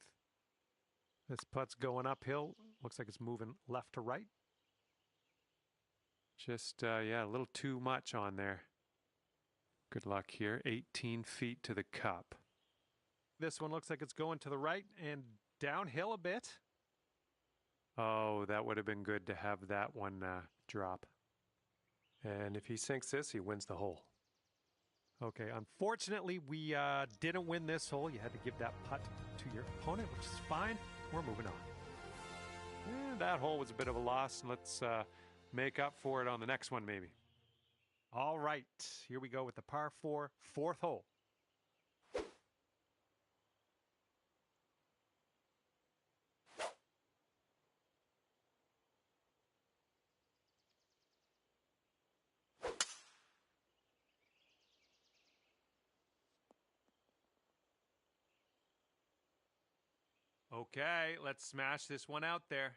This putt's going uphill. Looks like it's moving left to right. Just, yeah, a little too much on there. Good luck here. 18 feet to the cup. This one looks like it's going to the right and downhill a bit. Oh, that would have been good to have that one drop. And if he sinks this, he wins the hole. Okay, unfortunately, we didn't win this hole. You had to give that putt to your opponent, which is fine. We're moving on. And that hole was a bit of a loss. Let's make up for it on the next one, maybe. All right, here we go with the par 4, fourth hole. Okay, let's smash this one out there.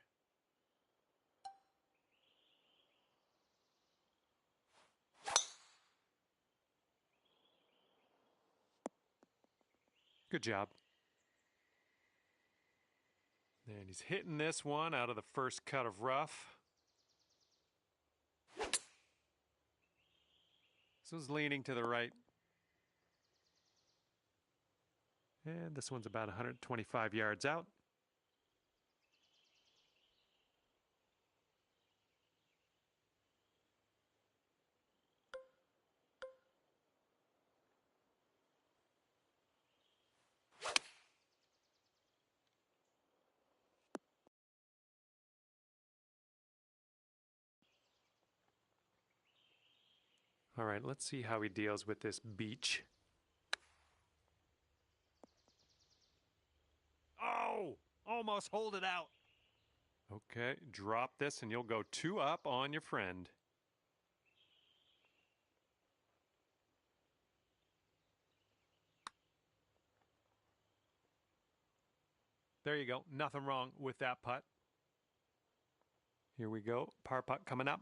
Good job. And he's hitting this one out of the first cut of rough. This one's leaning to the right. And this one's about 125 yards out. All right, let's see how he deals with this beach. Oh, almost hold it out. Okay, drop this and you'll go 2 up on your friend. There you go. Nothing wrong with that putt. Here we go. Par putt coming up.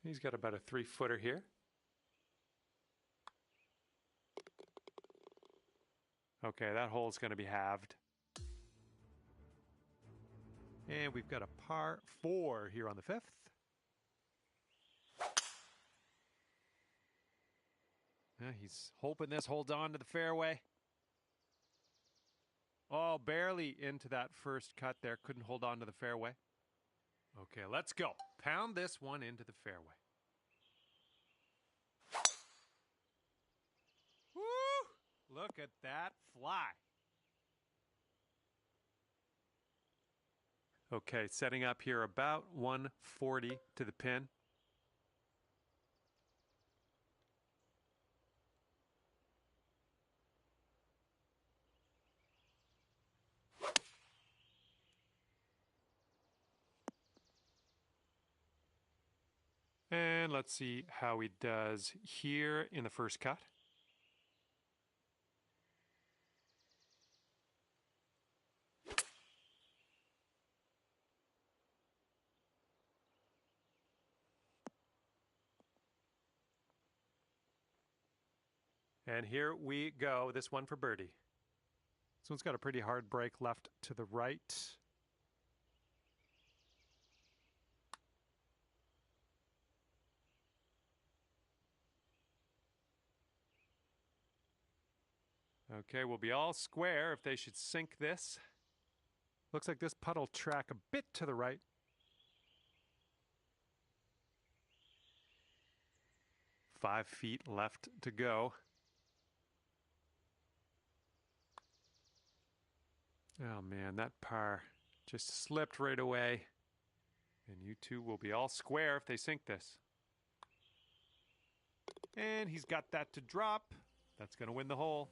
He's got about a 3-footer here. Okay, that hole's going to be halved. And we've got a par 4 here on the 5th. Yeah, he's hoping this holds on to the fairway. Oh, barely into that first cut there. Couldn't hold on to the fairway. Okay, let's go. Pound this one into the fairway. Woo! Look at that fly. Okay, setting up here about 140 to the pin. And let's see how he does here in the first cut. And here we go, this one for birdie. This one's got a pretty hard break left to the right. Okay, we'll be all square if they should sink this. Looks like this putt will track a bit to the right. Five feet left to go. Oh man, that par just slipped right away. And you two will be all square if they sink this. And he's got that to drop. That's going to win the hole.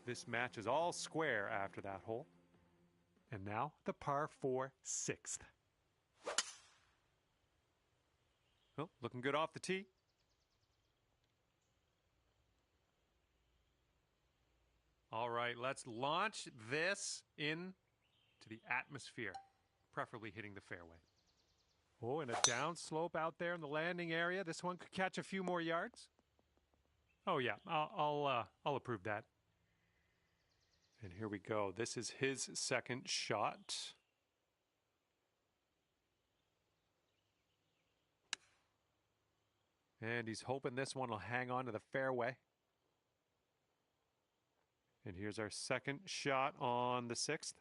This match is all square after that hole. And now the par 4 6th. Oh, looking good off the tee. All right, let's launch this into the atmosphere, preferably hitting the fairway. Oh, and a down slope out there in the landing area. This one could catch a few more yards. Oh yeah, I'll approve that. And here we go. This is his second shot. And he's hoping this one will hang on to the fairway. And here's our second shot on the 6th.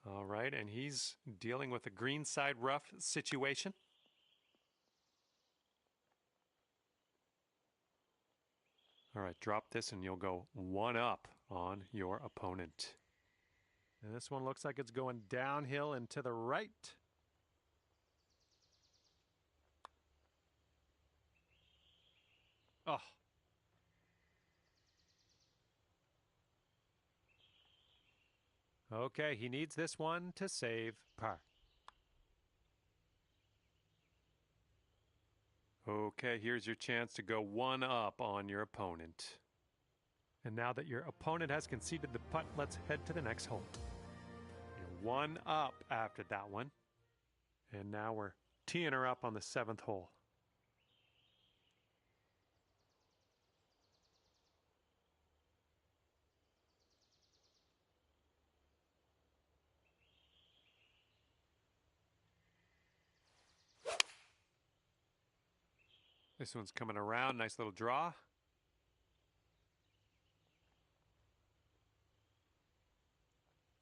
All right, and he's dealing with a greenside rough situation. All right, drop this and you'll go one up on your opponent. And this one looks like it's going downhill and to the right. Oh. Okay, he needs this one to save par. Okay, here's your chance to go one up on your opponent. And now that your opponent has conceded the putt, let's head to the next hole. You're one up after that one. And now we're teeing her up on the 7th hole. This one's coming around, nice little draw.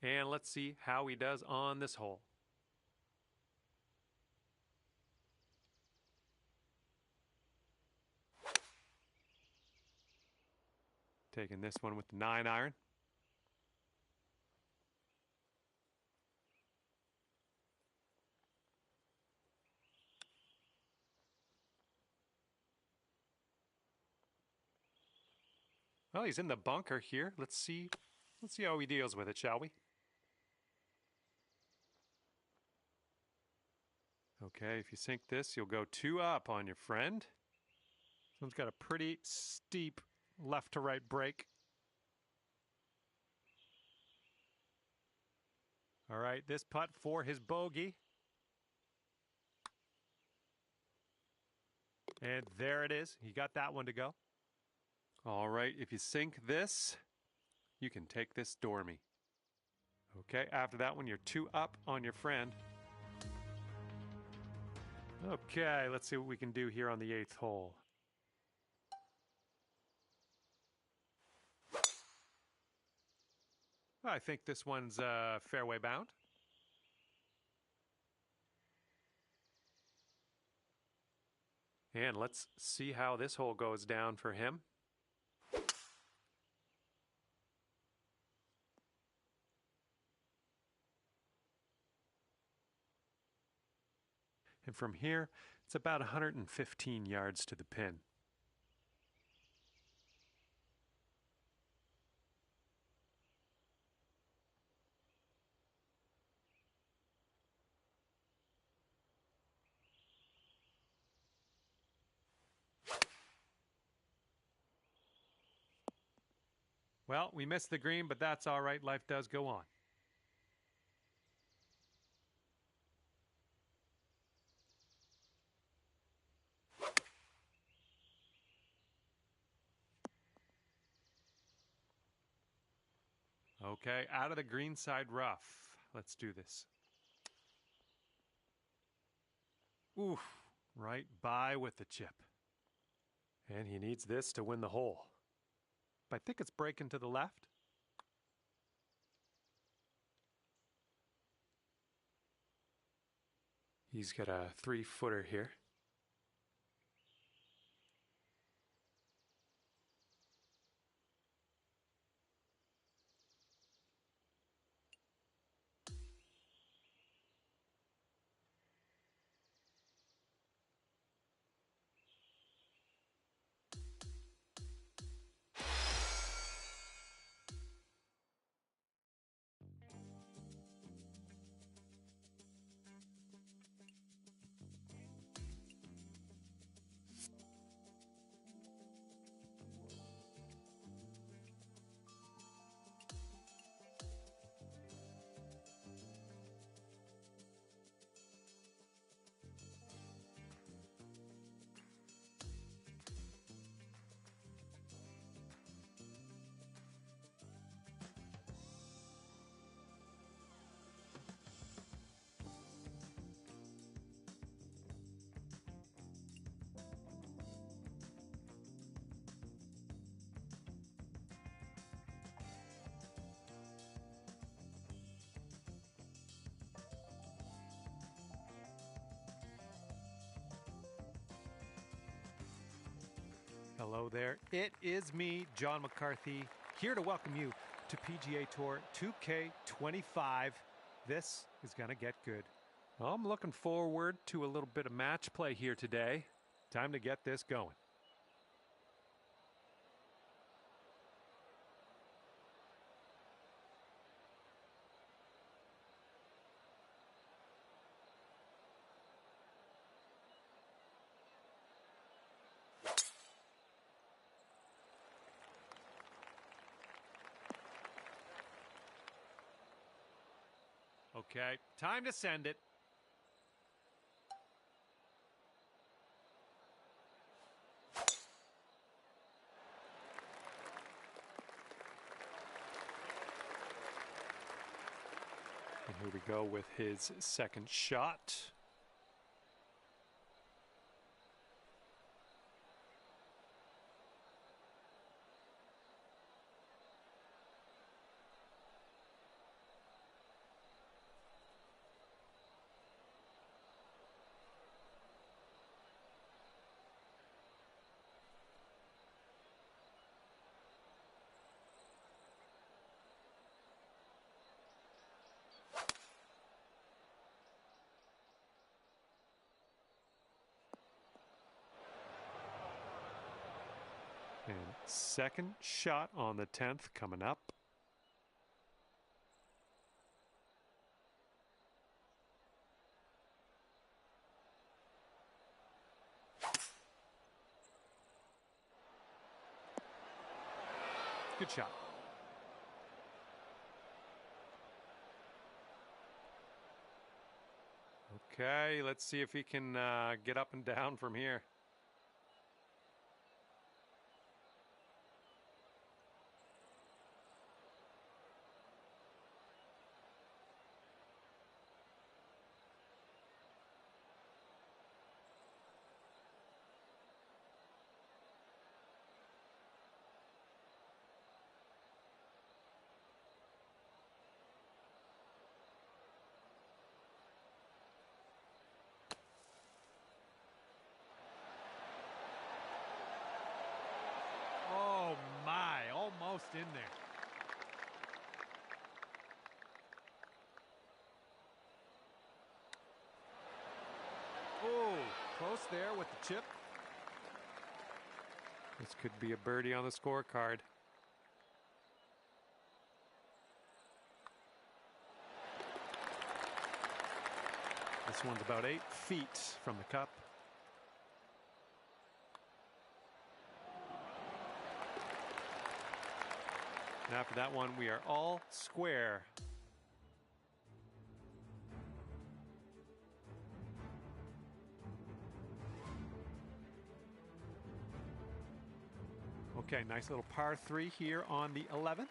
And let's see how he does on this hole. Taking this one with the 9-iron. Well, he's in the bunker here. Let's see how he deals with it, shall we? Okay, if you sink this, you'll go 2 up on your friend. This one's got a pretty steep left to right break. All right, this putt for his bogey. And there it is. He got that one to go. All right, if you sink this, you can take this Stormy. Okay, after that one, you're 2 up on your friend. Okay, let's see what we can do here on the 8th hole. I think this one's fairway bound. And let's see how this hole goes down for him. And from here, it's about 115 yards to the pin. Well, we missed the green, but that's all right. Life does go on. Okay, out of the greenside rough. Let's do this. Oof, right by with the chip. And he needs this to win the hole. I think it's breaking to the left. He's got a 3-footer here. Hello there. It is me, John McCarthy, here to welcome you to PGA Tour 2K25. This is going to get good. I'm looking forward to a little bit of match play here today. Time to get this going. Okay, time to send it. And here we go with his second shot. And second shot on the 10th coming up. Good shot. Okay, let's see if he can get up and down from here. Oh my, almost in there. Oh, close there with the chip. This could be a birdie on the scorecard. This one's about 8 feet from the cup. And after that one, we are all square. Okay, nice little par 3 here on the 11th.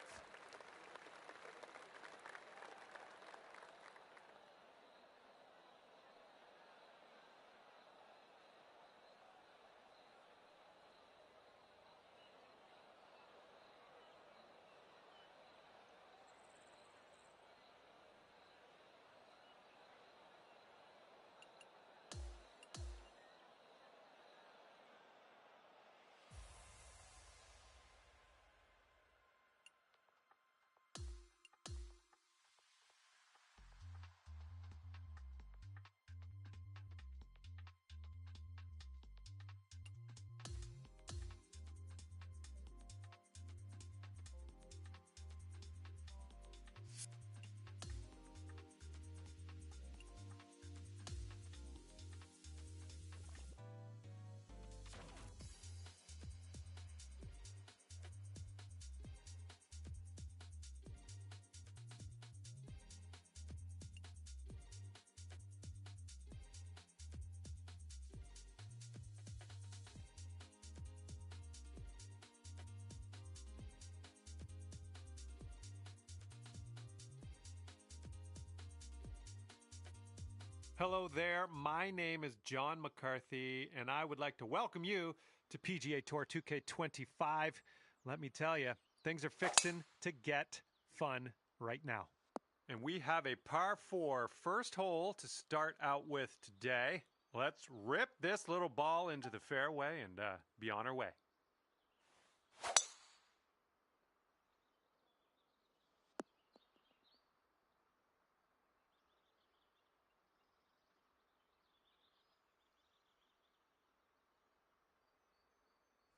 Hello there, my name is John McCarthy, and I would like to welcome you to PGA Tour 2K25. Let me tell you, things are fixing to get fun right now. And we have a par 4 first hole to start out with today. Let's rip this little ball into the fairway and be on our way.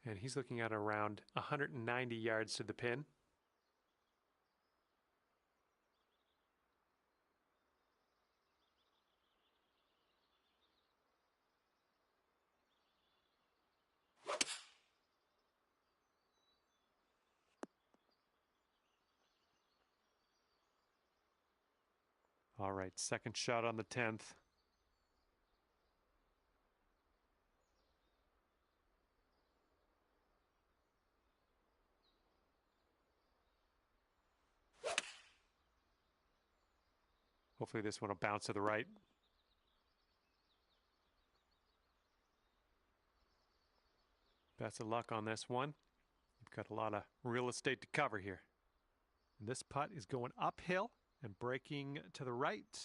And he's looking at around 190 yards to the pin. All right, second shot on the 10th. Hopefully this one will bounce to the right. Best of luck on this one. You've got a lot of real estate to cover here. And this putt is going uphill and breaking to the right.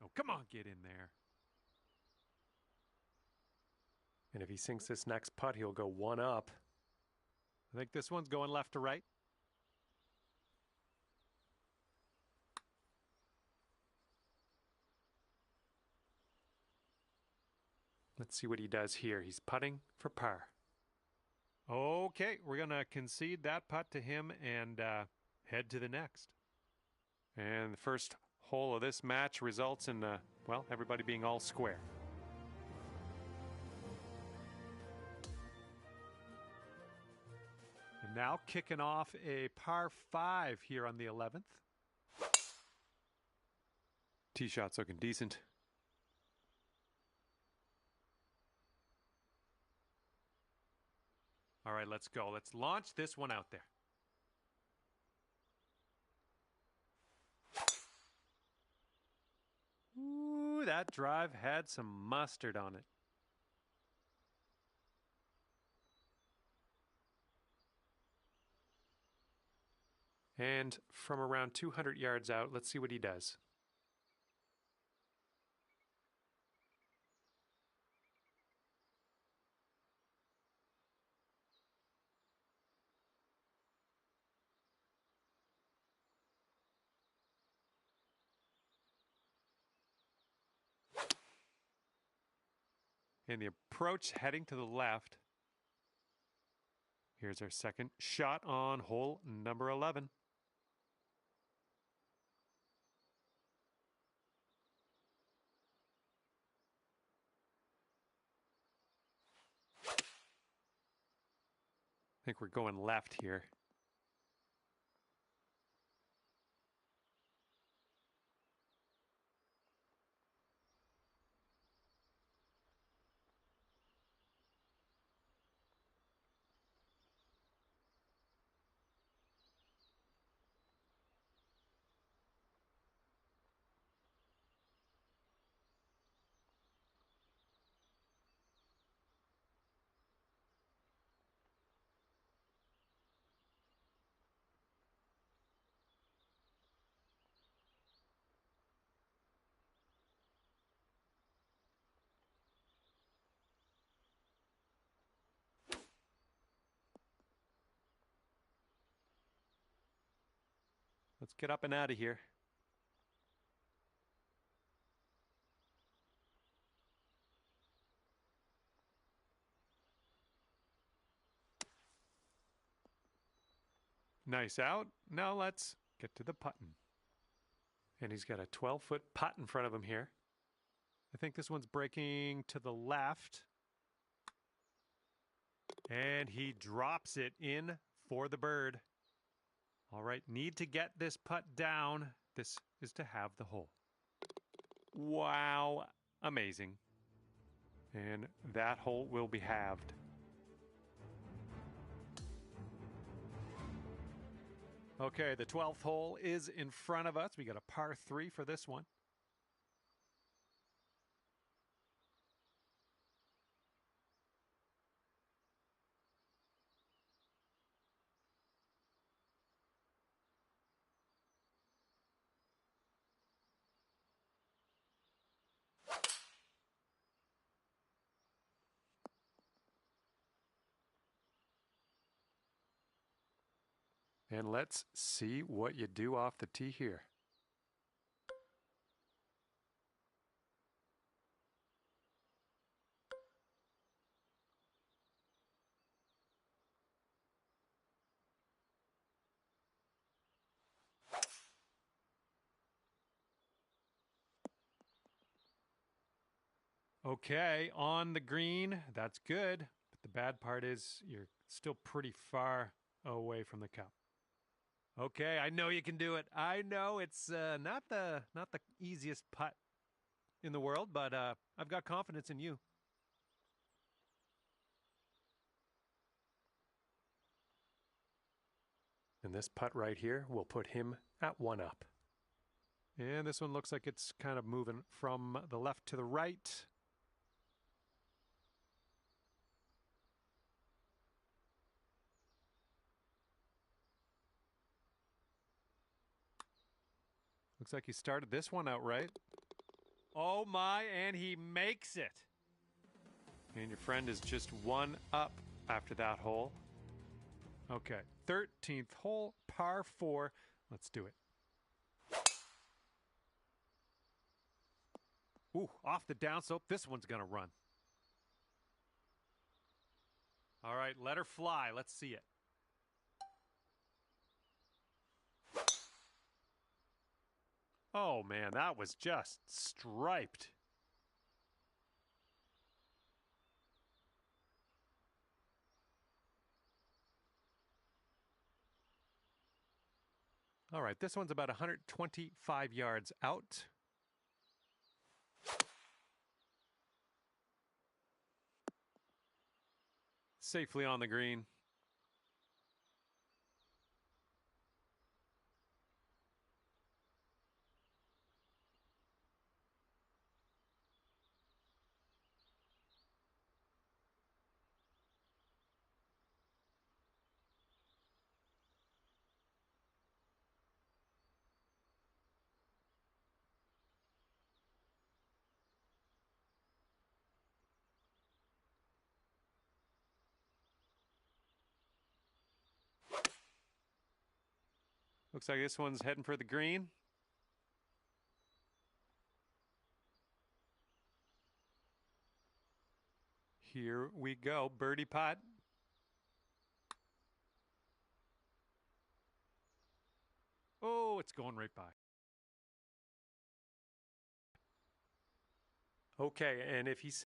Oh, come on, get in there. And if he sinks this next putt, he'll go one up. I think this one's going left to right. Let's see what he does here. He's putting for par. Okay, we're going to concede that putt to him and head to the next. And the first hole of this match results in, well, everybody being all square. And now kicking off a par 5 here on the 11th. Tee shot's looking decent. All right, let's go. Let's launch this one out there. Ooh, that drive had some mustard on it. And from around 200 yards out, let's see what he does. And the approach heading to the left. Here's our second shot on hole number 11. I think we're going left here. Let's get up and out of here. Nice out. Now let's get to the putting. And he's got a 12-foot putt in front of him here. I think this one's breaking to the left. And he drops it in for the bird. All right, need to get this putt down. This is to have the hole. Wow, amazing. And that hole will be halved. Okay, the 12th hole is in front of us. We got a par 3 for this one. And let's see what you do off the tee here. Okay, on the green, that's good. But the bad part is you're still pretty far away from the cup. Okay, I know you can do it. I know it's not the easiest putt in the world, but I've got confidence in you. And this putt right here will put him at 1 up. And this one looks like it's kind of moving from the left to the right. Looks like he started this one out right. Oh my, and he makes it. And your friend is just 1 up after that hole. Okay, 13th hole, par 4. Let's do it. Ooh, off the downslope. This one's going to run. All right, let her fly. Let's see it. Oh, man, that was just striped. All right, this one's about 125 yards out. Safely on the green. Looks like this one's heading for the green. Here we go, birdie putt. Oh, it's going right by. Okay, and if he's...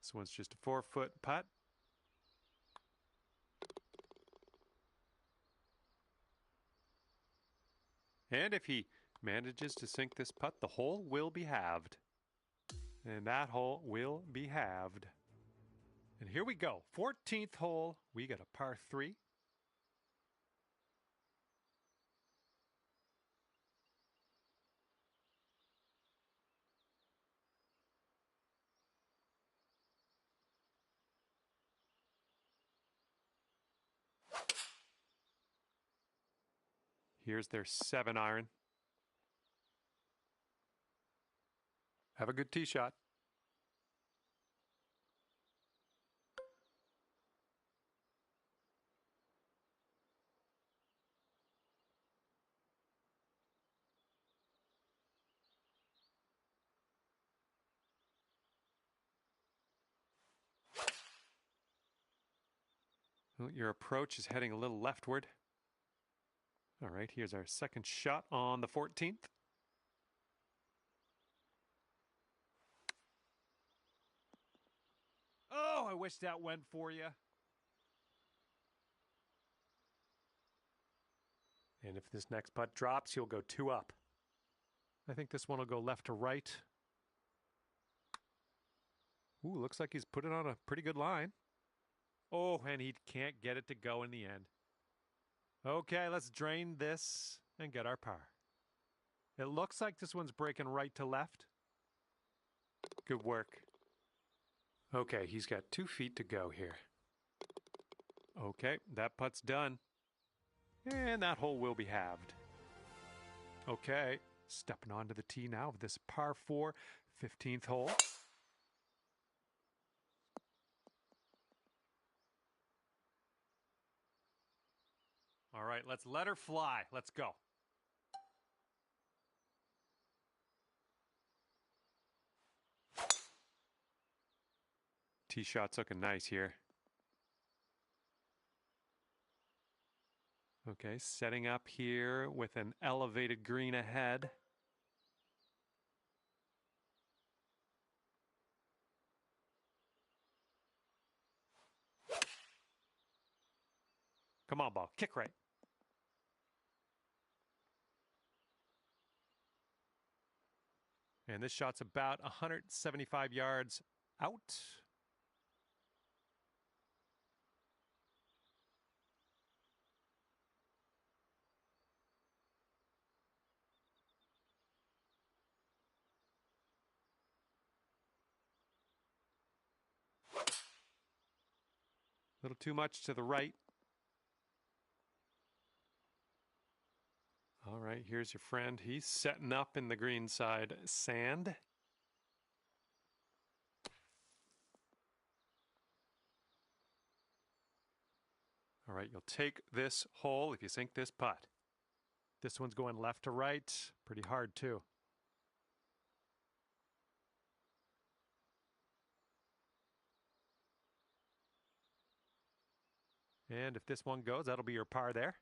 This one's just a 4-foot putt. And if he manages to sink this putt, the hole will be halved. And that hole will be halved. And here we go. 14th hole. We got a par 3. Here's their 7-iron. Have a good tee shot. Well, your approach is heading a little leftward. All right, here's our second shot on the 14th. Oh, I wish that went for you. And if this next putt drops, you'll go 2 up. I think this one will go left to right. Ooh, looks like he's put it on a pretty good line. Oh, and he can't get it to go in the end. Okay, let's drain this and get our par. It looks like this one's breaking right to left. Good work. Okay, he's got 2 feet to go here. Okay, that putt's done. And that hole will be halved. Okay, stepping onto the tee now of this par 4, 15th hole. All right, let's let her fly. Let's go. Tee shot's looking nice here. Okay, setting up here with an elevated green ahead. Come on, ball. Kick right. And this shot's about 175 yards out. A little too much to the right. All right, here's your friend. He's setting up in the green side sand. All right, you'll take this hole if you sink this putt. This one's going left to right. Pretty hard, too. And if this one goes, that'll be your par there.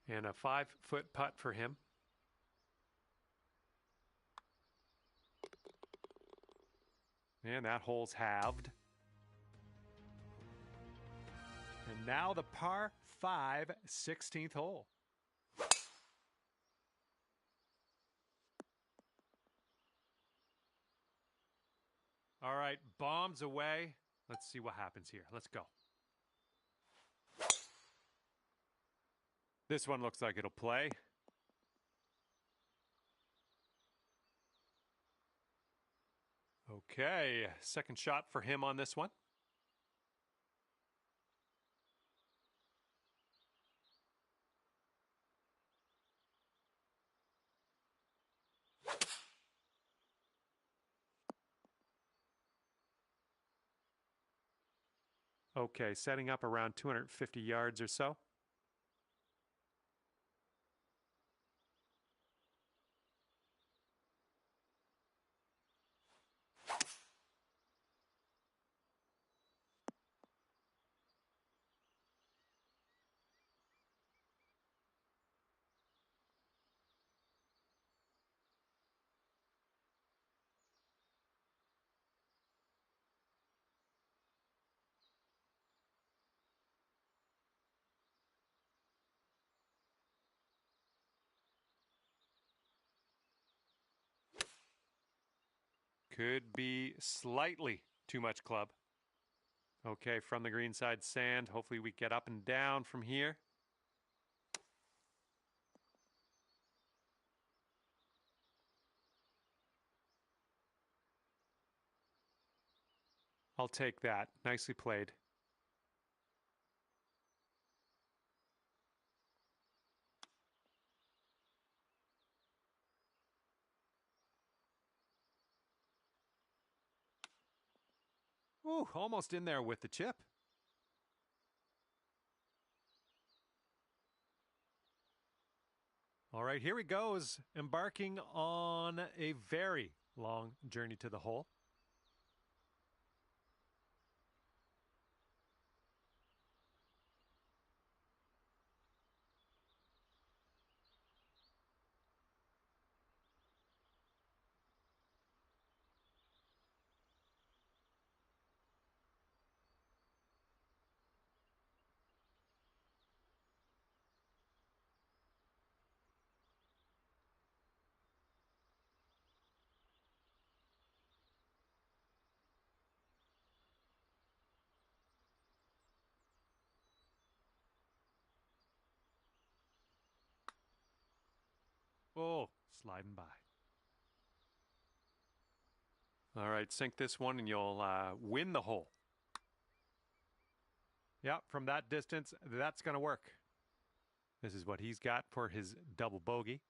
And a 5-foot putt for him. And that hole's halved. And now the par 5 16th hole. All right, bombs away. Let's see what happens here. Let's go. This one looks like it'll play. Okay, second shot for him on this one. Okay, setting up around 250 yards or so. Could be slightly too much club. Okay, from the green side sand. Hopefully we get up and down from here. I'll take that. Nicely played. Ooh, almost in there with the chip. All right, here he goes, embarking on a very long journey to the hole. Oh, sliding by. All right, sink this one and you'll win the hole. Yeah, from that distance, that's going to work. This is what he's got for his double bogey.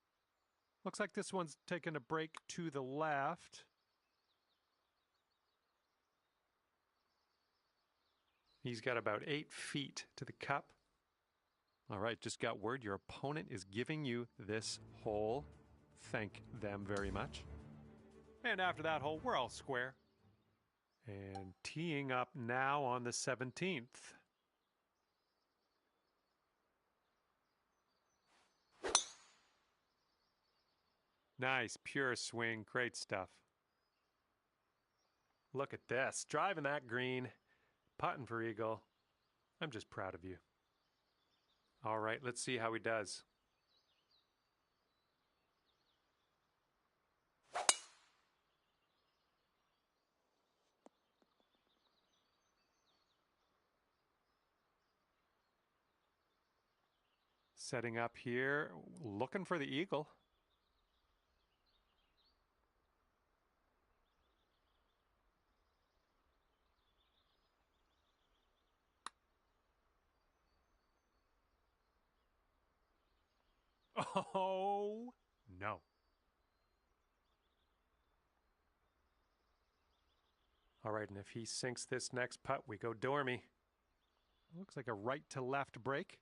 Looks like this one's taking a break to the left. He's got about 8 feet to the cup. All right, just got word your opponent is giving you this hole thank them very much. And after that hole, we're all square. And teeing up now on the 17th. Nice, pure swing, great stuff. Look at this, driving that green, putting for eagle. I'm just proud of you. All right, let's see how he does. Setting up here, looking for the eagle. Oh, no. All right, and if he sinks this next putt, we go Dormy. Looks like a right to left break.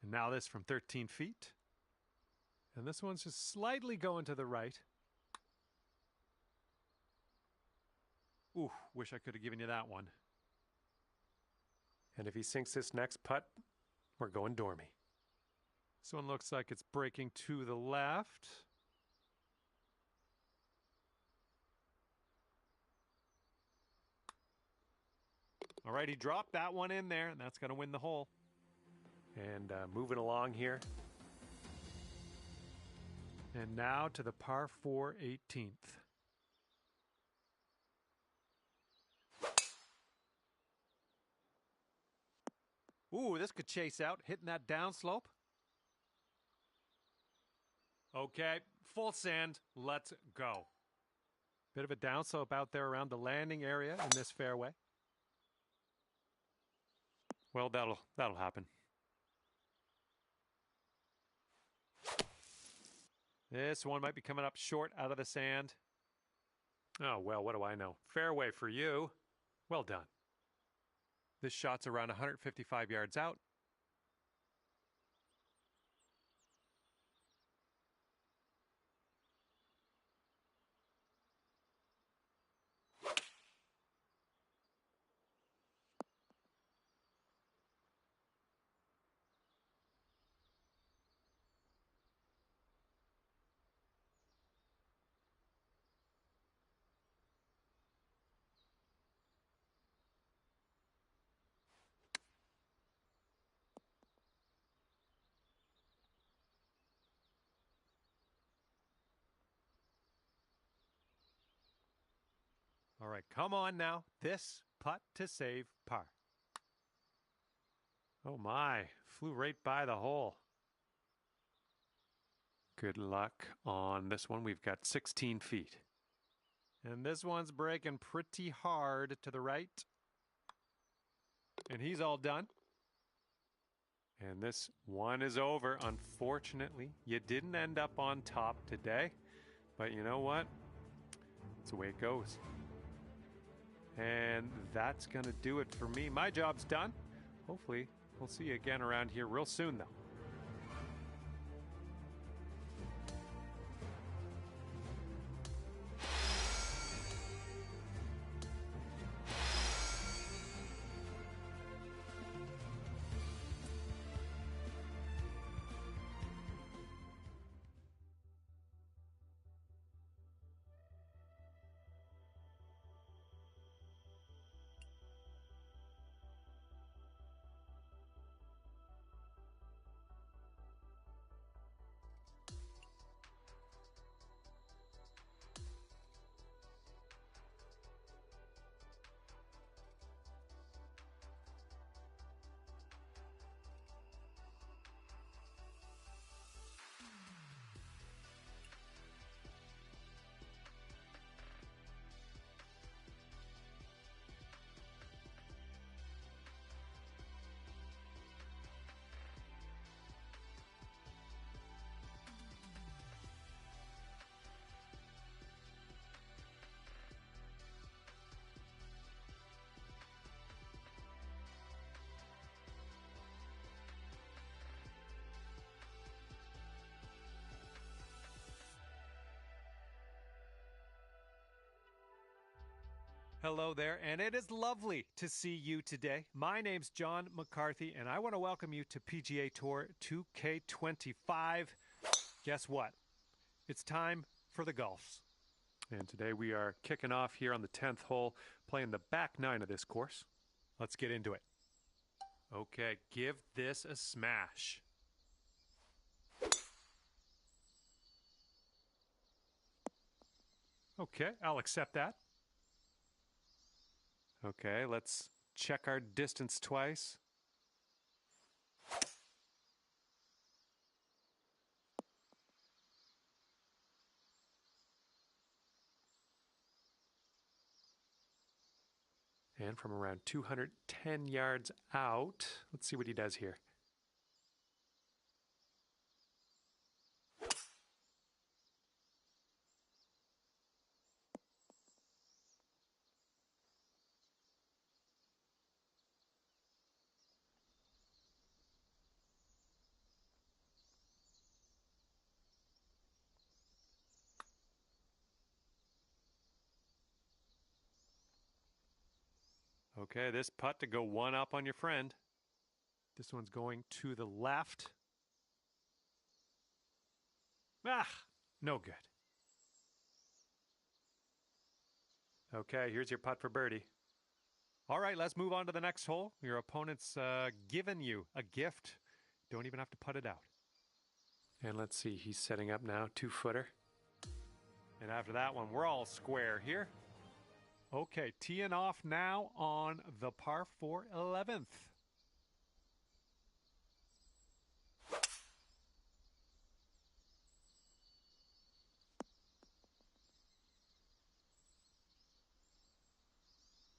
And now this from 13 feet. And this one's just slightly going to the right. Ooh, wish I could have given you that one. And if he sinks this next putt, we're going Dormy. This one looks like it's breaking to the left. All right, he dropped that one in there, and that's going to win the hole. And moving along here. And now to the par 4 18th. Ooh, this could chase out, hitting that downslope. Okay, full sand, let's go. Bit of a downslope out there around the landing area in this fairway. Well, that'll happen. This one might be coming up short out of the sand. Oh, well, what do I know? Fairway for you. Well done. This shot's around 155 yards out. All right, come on now. This putt to save par. Oh my, flew right by the hole. Good luck on this one. We've got 16 feet. And this one's breaking pretty hard to the right. And he's all done. And this one is over. Unfortunately, you didn't end up on top today. But you know what? It's the way it goes. And that's going to do it for me. My job's done. Hopefully, we'll see you again around here real soon, though. Hello there, and it is lovely to see you today. My name's John McCarthy, and I want to welcome you to PGA Tour 2K25. Guess what? It's time for the golfs. And today we are kicking off here on the 10th hole, playing the back nine of this course. Let's get into it. Okay, give this a smash. Okay, I'll accept that. Okay, let's check our distance twice. And from around 210 yards out, let's see what he does here. Okay, this putt to go one up on your friend. This one's going to the left. Ah, no good. Okay, here's your putt for birdie. All right, let's move on to the next hole. Your opponent's given you a gift. Don't even have to putt it out. And let's see, he's setting up now, 2-footer. And after that one, we're all square here. Okay, teeing off now on the par 4 11th.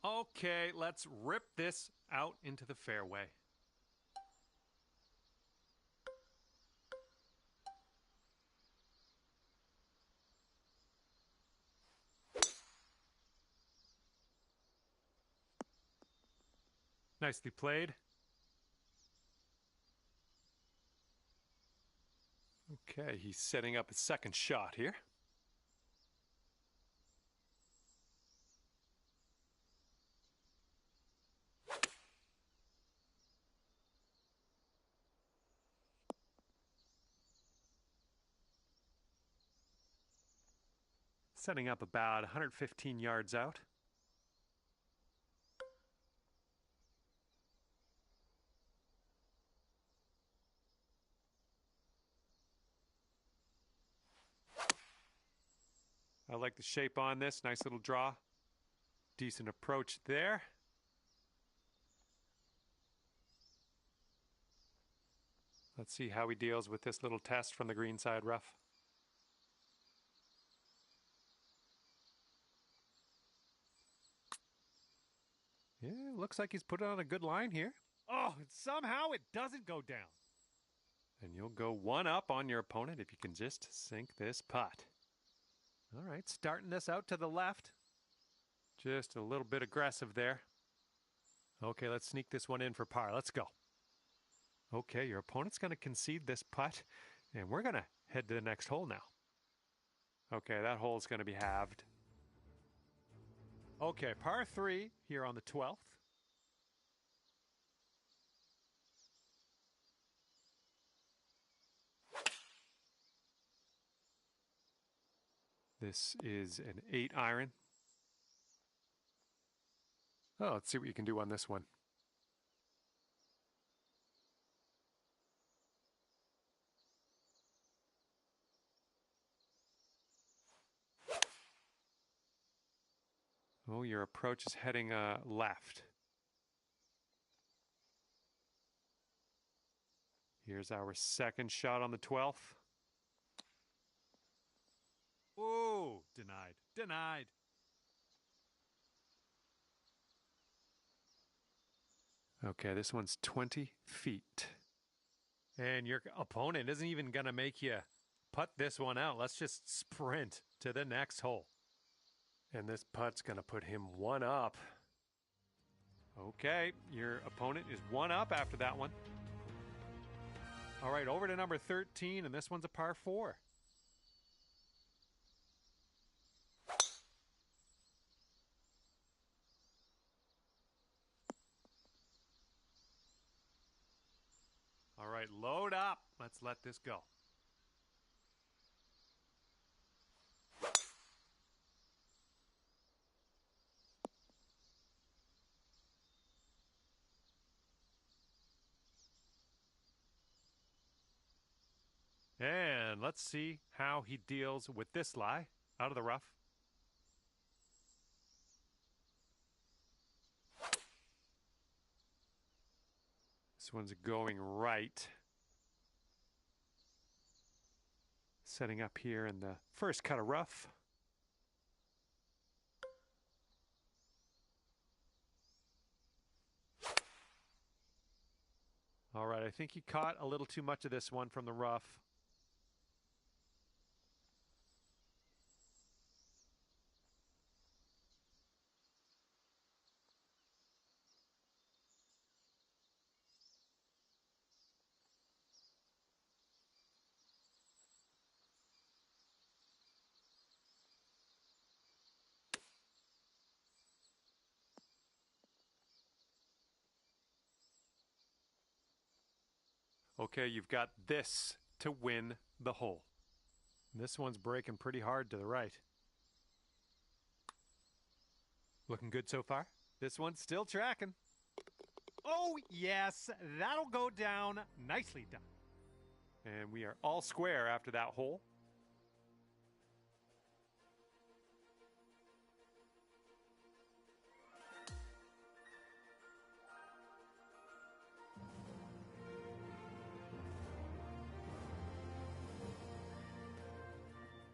Okay, let's rip this out into the fairway. Nicely played. Okay, he's setting up his second shot here. Setting up about 115 yards out. I like the shape on this. Nice little draw. Decent approach there. Let's see how he deals with this little test from the greenside rough. Yeah, looks like he's put on a good line here. Oh, somehow it doesn't go down. And you'll go one up on your opponent if you can just sink this putt. All right, starting this out to the left. Just a little bit aggressive there. Okay, let's sneak this one in for par. Let's go. Okay, your opponent's going to concede this putt, and we're going to head to the next hole now. Okay, that hole's going to be halved. Okay, par 3 here on the 12th. This is an 8-iron. Oh, let's see what you can do on this one. Oh, your approach is heading left. Here's our second shot on the 12th. Oh, denied. Denied. Okay, this one's 20 feet. And your opponent isn't even going to make you putt this one out. Let's just sprint to the next hole. And this putt's going to put him one up. Okay, your opponent is one up after that one. All right, over to number 13, and this one's a par 4. right, load up. Let's let this go. And let's see how he deals with this lie out of the rough. This one's going right. Setting up here in the first cut of rough. All right, I think he caught a little too much of this one from the rough. Okay, you've got this to win the hole. This one's breaking pretty hard to the right. Looking good so far? This one's still tracking. Oh, yes, that'll go down. Nicely done. And we are all square after that hole.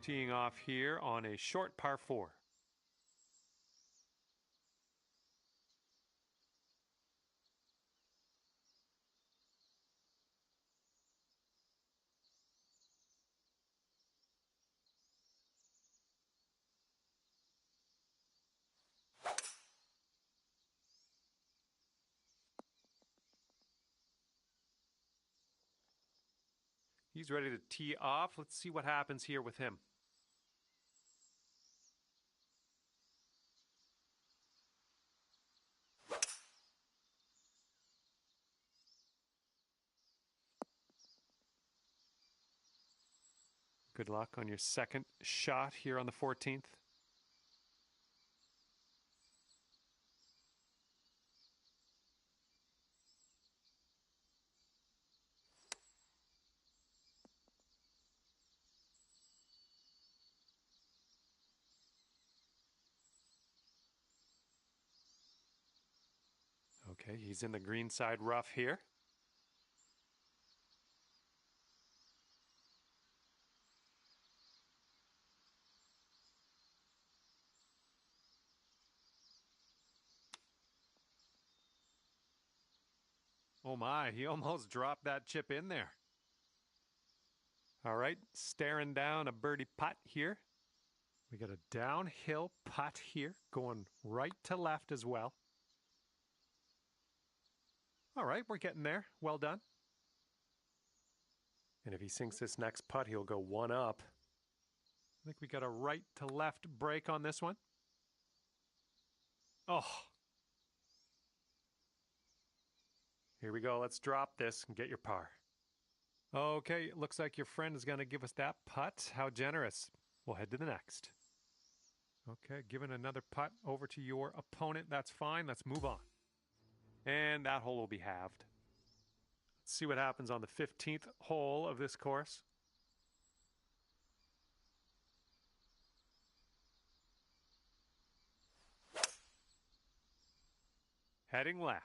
Teeing off here on a short par 4. He's ready to tee off. Let's see what happens here with him. Good luck on your second shot here on the 14th. Okay, he's in the green side rough here. Oh my, he almost dropped that chip in there. All right, staring down a birdie putt here. We got a downhill putt here, going right to left as well. All right, we're getting there. Well done. And if he sinks this next putt, he'll go one up. I think we got a right to left break on this one. Oh. Here we go. Let's drop this and get your par. Okay, it looks like your friend is going to give us that putt. How generous. We'll head to the next. Okay, giving another putt over to your opponent. That's fine. Let's move on. And that hole will be halved. Let's see what happens on the 15th hole of this course. Heading left.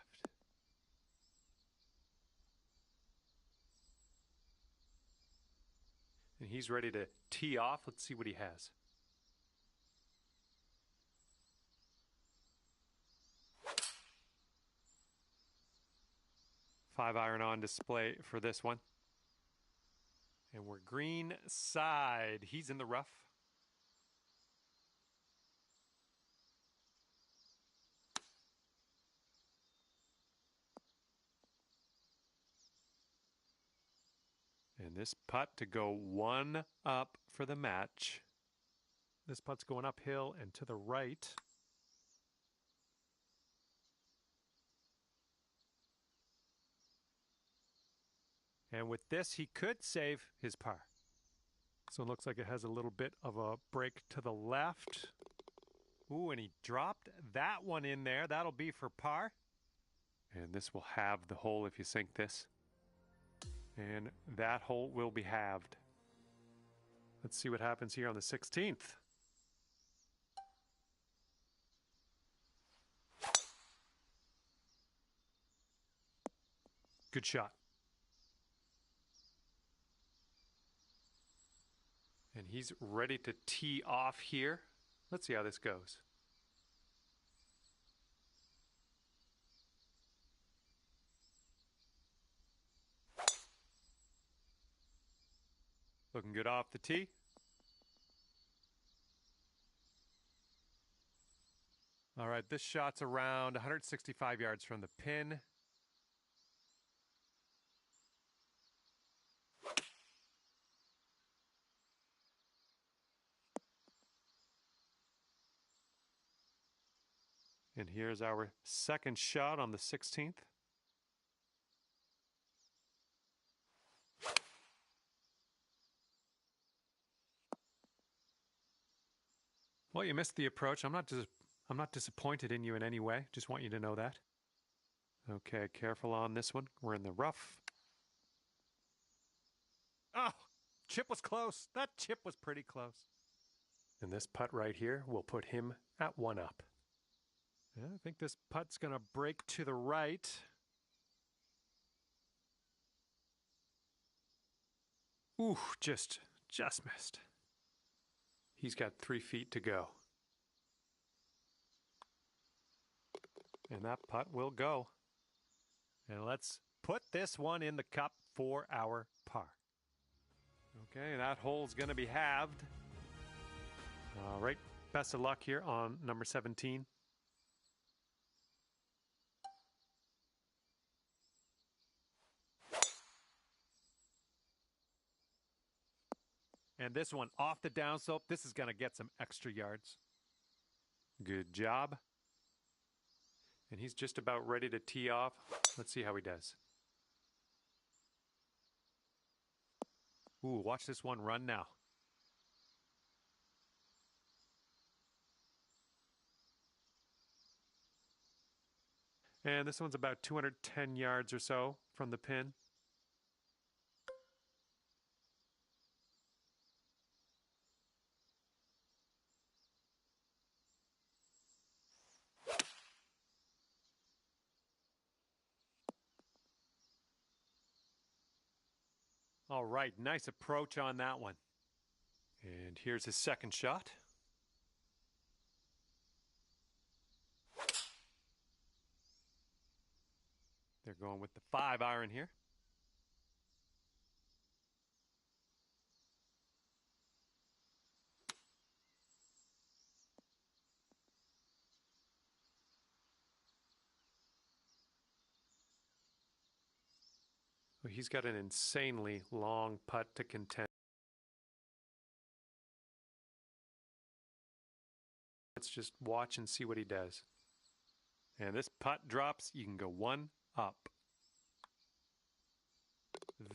And he's ready to tee off. Let's see what he has. Five iron on display for this one. And we're green side. He's in the rough. And this putt to go one up for the match. This putt's going uphill and to the right. And with this, he could save his par. So it looks like it has a little bit of a break to the left. Ooh, and he dropped that one in there. That'll be for par. And this will halve the hole if you sink this. And that hole will be halved. Let's see what happens here on the 16th. Good shot. And he's ready to tee off here. Let's see how this goes. Looking good off the tee. All right, this shot's around 165 yards from the pin. And here's our second shot on the 16th. Well, you missed the approach. I'm not disappointed in you in any way. Just want you to know that. Okay, careful on this one. We're in the rough. Oh, chip was close. That chip was pretty close. And this putt right here will put him at 1 up. Yeah, I think this putt's going to break to the right. Ooh, just missed. He's got 3 feet to go. And that putt will go. And let's put this one in the cup for our par. Okay, that hole's going to be halved. All right, best of luck here on number 17. And this one off the downslope. This is going to get some extra yards. Good job. And he's just about ready to tee off. Let's see how he does. Ooh, watch this one run now. And this one's about 210 yards or so from the pin. All right, nice approach on that one. And here's his second shot. They're going with the 5-iron here. Well, he's got an insanely long putt to contend. Let's just watch and see what he does. And this putt drops, you can go 1 up.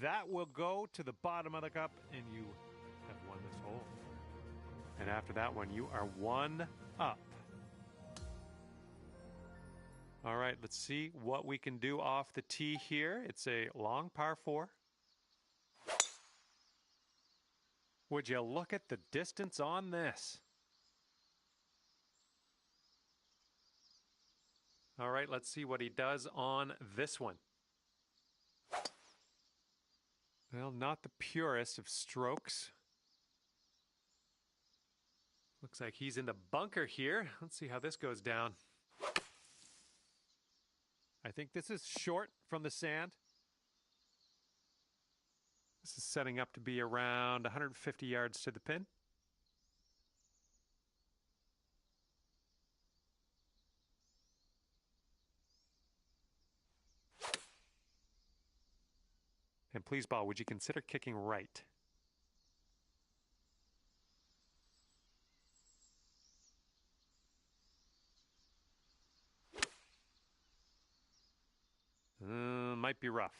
That will go to the bottom of the cup, and you have won this hole. And after that one, you are 1 up. All right, let's see what we can do off the tee here. It's a long par 4. Would you look at the distance on this? All right, let's see what he does on this one. Well, not the purest of strokes. Looks like he's in the bunker here. Let's see how this goes down. I think this is short from the sand. This is setting up to be around 150 yards to the pin. And please, ball, would you consider kicking right? Might be rough.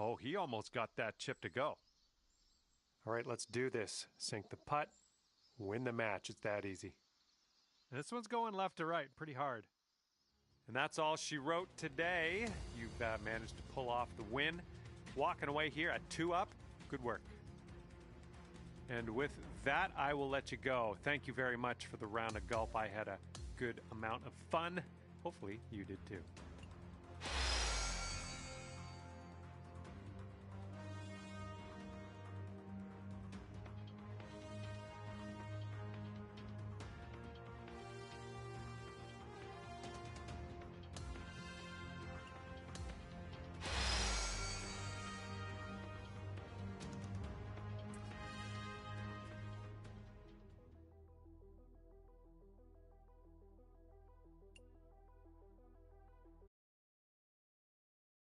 Oh, he almost got that chip to go. All right, let's do this. Sink the putt, win the match. It's that easy. And this one's going left to right, pretty hard. And that's all she wrote today. You've managed to pull off the win. Walking away here at 2 up. Good work. And with that, I will let you go. Thank you very much for the round of golf. I had a good amount of fun. Hopefully, you did too.